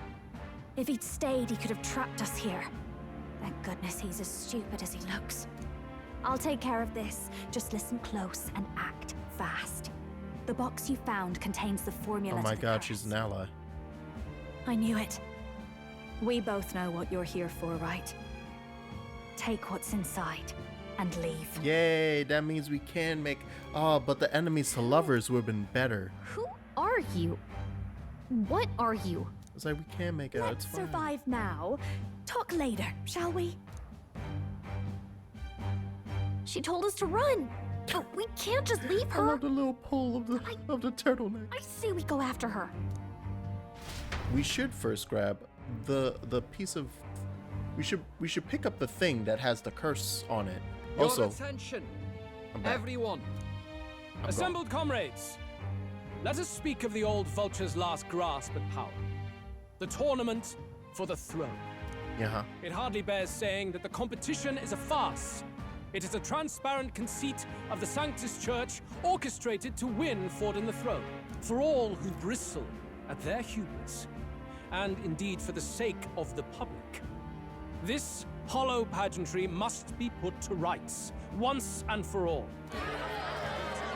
S13: If he'd stayed, he could have trapped us here. Thank goodness he's as stupid as he looks. I'll take care of this. Just listen close and act fast. The box you found contains the formula
S5: Oh my
S13: to the
S5: god,
S13: curse.
S5: she's an ally.
S13: I knew it. We both know what you're here for, right? Take what's inside and leave.
S5: Yay, that means we can make... Oh, but the enemies to lovers would have been better.
S4: Who are you? What are you?
S5: It's like, we can make out, it's
S13: Let's
S5: fine.
S13: survive now. Talk later, shall we?
S4: She told us to run. But we can't just leave
S5: I
S4: her.
S5: love the little pull of the turtleneck.
S4: I say we go after her.
S5: We should first grab the piece of... We should pick up the thing that has the curse on it.
S2: Your
S5: Also,
S2: attention,
S5: I'm back.
S2: everyone.
S5: I'm
S2: Assembled comrades, let us speak of the old vulture's last grasp at power. The tournament for the throne.
S5: Yeah.
S2: It hardly bears saying that the competition is a farce. It is a transparent conceit of the Sanctus Church orchestrated to win Forden the throne. For all who bristle at their hubris, and indeed for the sake of the public. This hollow pageantry must be put to rights, once and for all.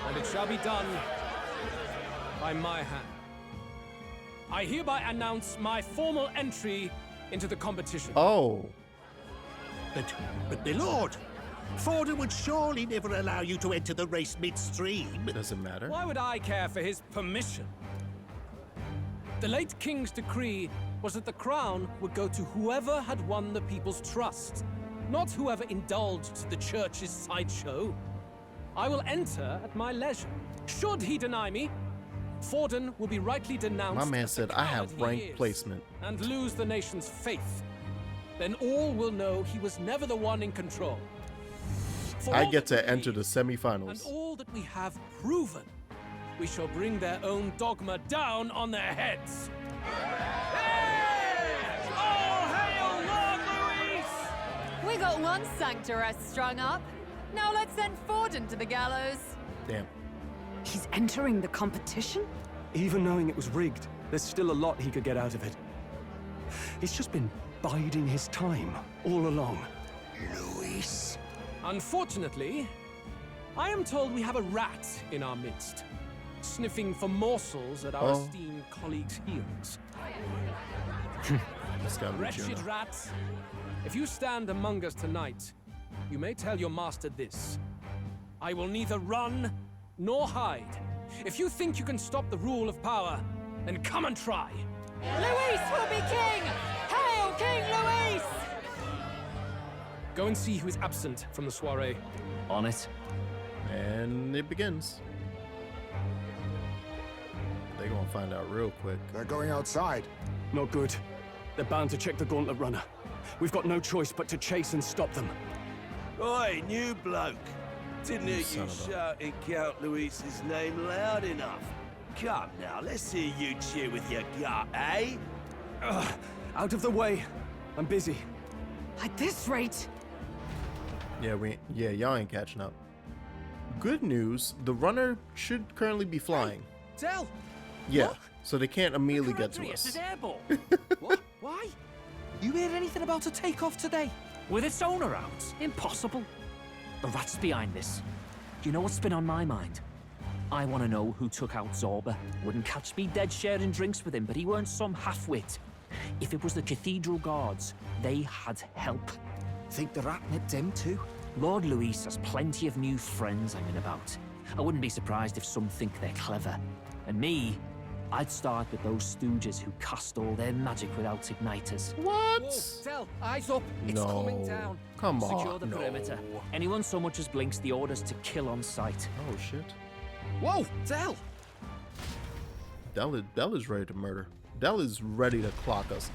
S2: And it shall be done by my hand. I hereby announce my formal entry into the competition.
S5: Oh.
S16: But my lord, Forden would surely never allow you to enter the race midstream.
S5: Doesn't matter.
S2: Why would I care for his permission? The late king's decree was that the crown would go to whoever had won the people's trust, not whoever indulged the church's sideshow. I will enter at my leisure. Should he deny me, Forden will be rightly denounced.
S5: My man
S2: as the
S5: said I have
S2: coward he
S5: rank
S2: is,
S5: placement.
S2: and lose the nation's faith. Then all will know he was never the one in control. For
S5: I
S2: all
S5: get
S2: that
S5: to
S2: we
S5: enter the
S2: need,
S5: semifinals.
S2: And all that we have proven, we shall bring their own dogma down on their heads. Hey! All hail Lord Luis!
S1: We got one sanctoress strung up. Now let's send Forden to the gallows.
S5: Damn.
S7: He's entering the competition?
S3: Even knowing it was rigged, there's still a lot he could get out of it. He's just been biding his time all along.
S10: Luis.
S2: Unfortunately, I am told we have a rat in our midst, sniffing for morsels at our esteemed colleagues' heels. Wretched rat, if you stand among us tonight, you may tell your master this. I will neither run nor hide. If you think you can stop the rule of power, then come and try.
S1: Luis will be king! Hail King Luis!
S2: Go and see who is absent from the soiree.
S11: On it.
S5: And it begins. They're gonna find out real quick.
S10: They're going outside.
S3: Not good. They're bound to check the gauntlet runner. We've got no choice but to chase and stop them.
S17: Oi, new bloke. Didn't hear you shouting Count Luis's name loud enough. Come now, let's hear you cheer with your gut, eh?
S3: Out of the way. I'm busy.
S7: At this rate?
S5: Yeah, y'all ain't catching up. Good news, the runner should currently be flying.
S15: Tell.
S5: Yeah,
S15: what?
S5: so they can't immediately get to us.
S15: What? Why? You heard anything about a takeoff today?
S11: With its owner out? Impossible. The rat's behind this. Do you know what's been on my mind? I want to know who took out Zorba. Wouldn't catch me dead sharing drinks with him, but he weren't some half-wit. If it was the Cathedral Guards, they had help.
S15: Think the rat nipped him too?
S11: Lord Luis has plenty of new friends hanging about. I wouldn't be surprised if some think they're clever. And me, I'd start with those stooges who cast all their magic without igniters.
S5: What?
S15: Whoa, Tell, eyes up. It's
S5: No.
S15: coming down.
S5: Come on.
S11: Secure the perimeter. Anyone so much as blinks, the orders to kill on sight.
S5: Oh shit.
S15: Whoa, Tell.
S5: Della's ready to murder. Della's ready to clock us.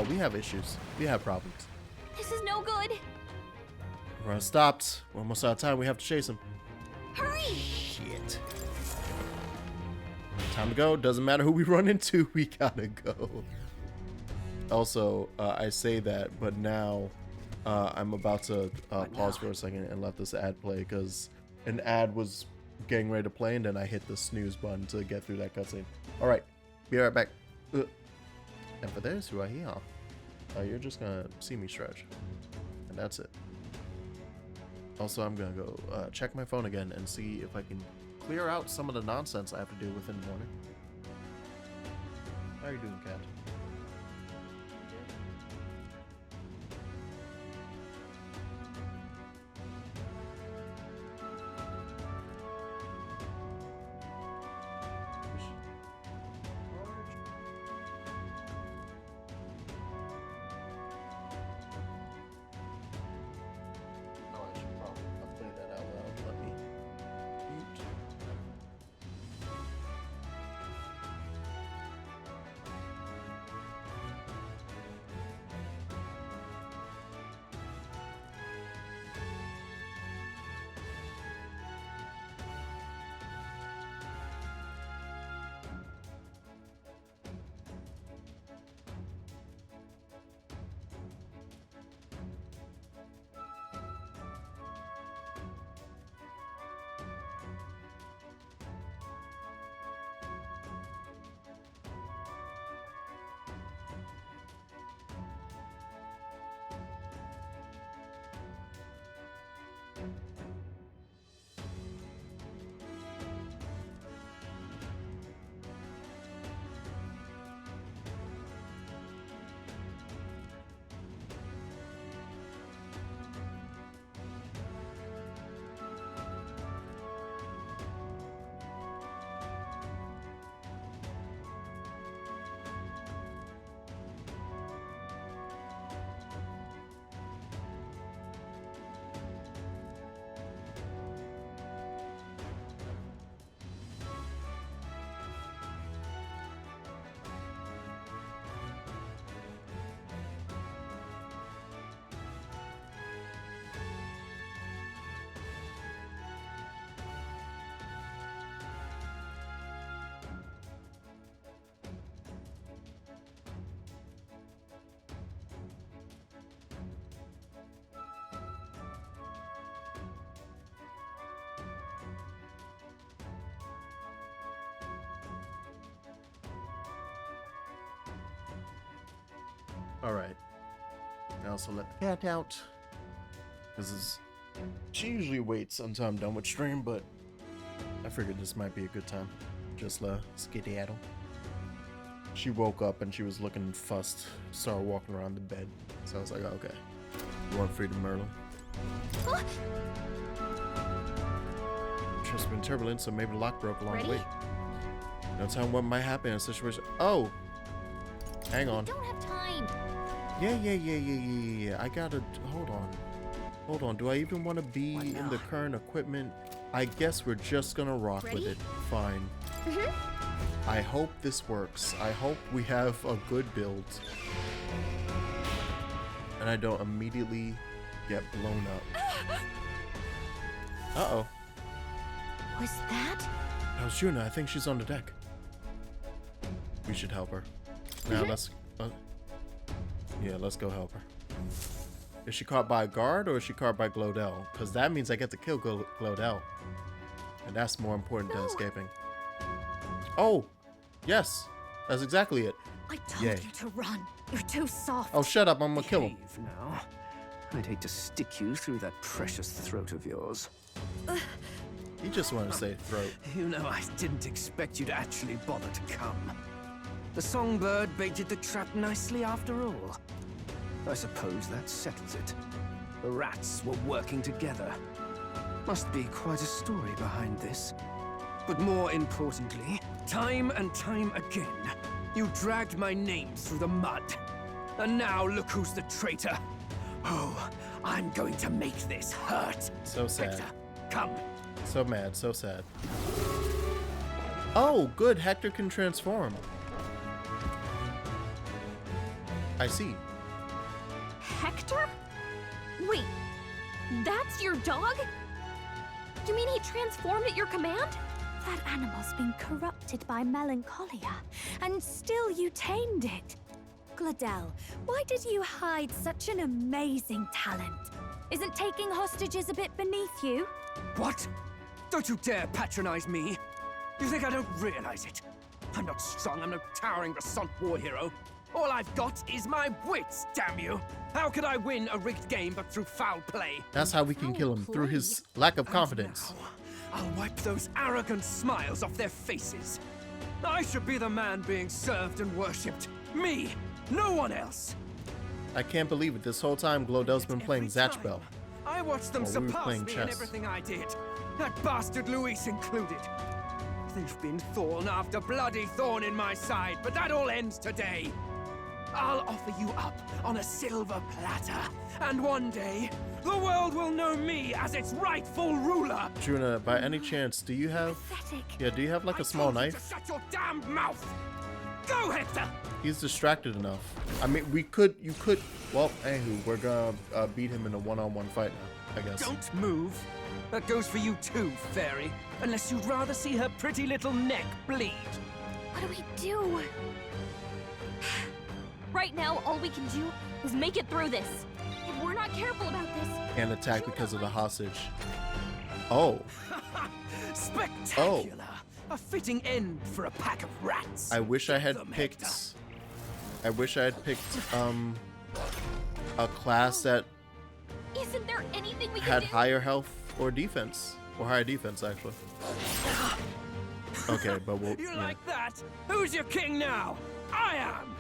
S5: We have issues. We have problems.
S4: This is no good.
S5: Run stopped. We're almost out of time. We have to chase him.
S4: Hurry!
S5: Shit. Time to go. Doesn't matter who we run into. We gotta go. Also, I say that, but now I'm about to pause for a second and let this ad play because an ad was getting ready to play and then I hit the snooze button to get through that cutscene. All right. Be right back. And for those who are here, you're just gonna see me stretch. And that's it. Also, I'm gonna go check my phone again and see if I can clear out some of the nonsense I have to do within the morning. How are you doing, Cat? Alright. I also let the cat out. She usually waits until I'm done with stream, but I figured this might be a good time. Just skedaddle. She woke up and she was looking fussed. Started walking around the bed. So I was like, okay. You want freedom, Merlin? Just been turbulent, so maybe the lock broke along the way. No telling what might happen in a situation. Oh! Hang on.
S4: Don't have time.
S5: Yeah. I gotta. Hold on. Do I even want to be in the current equipment? I guess we're just gonna rock with it. Fine. I hope this works. I hope we have a good build. And I don't immediately get blown up. Uh-oh.
S4: Was that?
S5: That was Juna. I think she's on the deck. We should help her. Now let's... yeah, let's go help her. Is she caught by a guard or is she caught by Glodell? Because that means I get to kill Glodell. And that's more important than escaping. Oh! Yes! That's exactly it.
S13: I told you to run. You're too soft.
S5: Oh, shut up. I'm gonna kill him.
S15: Now, I'd hate to stick you through that precious throat of yours.
S5: He just wanted to say throat.
S15: You know, I didn't expect you to actually bother to come. The songbird baited the trap nicely after all. I suppose that settles it. The rats were working together. Must be quite a story behind this. But more importantly, time and time again, you dragged my name through the mud. And now look who's the traitor. Oh, I'm going to make this hurt.
S5: So sad.
S15: Victor, come.
S5: So mad, so sad. Oh, good. Hector can transform. I see.
S4: Hector? Wait, that's your dog? You mean he transformed at your command?
S13: That animal's been corrupted by melancholia, and still you tamed it. Glodell, why did you hide such an amazing talent? Isn't taking hostages a bit beneath you?
S15: What? Don't you dare patronize me! You think I don't realize it? I'm not strong, I'm no towering Resant war hero. All I've got is my wits, damn you! How could I win a rigged game but through foul play?
S5: That's how we can kill him, through his lack of confidence.
S15: I'll wipe those arrogant smiles off their faces. I should be the man being served and worshipped. Me, no one else.
S5: I can't believe it. This whole time, Glodell's been playing Zatch Bell.
S15: I watched them surpass me in
S5: chess.
S15: everything I did. That bastard Luis included. They've been thorn after bloody thorn in my side, but that all ends today. I'll offer you up on a silver platter, and one day, the world will know me as its rightful ruler.
S5: Juna, by any chance, do you have... Yeah, do you have like a small knife?
S15: Shut your damned mouth! Go, Hector!
S5: He's distracted enough. I mean, you could... Well, anywho, we're gonna beat him in a one-on-one fight now, I guess.
S15: Don't move. That goes for you too, fairy. Unless you'd rather see her pretty little neck bleed.
S4: What do we do? Right now, all we can do is make it through this. If we're not careful about this...
S5: Can't attack because of the hostage. Oh.
S15: Spectacular. A fitting end for a pack of rats.
S5: I wish I had picked... I wish I had picked, a class that...
S4: Isn't there anything we
S5: had
S4: can do?
S5: higher health or defense. Or higher defense, actually. Okay, but we'll...
S15: You like that? Who's your king now? I am!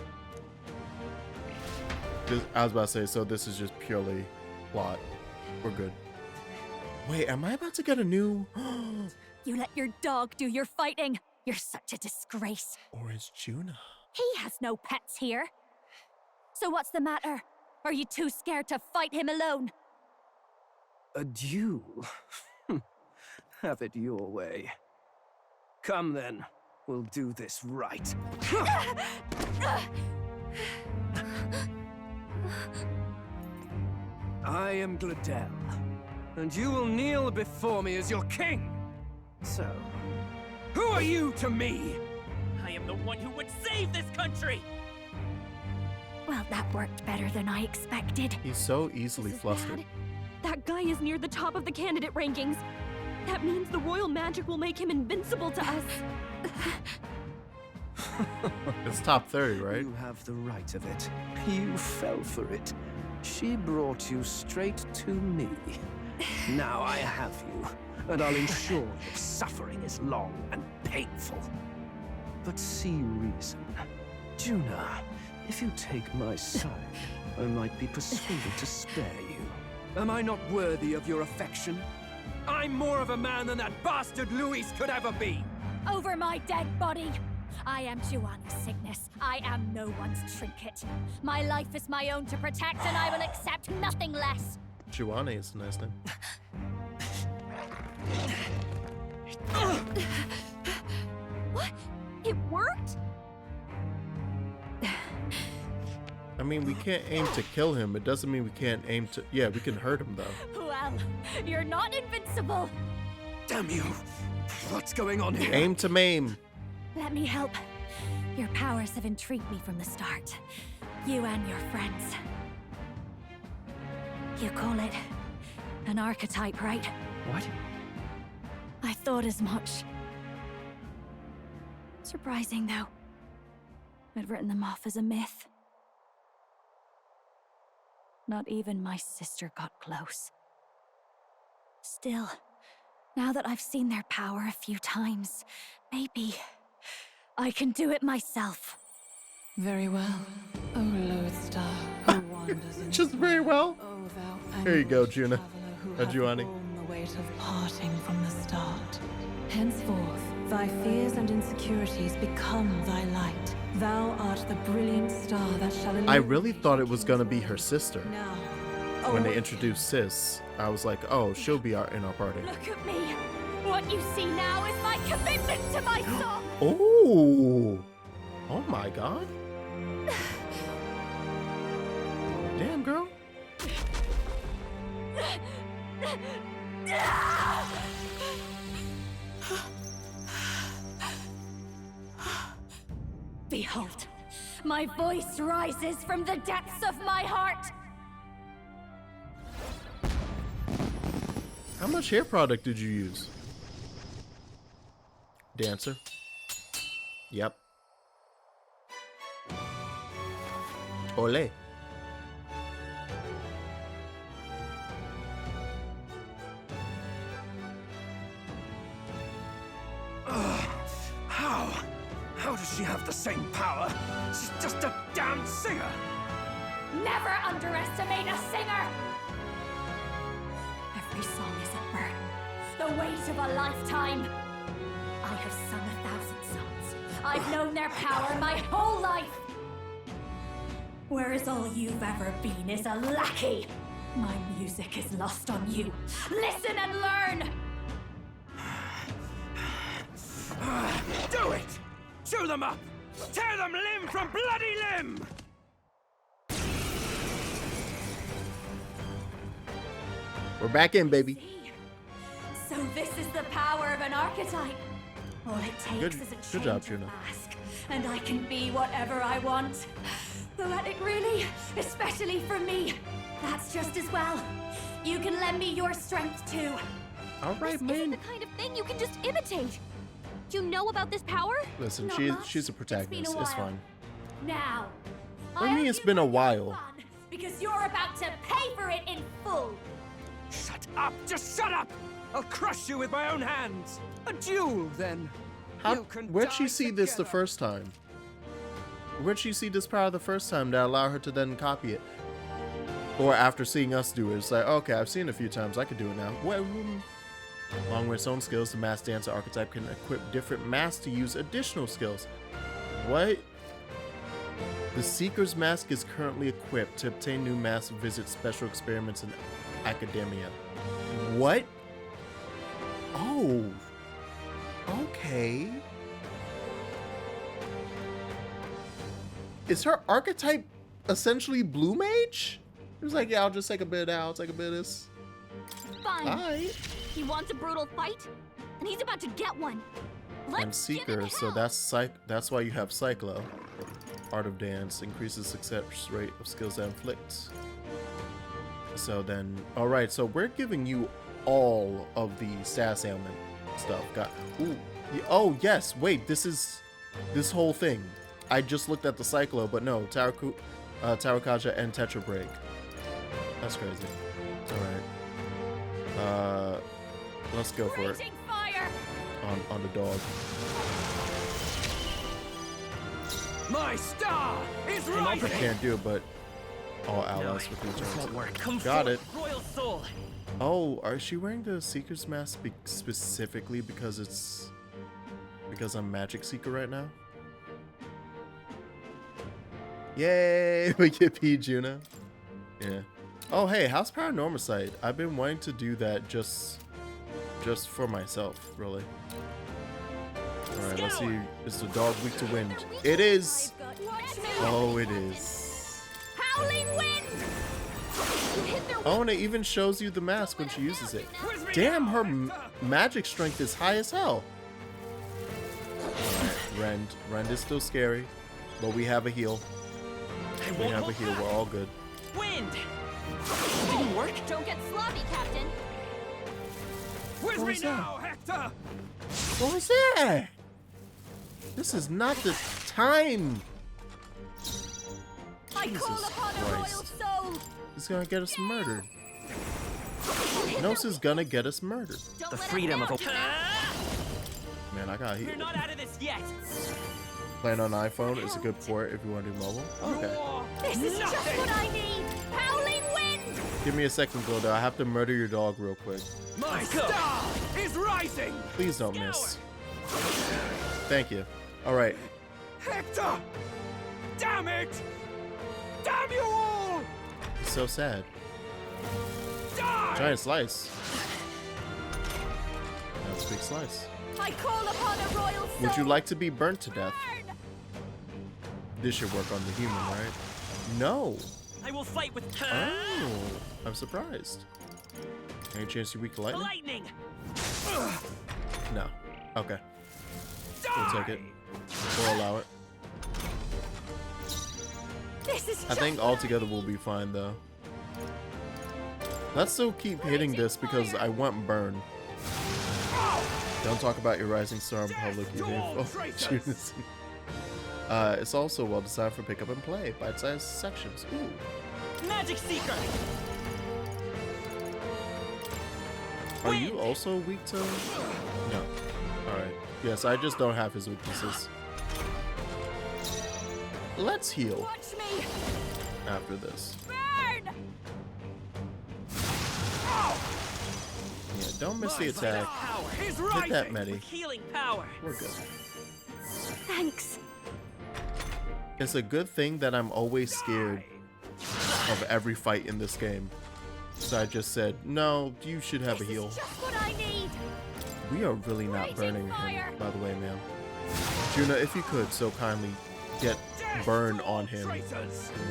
S5: I was about to say, so this is just purely plot. We're good. Wait, am I about to get a new...
S13: You let your dog do your fighting. You're such a disgrace.
S5: Or is Juna?
S13: He has no pets here. So what's the matter? Are you too scared to fight him alone?
S15: A duel? Have it your way. Come then, we'll do this right. I am Glodell, and you will kneel before me as your king. So, who are you to me?
S11: I am the one who would save this country!
S13: Well, that worked better than I expected.
S5: He's so easily flustered.
S4: That guy is near the top of the candidate rankings. That means the royal magic will make him invincible to us.
S5: It's top 30, right?
S15: You have the right of it. You fell for it. She brought you straight to me. Now I have you, and I'll ensure your suffering is long and painful. But see reason. Juna, if you take my side, I might be persuaded to spare you. Am I not worthy of your affection? I'm more of a man than that bastard Luis could ever be!
S13: Over my dead body! I am Giovanni's sickness. I am no one's trinket. My life is my own to protect, and I will accept nothing less.
S5: Giovanni is a nice name.
S13: What? It worked?
S5: I mean, we can't aim to kill him. It doesn't mean we can't aim to... Yeah, we can hurt him, though.
S13: Well, you're not invincible.
S15: Damn you! What's going on here?
S5: Aim to maim.
S13: Let me help. Your powers have intrigued me from the start. You and your friends. You call it an archetype, right?
S6: What?
S13: I thought as much. Surprising, though. I'd written them off as a myth. Not even my sister got close. Still, now that I've seen their power a few times, maybe I can do it myself.
S7: Very well, O Lodestar, who wanders in
S5: Just very well.
S7: O thou
S5: Here you go,
S7: anxious
S5: Juna.
S7: traveler who
S5: Giovanni.
S7: hath borne the weight of parting from the start. Henceforth, thy fears and insecurities become thy light. Thou art the brilliant star that shall illuminate.
S5: I really thought it was gonna be her sister.
S7: Now,
S5: When they introduced Sis, I was like, oh, she'll be in our party.
S13: Look at me. What you see now is my commitment to my song.
S5: Oh! Oh my god. Damn, girl.
S13: Behold, my voice rises from the depths of my heart.
S5: How much hair product did you use? Dancer. Yep. Ole.
S15: How does she have the same power? She's just a damn singer!
S13: Never underestimate a singer! Every song is a burden, the weight of a lifetime. I have sung 1,000 songs. I've known their power my whole life. Whereas all you've ever been is a lackey. My music is lost on you. Listen and learn!
S15: Do it! Chew them up! Tear them limb from bloody limb!
S5: We're back in, baby.
S13: So this is the power of an archetype. All it takes is a change
S5: good job,
S13: of
S5: Juna.
S13: mask, and I can be whatever I want. But it really, especially for me, that's just as well. You can lend me your strength too.
S5: All right,
S4: This isn't the kind of thing you can just imitate. Do you know about this power?
S5: Listen,
S13: Not
S5: she's
S13: much.
S5: a protagonist. It's
S13: while.
S5: fine.
S13: Now,
S5: What do you mean it's been a while?
S13: because you're about to pay for it in full.
S15: Shut up! Just shut up! I'll crush you with my own hands! A duel, then!
S5: Where'd she see this the first time? Where'd she see this power the first time that allowed her to then copy it? Or after seeing us do it, it's like, okay, I've seen it a few times, I could do it now. Well, along with its own skills, the masked dancer archetype can equip different masks to use additional skills. What? The Seeker's mask is currently equipped. To obtain new masks, visit special experiments in academia. What? Oh. Okay. Is her archetype essentially Blue Mage? He was like, yeah, I'll just take a bit of that, I'll take a bit of this.
S4: Fine.
S5: Alright.
S4: He wants a brutal fight, and he's about to get one.
S5: And
S4: Let's give
S5: Seeker,
S4: him
S5: so
S4: hell.
S5: that's why you have Cyclo. Art of Dance increases success rate of skills that inflict. So then, alright, so we're giving you all of the status ailment stuff. Got, ooh, oh yes, wait, this is This whole thing. I just looked at the Cyclo, but no, Tarakaja and Tetra Break. That's crazy. Alright. Let's go for it. On the dog.
S15: My star is rising.
S5: I can't do it, but all allies with each other. Got it.
S15: Royal soul.
S5: Oh, is she wearing the Seeker's mask specifically because I'm Magic Seeker right now? Yay! We get P Juna. Yeah. Oh hey, how's Paranormal Sight? I've been wanting to do that just for myself, really. Alright, let's see. Is the dog weak to wind? It is! Oh, it is.
S13: Howling wind!
S5: Oh, and it even shows you the mask when she uses it. Damn, her magic strength is high as hell. Alright, Rend is still scary, but we have a heal. We have a heal, we're all good.
S15: Wind! Didn't work?
S13: Don't get sloppy, Captain.
S15: With
S5: What
S15: me
S5: was that?
S15: now, Hector!
S5: What was that? This is not the time.
S13: I call upon a royal soul.
S5: He's gonna get us murdered. Nos is gonna get us murdered.
S15: The freedom of a...
S5: Man, I got healed.
S15: We're not out of this yet.
S5: Playing on iPhone is a good port if you want to do mobile. Okay.
S13: This is just what I need. Howling wind.
S5: Give me a second, Gilda. I have to murder your dog real quick.
S15: My star is rising.
S5: Please don't miss. Thank you. All right.
S15: Hector! Damn it! Damn you all!
S5: It's so sad.
S15: Die!
S5: Giant slice. That's a big slice.
S13: I call upon a royal soul.
S5: Would you like to be burnt to death? This should work on the human, right? No.
S15: I will fight with...
S5: Oh, I'm surprised. Any chance you're weak to lightning?
S15: Lightning!
S5: No. Okay. We'll take it. We'll allow it. I think altogether we'll be fine, though. Let's still keep hitting this because I want burn. Don't talk about your rising star in public, you Judas. It's also well designed for pick up and play, bite-sized sections. Ooh.
S15: Magic Seeker!
S5: Are you also weak to? No. Alright. Yes, I just don't have his weaknesses. Let's heal.
S13: Watch me.
S5: After this.
S13: Burn!
S5: Yeah, don't miss the attack. Hit that medi.
S15: Healing power.
S5: We're good.
S13: Thanks.
S5: It's a good thing that I'm always scared of every fight in this game. So I just said, no, you should have a heal.
S13: Just what I need.
S5: We are really not burning him, by the way, ma'am. Juna, if you could so kindly get burn on him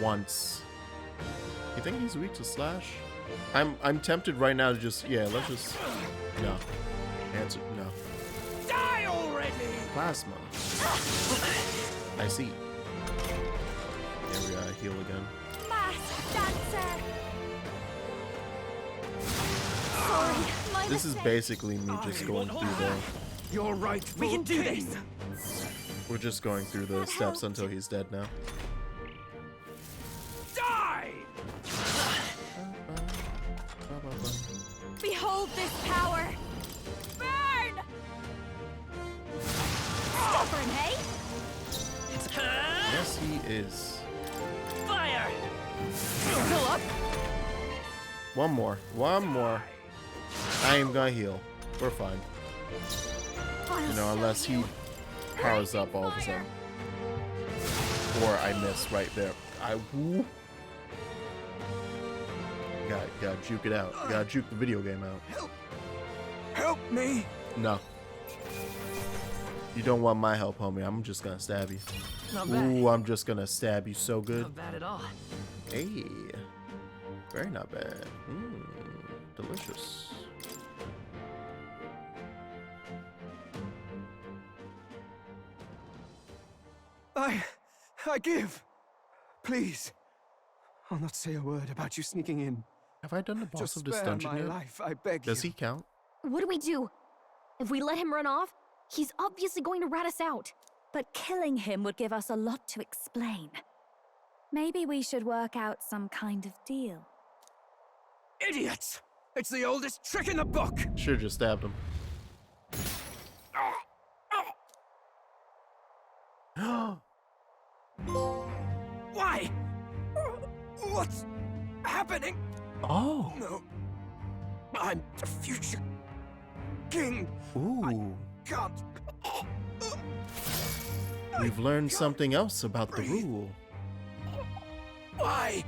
S5: once. You think he's weak to slash? I'm tempted right now to just, yeah, let's just, no. Answer, no.
S15: Die already!
S5: Plasma. I see. There we go, heal again.
S13: Mask dancer. Sorry, my
S5: This is basically me just going through the...
S15: You're right, we can do this!
S5: We're just going through the steps until he's dead now.
S15: Die!
S13: Behold this power. Burn! Stubborn, hey?
S5: Yes, he is.
S15: Fire!
S13: Fill up.
S5: One more. One more. I am gonna heal. We're fine. You know, unless he powers up all of a sudden. Or I miss right there. Woo. Gotta juke it out. Gotta juke the video game out.
S15: Help me!
S5: No. You don't want my help, homie. I'm just gonna stab you.
S15: Not bad.
S5: Ooh, I'm just gonna stab you so good.
S15: Not bad at all.
S5: Hey. Very not bad. Delicious.
S15: I give. Please. I'll not say a word about you sneaking in.
S5: Have I done the boss
S15: Just
S5: of this
S15: spare
S5: dungeon
S15: my
S5: yet?
S15: life, I beg
S5: Does
S15: you.
S5: he count?
S4: What do we do? If we let him run off, he's obviously going to rat us out.
S13: but killing him would give us a lot to explain. Maybe we should work out some kind of deal.
S15: Idiots! It's the oldest trick in the book!
S5: Should've just stabbed him.
S15: Why? What's happening?
S5: Oh.
S15: No. I'm the future king.
S5: Ooh.
S15: I can't.
S5: We've learned something else about the rule.
S15: Why?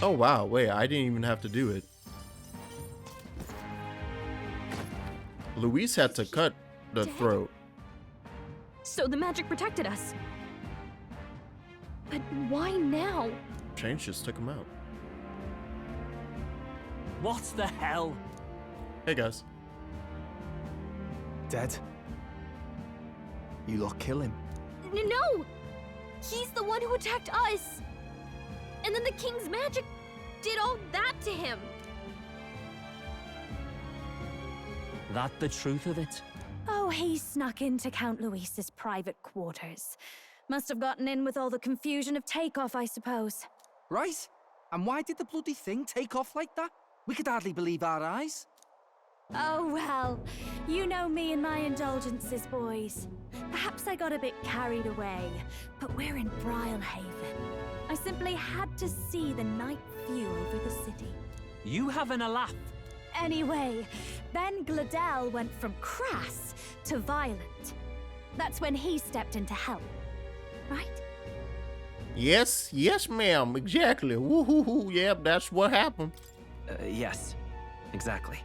S5: Oh wow, wait, I didn't even have to do it. Luis had to cut the throat.
S4: So the magic protected us. But why now?
S5: Change just took him out.
S11: What the hell?
S5: Hey guys.
S9: Dead? You lot kill him.
S4: No! He's the one who attacked us! And then the king's magic did all that to him!
S11: That the truth of it?
S13: Oh, he snuck into Count Luis's private quarters. Must have gotten in with all the confusion of takeoff, I suppose.
S12: Right? And why did the bloody thing take off like that? We could hardly believe our eyes.
S13: Oh, well, you know me and my indulgences, boys. Perhaps I got a bit carried away, but we're in Brilehaven. I simply had to see the night view over the city.
S11: You having a laugh?
S13: Anyway, then Gladel went from crass to violent. That's when he stepped in to help, right?
S5: Yes, yes, ma'am, exactly. Woohoo, yep, that's what happened.
S6: Yes, exactly.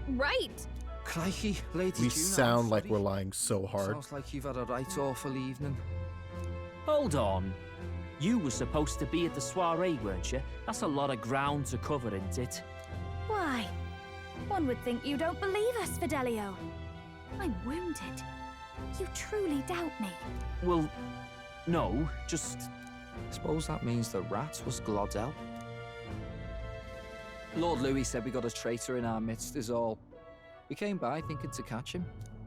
S4: Right!
S12: Crikey, Lady
S5: We
S12: Juna,
S5: sound
S12: I'm
S5: like
S12: sorry.
S5: we're lying so hard.
S12: Sounds like you've had a right awful evening.
S11: Hold on. You were supposed to be at the soiree, weren't you? That's a lot of ground to cover, isn't it?
S13: Why? One would think you don't believe us, Fidelio. I'm wounded. You truly doubt me.
S11: Well, no, just...
S12: Suppose that means the rat was Glodell. Lord Louis said we got a traitor in our midst is all. We came by thinking to catch him.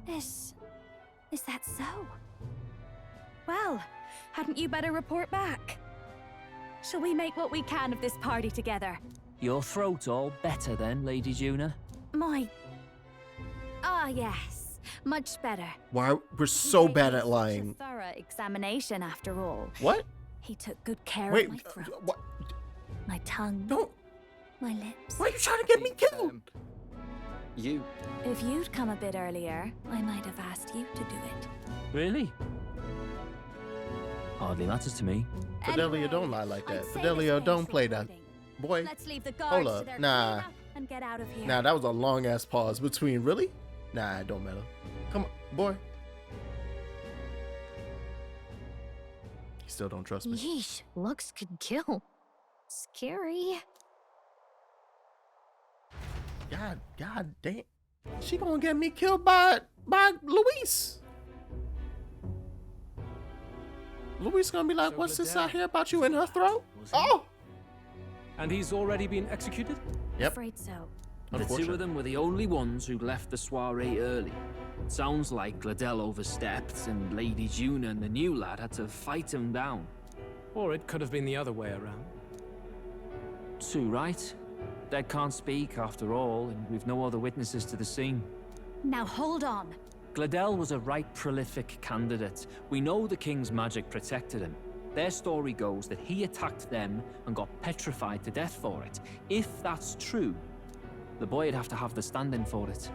S13: Is that so? Well, hadn't you better report back? Shall we make what we can of this party together?
S11: Your throat all better then, Lady Juna?
S13: Yes. Much better.
S5: Why we're so bad at lying?
S13: A thorough examination, after all.
S5: What?
S13: He took good care
S5: Wait,
S13: of my throat.
S5: what?
S13: My tongue.
S5: Don't.
S13: My lips.
S5: Why are you trying to get me killed?
S12: You.
S13: If you'd come a bit earlier, I might have asked you to do it.
S11: Really? Hardly matters to me.
S5: Fidelio, don't lie like that.
S13: I'd say
S5: Fidelio,
S13: this
S5: don't
S13: pain's
S5: play that.
S13: recording.
S5: Boy,
S13: Let's leave the guards
S5: hold
S13: to
S5: up.
S13: their
S5: Nah.
S13: cleanup and get out of here.
S5: Nah, that was a long ass pause between. Really? Nah, it don't matter. Come on, boy. You still don't trust me?
S4: Yeesh, looks could kill. Scary.
S5: God damn. She gonna get me killed by Luis. Luis gonna be like,
S2: So
S5: what's this
S2: Gladel
S5: I hear about you in her throat?
S2: was he?
S5: Oh!
S2: And he's already been executed?
S5: Yep.
S13: Afraid so.
S11: The two of them were the only ones who left the soiree early. Sounds like Gladel overstepped, and Lady Juna and the new lad had to fight him down.
S2: Or it could have been the other way around.
S11: Too right. Dead can't speak, after all, and we've no other witnesses to the scene.
S13: Now hold on.
S11: Gladel was a right prolific candidate. We know the king's magic protected him. Their story goes that he attacked them and got petrified to death for it. If that's true, the boy'd have to have the stand-in for it.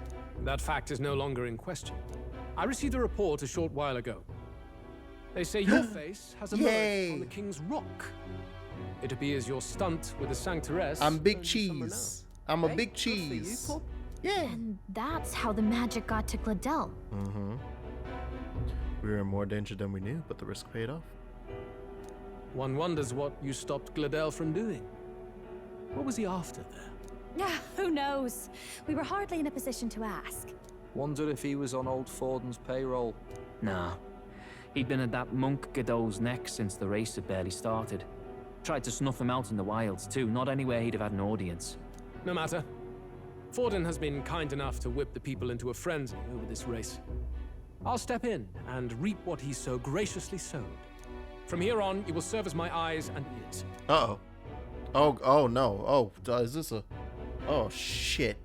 S2: That fact is no longer in question. I received a report a short while ago. They say your face has emerged on the king's rock. It appears your stunt with the Sanctoress.
S5: I'm big cheese. I'm a big cheese. Yeah.
S4: And that's how the magic got to Gladel.
S5: Mm-hmm. We were in more danger than we knew, but the risk paid off.
S2: One wonders what you stopped Gladel from doing. What was he after there?
S13: Who knows? We were hardly in a position to ask.
S12: Wonder if he was on old Forden's payroll.
S11: Nah. He'd been at that monk Godot's neck since the race had barely started. Tried to snuff him out in the wilds too, not anywhere he'd have had an audience.
S2: No matter. Forden has been kind enough to whip the people into a frenzy over this race. I'll step in and reap what he so graciously sowed. From here on, you will serve as my eyes and ears.
S5: Uh-oh. Oh no. Oh, is this a... Oh, shit.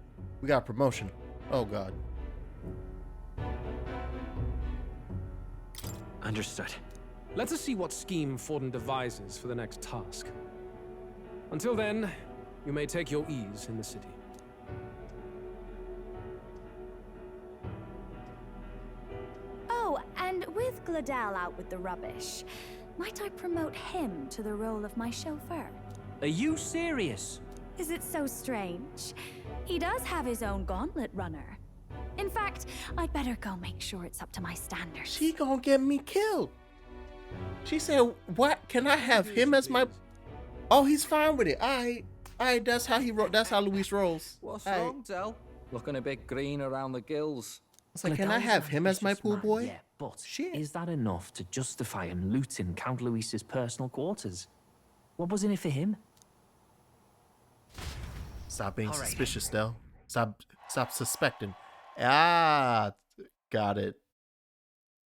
S5: We got promotion. Oh, God.
S6: Understood.
S2: Let us see what scheme Forden devises for the next task. Until then, you may take your ease in the city.
S13: Oh, and with Gladel out with the rubbish, might I promote him to the role of my chauffeur?
S11: Are you serious?
S13: Is it so strange? He does have his own gauntlet runner. In fact, I'd better go make sure it's up to my standards.
S5: She gonna get me killed. She said, what? Can I have him as my... Oh, he's fine with it. Alright, that's how he wrote. That's how Luis rolls.
S12: What's wrong, Del? Looking a bit green around the gills.
S5: It's like, can I have him as my pool boy?
S11: Yeah, but is that enough to justify him looting Count Luis's personal quarters? What was in it for him?
S5: Stop being suspicious, Del. Stop suspecting. Ah, got it.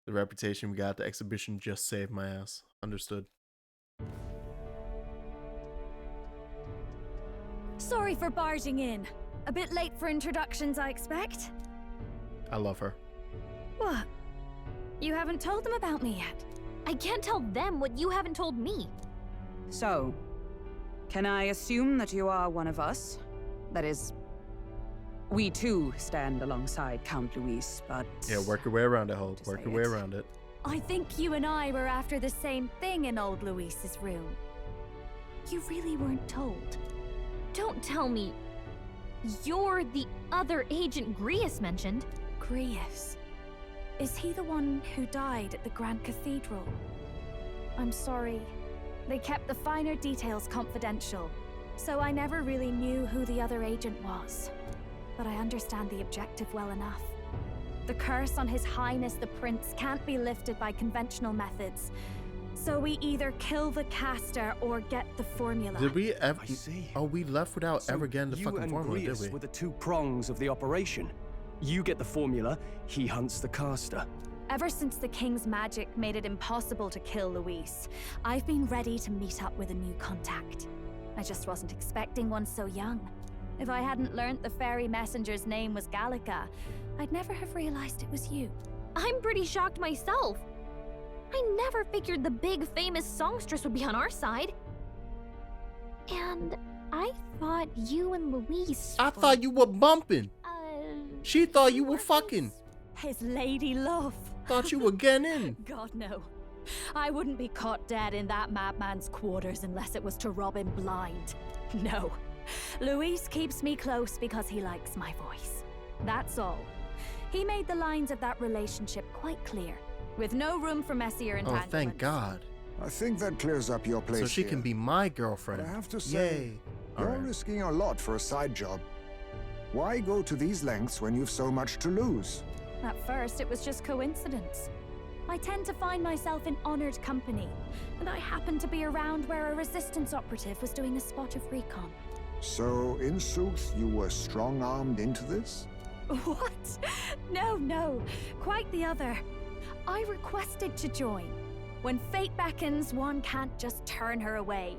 S5: The reputation we got at the exhibition just saved my ass. Understood.
S13: Sorry for barging in. A bit late for introductions, I expect.
S5: I love her.
S13: What? You haven't told them about me yet?
S4: I can't tell them what you haven't told me.
S18: So, can I assume that you are one of us? That is, we too stand alongside Count Luis, but...
S5: Yeah, work your way around it, Hope. Work your way around it.
S13: I think you and I were after the same thing in old Luis's room. You really weren't told.
S4: Don't tell me. You're the other agent Grius mentioned.
S13: Grius? Is he the one who died at the Grand Cathedral? I'm sorry. They kept the finer details confidential, so I never really knew who the other agent was. But I understand the objective well enough. The curse on His Highness the Prince can't be lifted by conventional methods. So we either kill the caster or get the formula.
S5: Did we ever... Oh, we left without ever getting the fucking formula, did we?
S9: Were the two prongs of the operation. You get the formula, he hunts the caster.
S13: Ever since the King's magic made it impossible to kill Luis, I've been ready to meet up with a new contact. I just wasn't expecting one so young. If I hadn't learnt the fairy messenger's name was Gallica, I'd never have realized it was you.
S4: I'm pretty shocked myself. I never figured the big famous songstress would be on our side. And I thought you and Luis...
S5: I thought you were bumping. She thought you were fucking.
S13: His lady love.
S5: Thought you were getting in.
S13: God, no. I wouldn't be caught dead in that madman's quarters unless it was to rob him blind. No. Luis keeps me close because he likes my voice. That's all. He made the lines of that relationship quite clear, with no room for messier entanglements.
S5: Oh, thank God.
S10: I think that clears up your place
S5: So she
S10: here.
S5: can be my girlfriend.
S10: But I have to say, you're risking a lot for a side job. Why go to these lengths when you've so much to lose?
S13: At first, it was just coincidence. I tend to find myself in honored company, and I happened to be around where a resistance operative was doing a spot of recon.
S10: So, in sooth, you were strong-armed into this?
S13: What? No. Quite the other. I requested to join. When fate beckons, one can't just turn her away.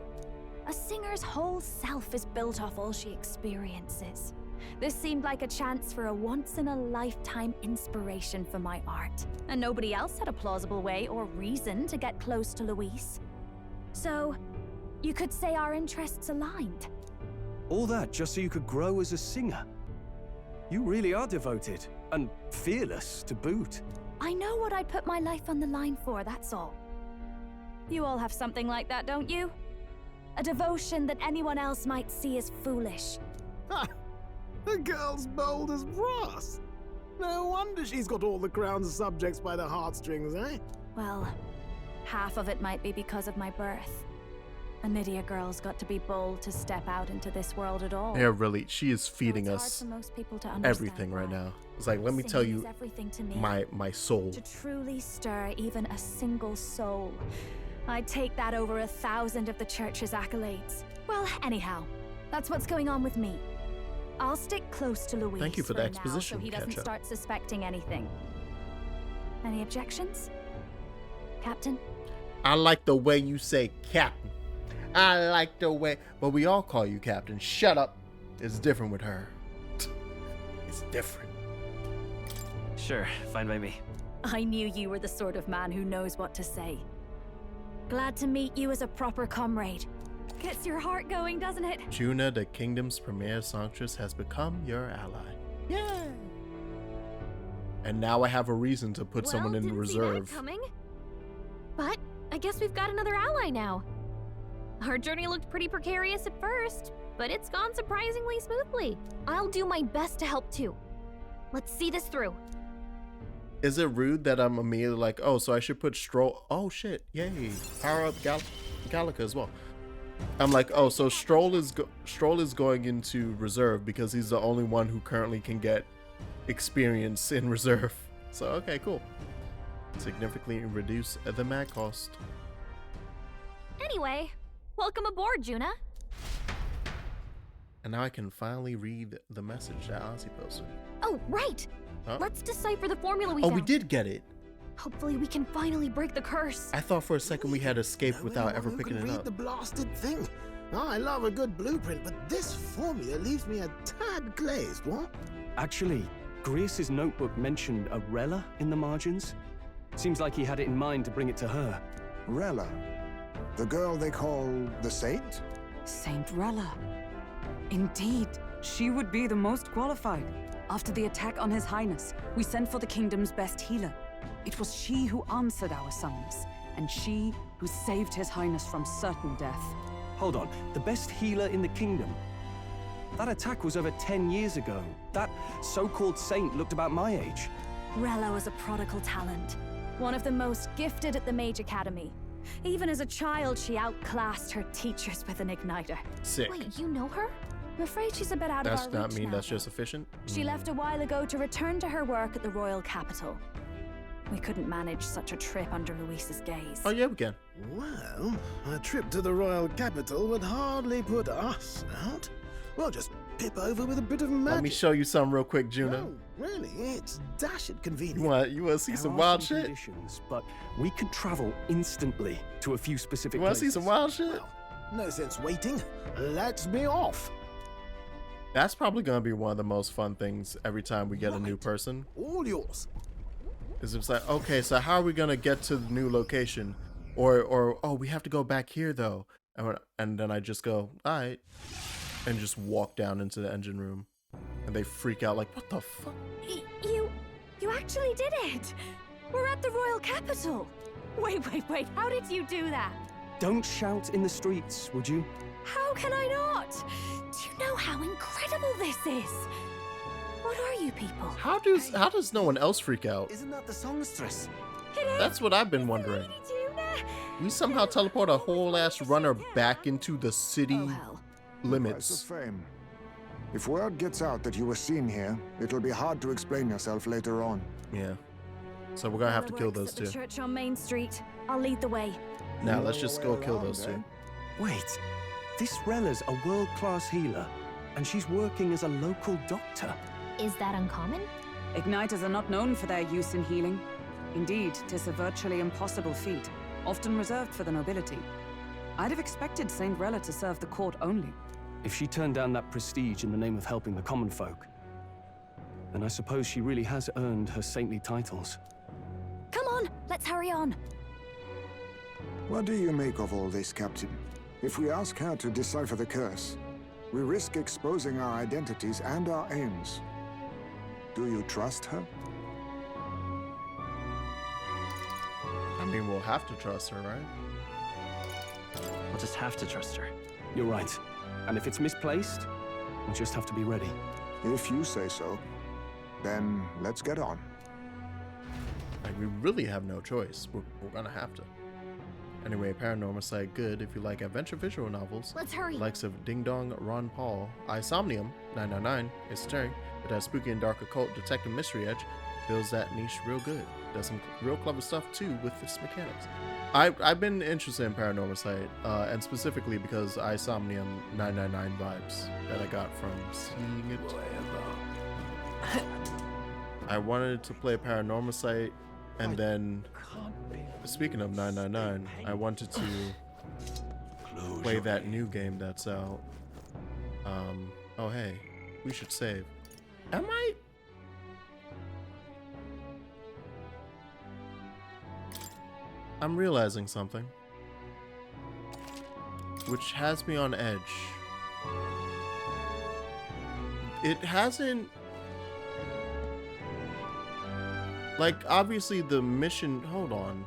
S13: A singer's whole self is built off all she experiences. This seemed like a chance for a once-in-a-lifetime inspiration for my art. And nobody else had a plausible way or reason to get close to Luis. So, you could say our interests aligned.
S9: All that just so you could grow as a singer. You really are devoted, and fearless to boot.
S13: I know what I'd put my life on the line for, that's all. You all have something like that, don't you? A devotion that anyone else might see as foolish.
S19: Ha! The girl's bold as brass. No wonder she's got all the crown's subjects by the heartstrings, eh?
S13: Well, half of it might be because of my birth. A Nydia girl's got to be bold to step out into this world at all.
S5: Yeah, really, she is feeding
S13: So
S5: us
S13: most people to understand
S5: everything right now. It's like, let me tell
S13: Singing
S5: you
S13: is everything to me.
S5: my soul.
S13: To truly stir even a single soul, I'd take that over 1,000 of the church's accolades. Well, anyhow, that's what's going on with me. I'll stick close to Luis
S5: Thank you for the
S13: now,
S5: exposition,
S13: so he doesn't
S5: Ketchup.
S13: start suspecting anything. Any objections? Captain?
S5: I like the way you say captain. I like the way, but we all call you captain. Shut up. It's different with her. It's different.
S6: Sure, fine by me.
S13: I knew you were the sort of man who knows what to say. Glad to meet you as a proper comrade. Gets your heart going, doesn't it?
S5: Juna, the kingdom's premier songstress, has become your ally. Yay! And now I have a reason to put someone in reserve.
S4: See that coming. But I guess we've got another ally now. Our journey looked pretty precarious at first, but it's gone surprisingly smoothly. I'll do my best to help too. Let's see this through.
S5: Is it rude that I'm immediately like, oh, so I should put Stroll? Oh shit! Yay! Power up Gallica as well. I'm like, oh, so Stroll is going into reserve because he's the only one who currently can get experience in reserve. So okay, cool. Significantly reduce the mag cost.
S4: Anyway, welcome aboard, Juna.
S5: And now I can finally read the message that Ozzy posted.
S4: Oh, right.
S5: Huh?
S4: Let's decipher the formula we found.
S5: Oh, we did get it.
S4: Hopefully we can finally break the curse.
S5: I thought for a second we had escaped without ever picking it up.
S19: The blasted thing. Oh, I love a good blueprint, but this formula leaves me a tad glazed, what?
S3: Actually, Grius's notebook mentioned a Rella in the margins. Seems like he had it in mind to bring it to her.
S10: Rella? The girl they call the Saint?
S18: Saint Rella. Indeed, she would be the most qualified. After the attack on His Highness, we sent for the kingdom's best healer. It was she who answered our summons, and she who saved His Highness from certain death.
S3: Hold on, the best healer in the kingdom? That attack was over 10 years ago. That so-called saint looked about my age.
S13: Rella was a prodigal talent. One of the most gifted at the Mage Academy. Even as a child, she outclassed her teachers with an igniter.
S5: Sick.
S4: Wait, you know her?
S13: I'm afraid she's a bit out
S5: That's
S13: of our
S5: not
S13: reach
S5: mean
S13: now,
S5: that's
S13: though.
S5: just efficient.
S13: She left a while ago to return to her work at the royal capital. We couldn't manage such a trip under Luis's gaze.
S5: Oh yeah, we can.
S19: Well, a trip to the royal capital would hardly put us out. We'll just pip over with a bit of magic.
S5: Let me show you something real quick, Juna.
S19: No, really, it's dashed convenient.
S5: You want to see some wild shit?
S3: Conditions, but we could travel instantly to a few specific
S5: You want to
S3: places.
S5: see some wild shit?
S19: Well, no sense waiting. Let's be off.
S5: That's probably gonna be one of the most fun things every time we get a new person.
S19: All yours.
S5: Is it's like, okay, so how are we gonna get to the new location? Or oh, we have to go back here though. And then I just go, all right, and just walk down into the engine room, and they freak out like, what the fuck?
S13: You actually did it. We're at the royal capital. Wait, how did you do that?
S3: Don't shout in the streets, would you?
S13: How can I not? Do you know how incredible this is? What are you people?
S5: How does no one else freak out?
S15: Isn't that the songstress?
S5: That's what I've been wondering. We somehow teleport a whole ass runner back into the city limits.
S10: Price of fame. If word gets out that you were seen here, it'll be hard to explain yourself later on.
S5: Yeah. So we're gonna have to kill those
S13: At the
S5: two.
S13: church on Main Street. I'll lead the way.
S5: Now let's just go kill those two.
S3: Wait, this Rella's a world-class healer, and she's working as a local doctor.
S4: Is that uncommon?
S18: Igniters are not known for their use in healing. Indeed, 'tis a virtually impossible feat, often reserved for the nobility. I'd have expected Saint Rella to serve the court only.
S3: If she turned down that prestige in the name of helping the common folk, then I suppose she really has earned her saintly titles.
S13: Come on, let's hurry on.
S10: What do you make of all this, Captain? If we ask her to decipher the curse, we risk exposing our identities and our aims. Do you trust her?
S5: I mean, we'll have to trust her, right?
S6: We'll just have to trust her.
S3: You're right. And if it's misplaced, we'll just have to be ready.
S10: If you say so, then let's get on.
S5: Like, we really have no choice. We're gonna have to. Anyway, Paranormal Site good if you like adventure visual novels.
S4: Let's hurry.
S5: Likes of Ding Dong, Ron Paul, Isomnium, 999, it's Terry. It has spooky and dark occult detective mystery edge. Builds that niche real good. Does some real clever stuff too with its mechanics. I've been interested in Paranormal Site, and specifically because Isomnium 999 vibes that I got from seeing it. I wanted to play Paranormal Site And then, speaking of 999, I wanted to play that new game that's out. Oh hey, we should save. Am I? I'm realizing something, which has me on edge. It hasn't... Like, obviously the mission... Hold on.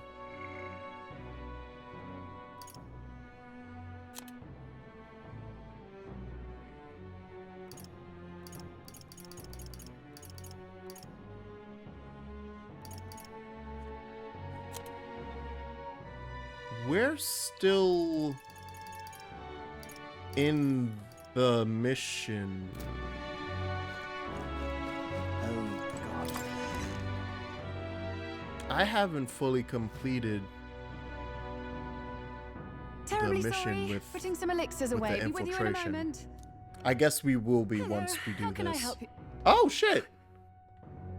S5: We're still in the mission.
S15: Oh, God.
S5: I haven't fully completed
S1: Terribly
S5: the mission
S1: sorry.
S5: with
S1: Putting some elixirs
S5: the
S1: away. Be with you in a
S5: infiltration.
S1: moment.
S5: I guess we will be once we do
S1: How can
S5: this.
S1: I help you?
S5: Oh shit!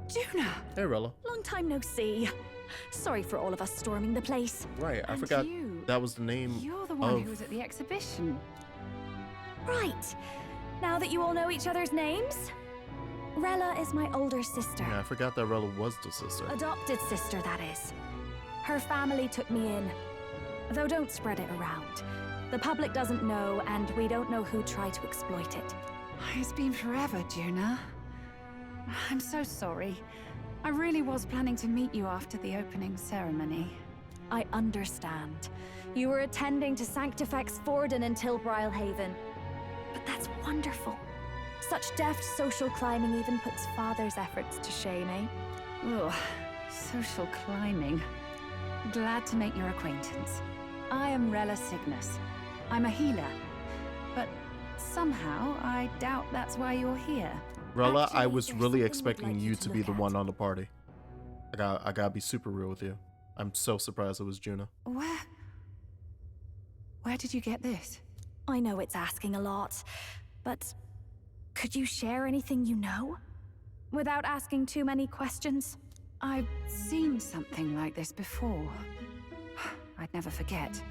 S13: Juna!
S5: Hey Rella.
S13: Long time no see. Sorry for all of us storming the place.
S5: Right, I
S1: And
S5: forgot
S1: you.
S5: that was the name
S1: You're the one
S5: of...
S1: who was at the exhibition.
S13: Right. Now that you all know each other's names, Rella is my older sister.
S5: Yeah, I forgot that Rella was the sister.
S13: Adopted sister, that is. Her family took me in. Though don't spread it around. The public doesn't know, and we don't know who tried to exploit it.
S18: It's been forever, Juna. I'm so sorry. I really was planning to meet you after the opening ceremony.
S13: I understand. You were attending to Sanctifex Forden until Brylehaven. But that's wonderful. Such deft social climbing even puts Father's efforts to shame, eh?
S18: Ugh, social climbing. Glad to make your acquaintance. I am Rella Cygnus. I'm a healer. But somehow, I doubt that's why you're here.
S5: Rella, I
S13: Actually,
S5: was
S13: there's
S5: really
S13: something we'd
S5: expecting
S13: like
S5: you
S13: you
S5: to
S13: to
S5: be
S13: look
S5: the
S13: at.
S5: one on the party. I gotta be super real with you. I'm so surprised it was Juna.
S18: Where did you get this?
S13: I know it's asking a lot, but could you share anything you know? Without asking too many questions?
S18: I've seen something like this before. I'd never forget.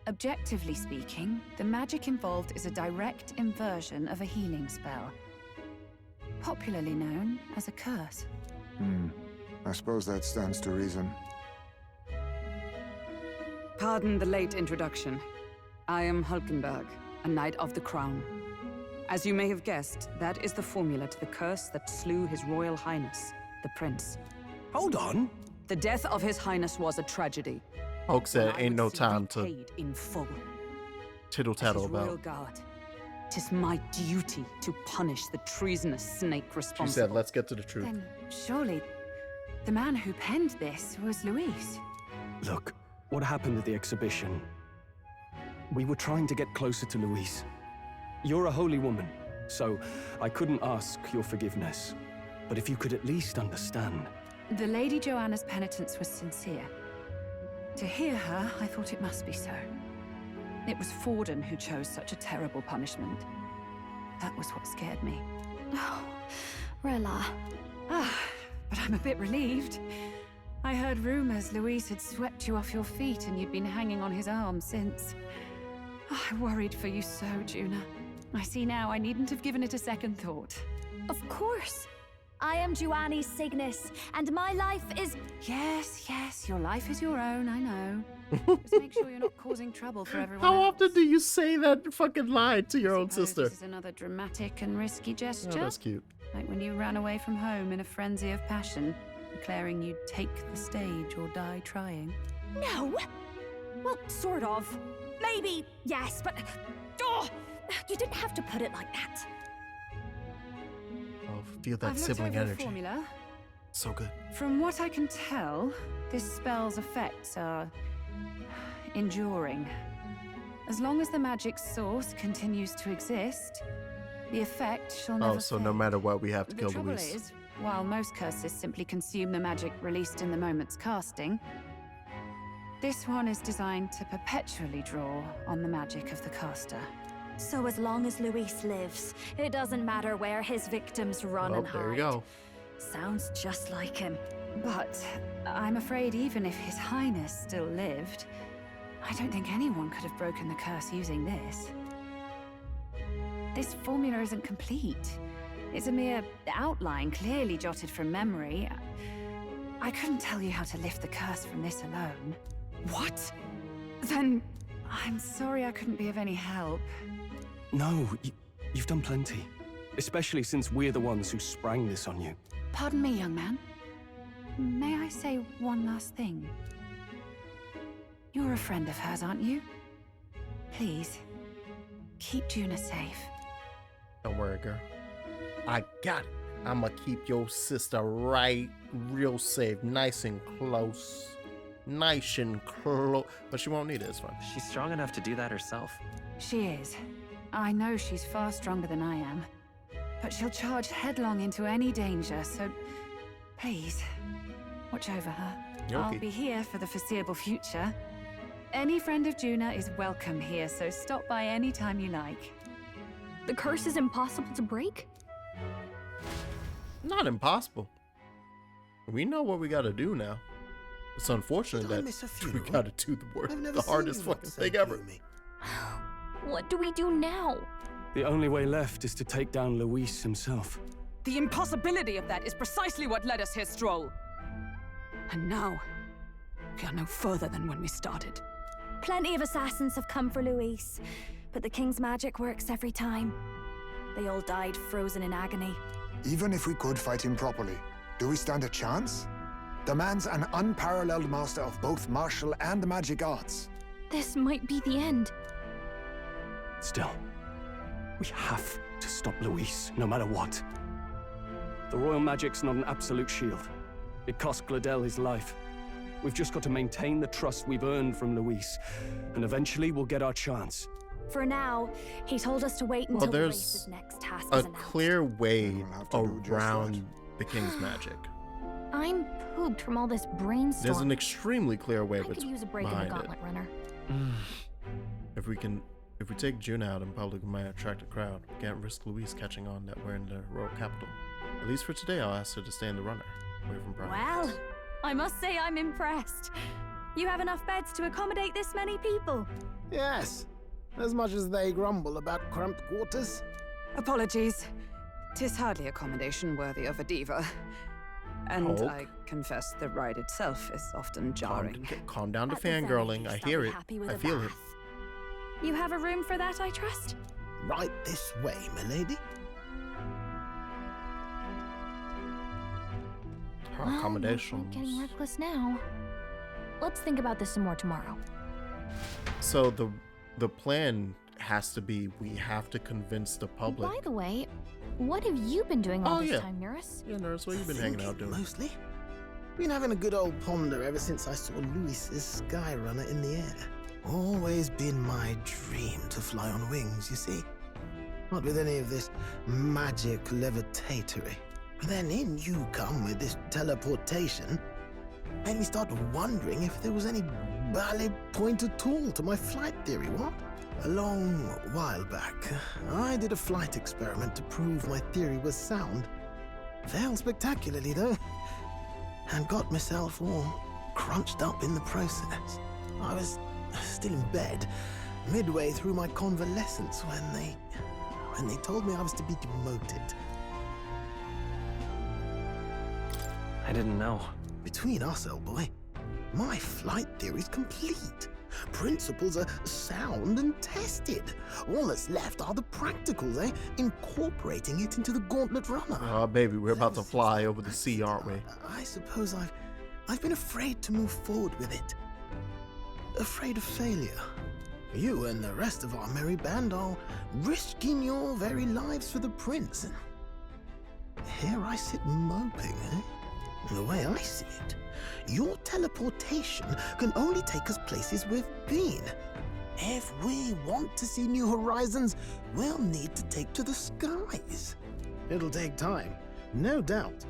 S18: Objectively speaking, the magic involved is a direct inversion of a healing spell. Popularly known as a curse.
S10: I suppose that stands to reason.
S18: Pardon the late introduction. I am Hulkenberg, a Knight of the Crown. As you may have guessed, that is the formula to the curse that slew His Royal Highness, the Prince.
S9: Hold on.
S18: The death of His Highness was a tragedy.
S5: Hulk said,
S18: and I
S5: ain't
S18: would
S5: no
S18: see
S5: time to
S18: repaid in full.
S5: tittle
S18: As
S5: tattle
S18: his royal
S5: about.
S18: guard, 'tis my duty to punish the treasonous snake
S5: She
S18: responsible.
S5: said, let's get to the truth.
S18: Then surely the man who penned this was Luis.
S3: Look, what happened at the exhibition? We were trying to get closer to Louise. You're a holy woman, so I couldn't ask your forgiveness. But if you could at least understand.
S18: The Lady Joanna's penitence was sincere. To hear her, I thought it must be so. It was Forden who chose such a terrible punishment. That was what scared me.
S13: Oh, Rella.
S18: But I'm a bit relieved. I heard rumors Luis had swept you off your feet and you'd been hanging on his arm since. I worried for you so, Juna. I see now I needn't have given it a second thought.
S13: Of course. I am Juani Cygnus, and my life is...
S18: Yes, your life is your own, I know. Just make sure you're not causing trouble for everyone
S5: How
S18: else.
S5: often do you say that fucking line to your own
S18: Suppose
S5: sister?
S18: This is another dramatic and risky gesture.
S5: Oh, that's cute.
S18: Like when you ran away from home in a frenzy of passion, declaring you'd take the stage or die trying.
S13: No! Well, sort of. Maybe, yes, but... Oh, you didn't have to put it like that.
S5: Oh, feel that
S18: I've looked
S5: sibling
S18: over the
S5: energy.
S18: formula.
S5: So good.
S18: From what I can tell, this spell's effects are enduring. As long as the magic source continues to exist, the effect shall never
S5: Oh, so no matter what, we have to kill
S18: The trouble
S5: Louise.
S18: is, while most curses simply consume the magic released in the moment's casting, this one is designed to perpetually draw on the magic of the caster.
S13: So as long as Luis lives, it doesn't matter where his victims run
S5: Oh,
S13: and hide.
S5: there you go.
S13: Sounds just like him.
S18: But I'm afraid even if His Highness still lived, I don't think anyone could have broken the curse using this. This formula isn't complete. It's a mere outline, clearly jotted from memory. I couldn't tell you how to lift the curse from this alone.
S15: What?
S18: Then I'm sorry I couldn't be of any help.
S3: No, you've done plenty. Especially since we're the ones who sprang this on you.
S18: Pardon me, young man. May I say one last thing? You're a friend of hers, aren't you? Please, keep Juna safe.
S5: Don't worry, girl. I got it. I'ma keep your sister right real safe, nice and close. Nice and close. But she won't need it, it's fine.
S6: She's strong enough to do that herself.
S18: She is. I know she's far stronger than I am. But she'll charge headlong into any danger, so please, watch over her.
S5: Okay.
S18: I'll be here for the foreseeable future. Any friend of Juna is welcome here, so stop by any time you like.
S4: The curse is impossible to break?
S5: Not impossible. We know what we gotta do now. It's unfortunate that we gotta do the hardest fucking thing ever.
S4: What do we do now?
S3: The only way left is to take down Luis himself.
S18: The impossibility of that is precisely what led us here, Stroll. And now, we are no further than when we started.
S13: Plenty of assassins have come for Luis, but the king's magic works every time. They all died frozen in agony.
S10: Even if we could fight him properly, do we stand a chance? The man's an unparalleled master of both martial and magic arts.
S4: This might be the end.
S3: Still, we have to stop Luis, no matter what. The royal magic's not an absolute shield. It cost Gladel his life. We've just got to maintain the trust we've earned from Luis, and eventually we'll get our chance.
S13: For now, he told us to wait until the race's next task
S5: a
S13: is announced.
S5: clear way around the king's magic.
S4: I'm pooped from all this brainstorming.
S5: There's an extremely clear way
S4: I could use a break in the
S5: behind
S4: gauntlet runner.
S5: If we take Juna out in public, we might attract a crowd. We can't risk Luis catching on that we're in the royal capital. At least for today, I'll ask her to stay in the runner, away from private.
S13: Well, I must say I'm impressed. You have enough beds to accommodate this many people?
S19: Yes, as much as they grumble about cramped quarters.
S18: Apologies. 'Tis hardly accommodation worthy of a diva. And
S5: Hulk.
S18: I confess the ride itself is often jarring.
S5: Calm down to
S13: At the very
S5: fangirling. I
S13: least,
S5: hear
S13: I'll be
S5: it.
S13: happy with
S5: I
S13: a
S5: feel it.
S13: bath. You have a room for that, I trust?
S19: Right this way, milady.
S5: Her
S4: Well,
S5: accommodations.
S4: getting reckless now. Let's think about this some more tomorrow.
S5: So the plan has to be we have to convince the public.
S4: By the way, what have you been doing all
S5: Oh,
S4: this
S5: yeah.
S4: time, Nurse?
S5: Yeah, Nurse, what you been hanging out doing?
S19: Mostly. Been having a good old ponder ever since I saw Luis's Skyrunner in the air. Always been my dream to fly on wings, you see. Not with any of this magic levitatory. But then in you come with this teleportation. Made me start wondering if there was any valid point at all to my flight theory, what? A long while back, I did a flight experiment to prove my theory was sound. Failed spectacularly, though, and got myself all crunched up in the process. I was still in bed, midway through my convalescence, when they told me I was to be demoted.
S6: I didn't know.
S19: Between us, old boy, my flight theory's complete. Principles are sound and tested. All that's left are the practicals, incorporating it into the gauntlet runner.
S5: Oh, baby, we're about to fly over the sea, aren't we?
S19: I suppose I've been afraid to move forward with it. Afraid of failure. You and the rest of our merry band are risking your very lives for the prince. And here I sit moping, The way I see it, your teleportation can only take us places we've been. If we want to see new horizons, we'll need to take to the skies. It'll take time, no doubt,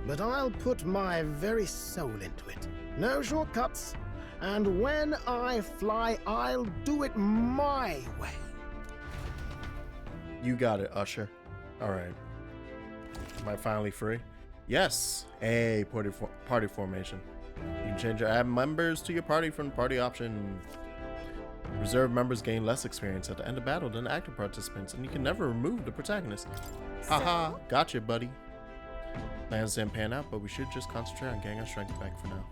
S19: but I'll put my very soul into it. No shortcuts. And when I fly, I'll do it my way.
S5: You got it, Usher. All right. Am I finally free? Yes, a party formation. You can change your add members to your party from party option. Reserve members gain less experience at the end of battle than active participants, and you can never remove the protagonist. Haha, gotcha, buddy. Plans didn't pan out, but we should just concentrate on getting our strength back for now.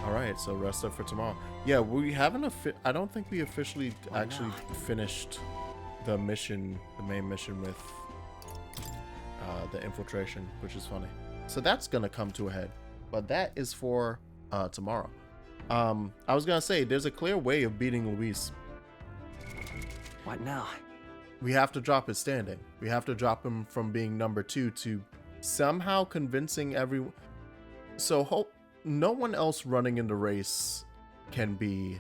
S5: Alright, so rest up for tomorrow. Yeah, we haven't I don't think we officially actually finished the mission, the main mission with the infiltration, which is funny. So that's gonna come to a head, but that is for tomorrow. I was gonna say, there's a clear way of beating Luis.
S6: What now?
S5: We have to drop his standing. We have to drop him from being number 2 to somehow convincing everyone. So hope no one else running in the race can be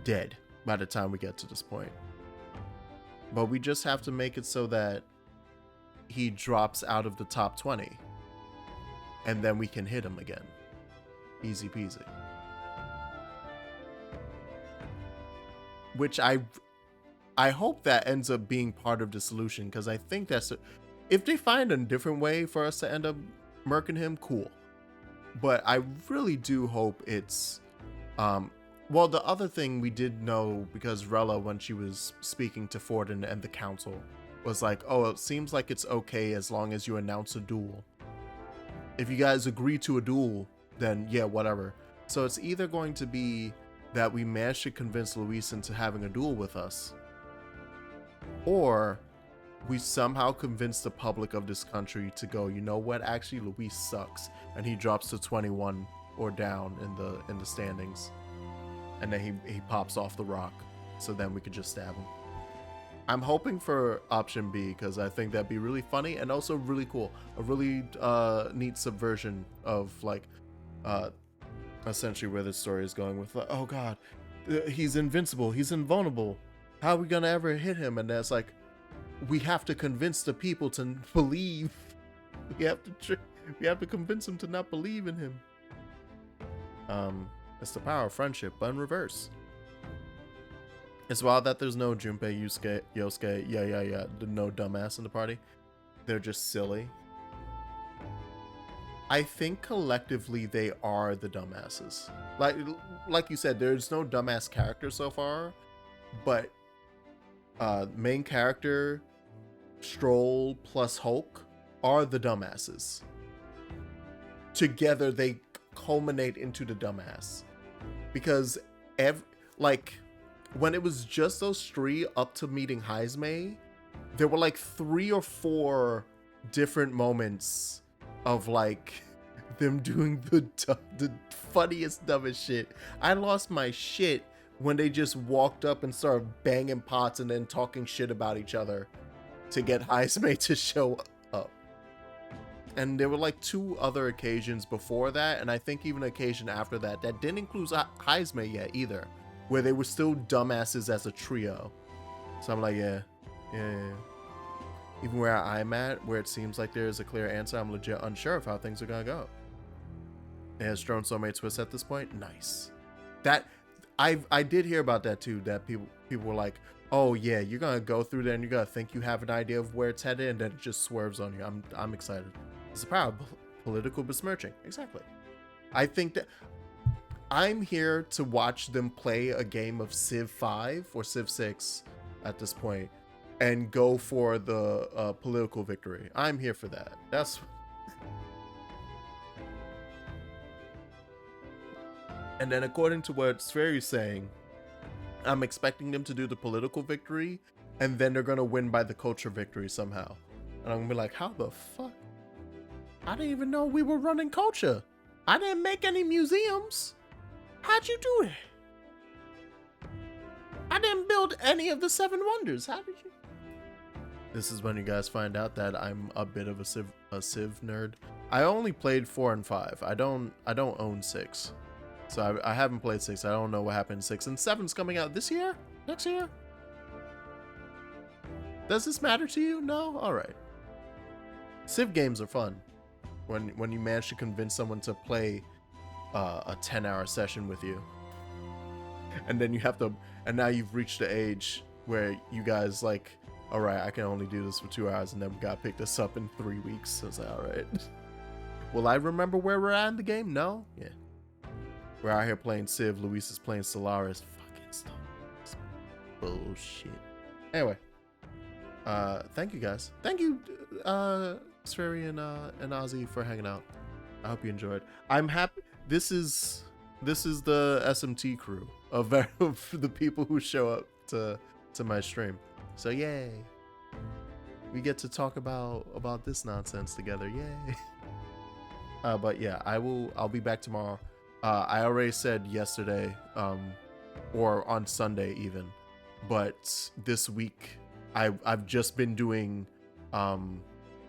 S5: dead by the time we get to this point. But we just have to make it so that he drops out of the top 20. And then we can hit him again. Easy peasy. Which I hope that ends up being part of the solution, because I think that's if they find a different way for us to end up murking him, cool. But I really do hope it's well, the other thing we did know, because Rella, when she was speaking to Forden and the council, was like, oh, it seems like it's okay as long as you announce a duel. If you guys agree to a duel, then yeah, whatever. So it's either going to be that we managed to convince Luis into having a duel with us, or we somehow convince the public of this country to go, you know what, actually Luis sucks, and he drops to 21 or down in the standings, and then he pops off the rock, so then we could just stab him. I'm hoping for option B, because I think that'd be really funny and also really cool. A really neat subversion of like essentially where this story is going with, like, oh god, he's invincible, he's invulnerable, how are we gonna ever hit him? And that's like, we have to convince the people to believe. We have to convince them to not believe in him. It's the power of friendship, but in reverse. It's wild that there's no Junpei, Yosuke, yeah, no dumbass in the party. They're just silly. I think collectively they are the dumbasses. Like you said, there's no dumbass character so far, but main character, Stroll plus Hulk are the dumbasses. Together they culminate into the dumbass, because when it was just those 3 up to meeting Heismei, there were like 3 or 4 different moments of like them doing the funniest, dumbest shit. I lost my shit when they just walked up and started banging pots and then talking shit about each other to get Heismei to show up. And there were like 2 other occasions before that, and I think even an occasion after that didn't include Heismei yet either, where they were still dumbasses as a trio. So I'm like, yeah. Even where I'm at, where it seems like there is a clear answer, I'm legit unsure of how things are gonna go. It has thrown so many twists at this point. Nice. That I did hear about that too. That people were like, oh yeah, you're gonna go through there and you're gonna think you have an idea of where it's headed, and then it just swerves on you. I'm excited. It's the power of political besmirching. Exactly. I think that I'm here to watch them play a game of Civ 5 or Civ 6 at this point and go for the political victory. I'm here for that. That's... And then according to what Spheri's saying, I'm expecting them to do the political victory, and then they're going to win by the culture victory somehow. And I'm going to be like, how the fuck? I didn't even know we were running culture. I didn't make any museums. How'd you do it? I didn't build any of the 7 wonders. How did you? This is when you guys find out that I'm a bit of a Civ nerd. I only played 4 and 5. I don't own 6. So I haven't played 6. I don't know what happened in 6. And 7's coming out this year? Next year? Does this matter to you? No? Alright. Civ games are fun. When you manage to convince someone to play a 10-hour session with you. And then you have to... And now you've reached the age where you guys, like, all right, I can only do this for 2 hours, and then God picked us up in 3 weeks. So it's like, all right. Will I remember where we're at in the game? No? Yeah. We're out here playing Civ. Luis is playing Solaris. Fucking stuff. Bullshit. Anyway. Thank you guys. Thank you, Sferi and Ozzy for hanging out. I hope you enjoyed. I'm happy. This is the SMT crew of the people who show up to my stream. So yay. We get to talk about this nonsense together. Yay. But yeah, I'll be back tomorrow. I already said yesterday, or on Sunday even, but this week I've just been doing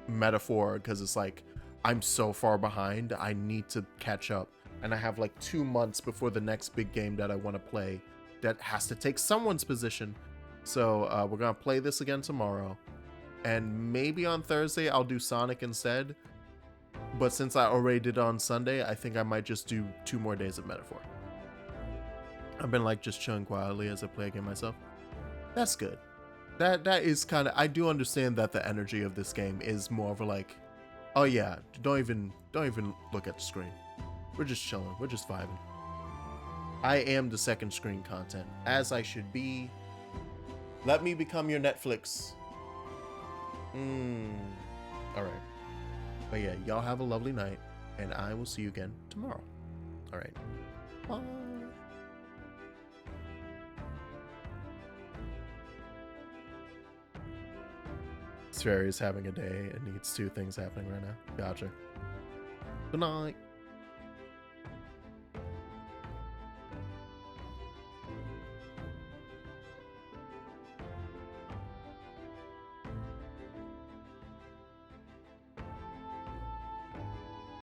S5: Metaphor because it's like I'm so far behind. I need to catch up, and I have like 2 months before the next big game that I want to play that has to take someone's position. So we're gonna play this again tomorrow, and maybe on Thursday I'll do Sonic instead. But since I already did it on Sunday, I think I might just do 2 more days of Metaphor. I've been like just chilling quietly as I play a game myself. That's good. That is kind of, I do understand that the energy of this game is more of a like, oh yeah, don't even look at the screen. We're just chilling. We're just vibing. I am the second screen content, as I should be. Let me become your Netflix. All right. But yeah, y'all have a lovely night, and I will see you again tomorrow. All right. Bye. Sferi is having a day and needs 2 things happening right now. Gotcha. Good night.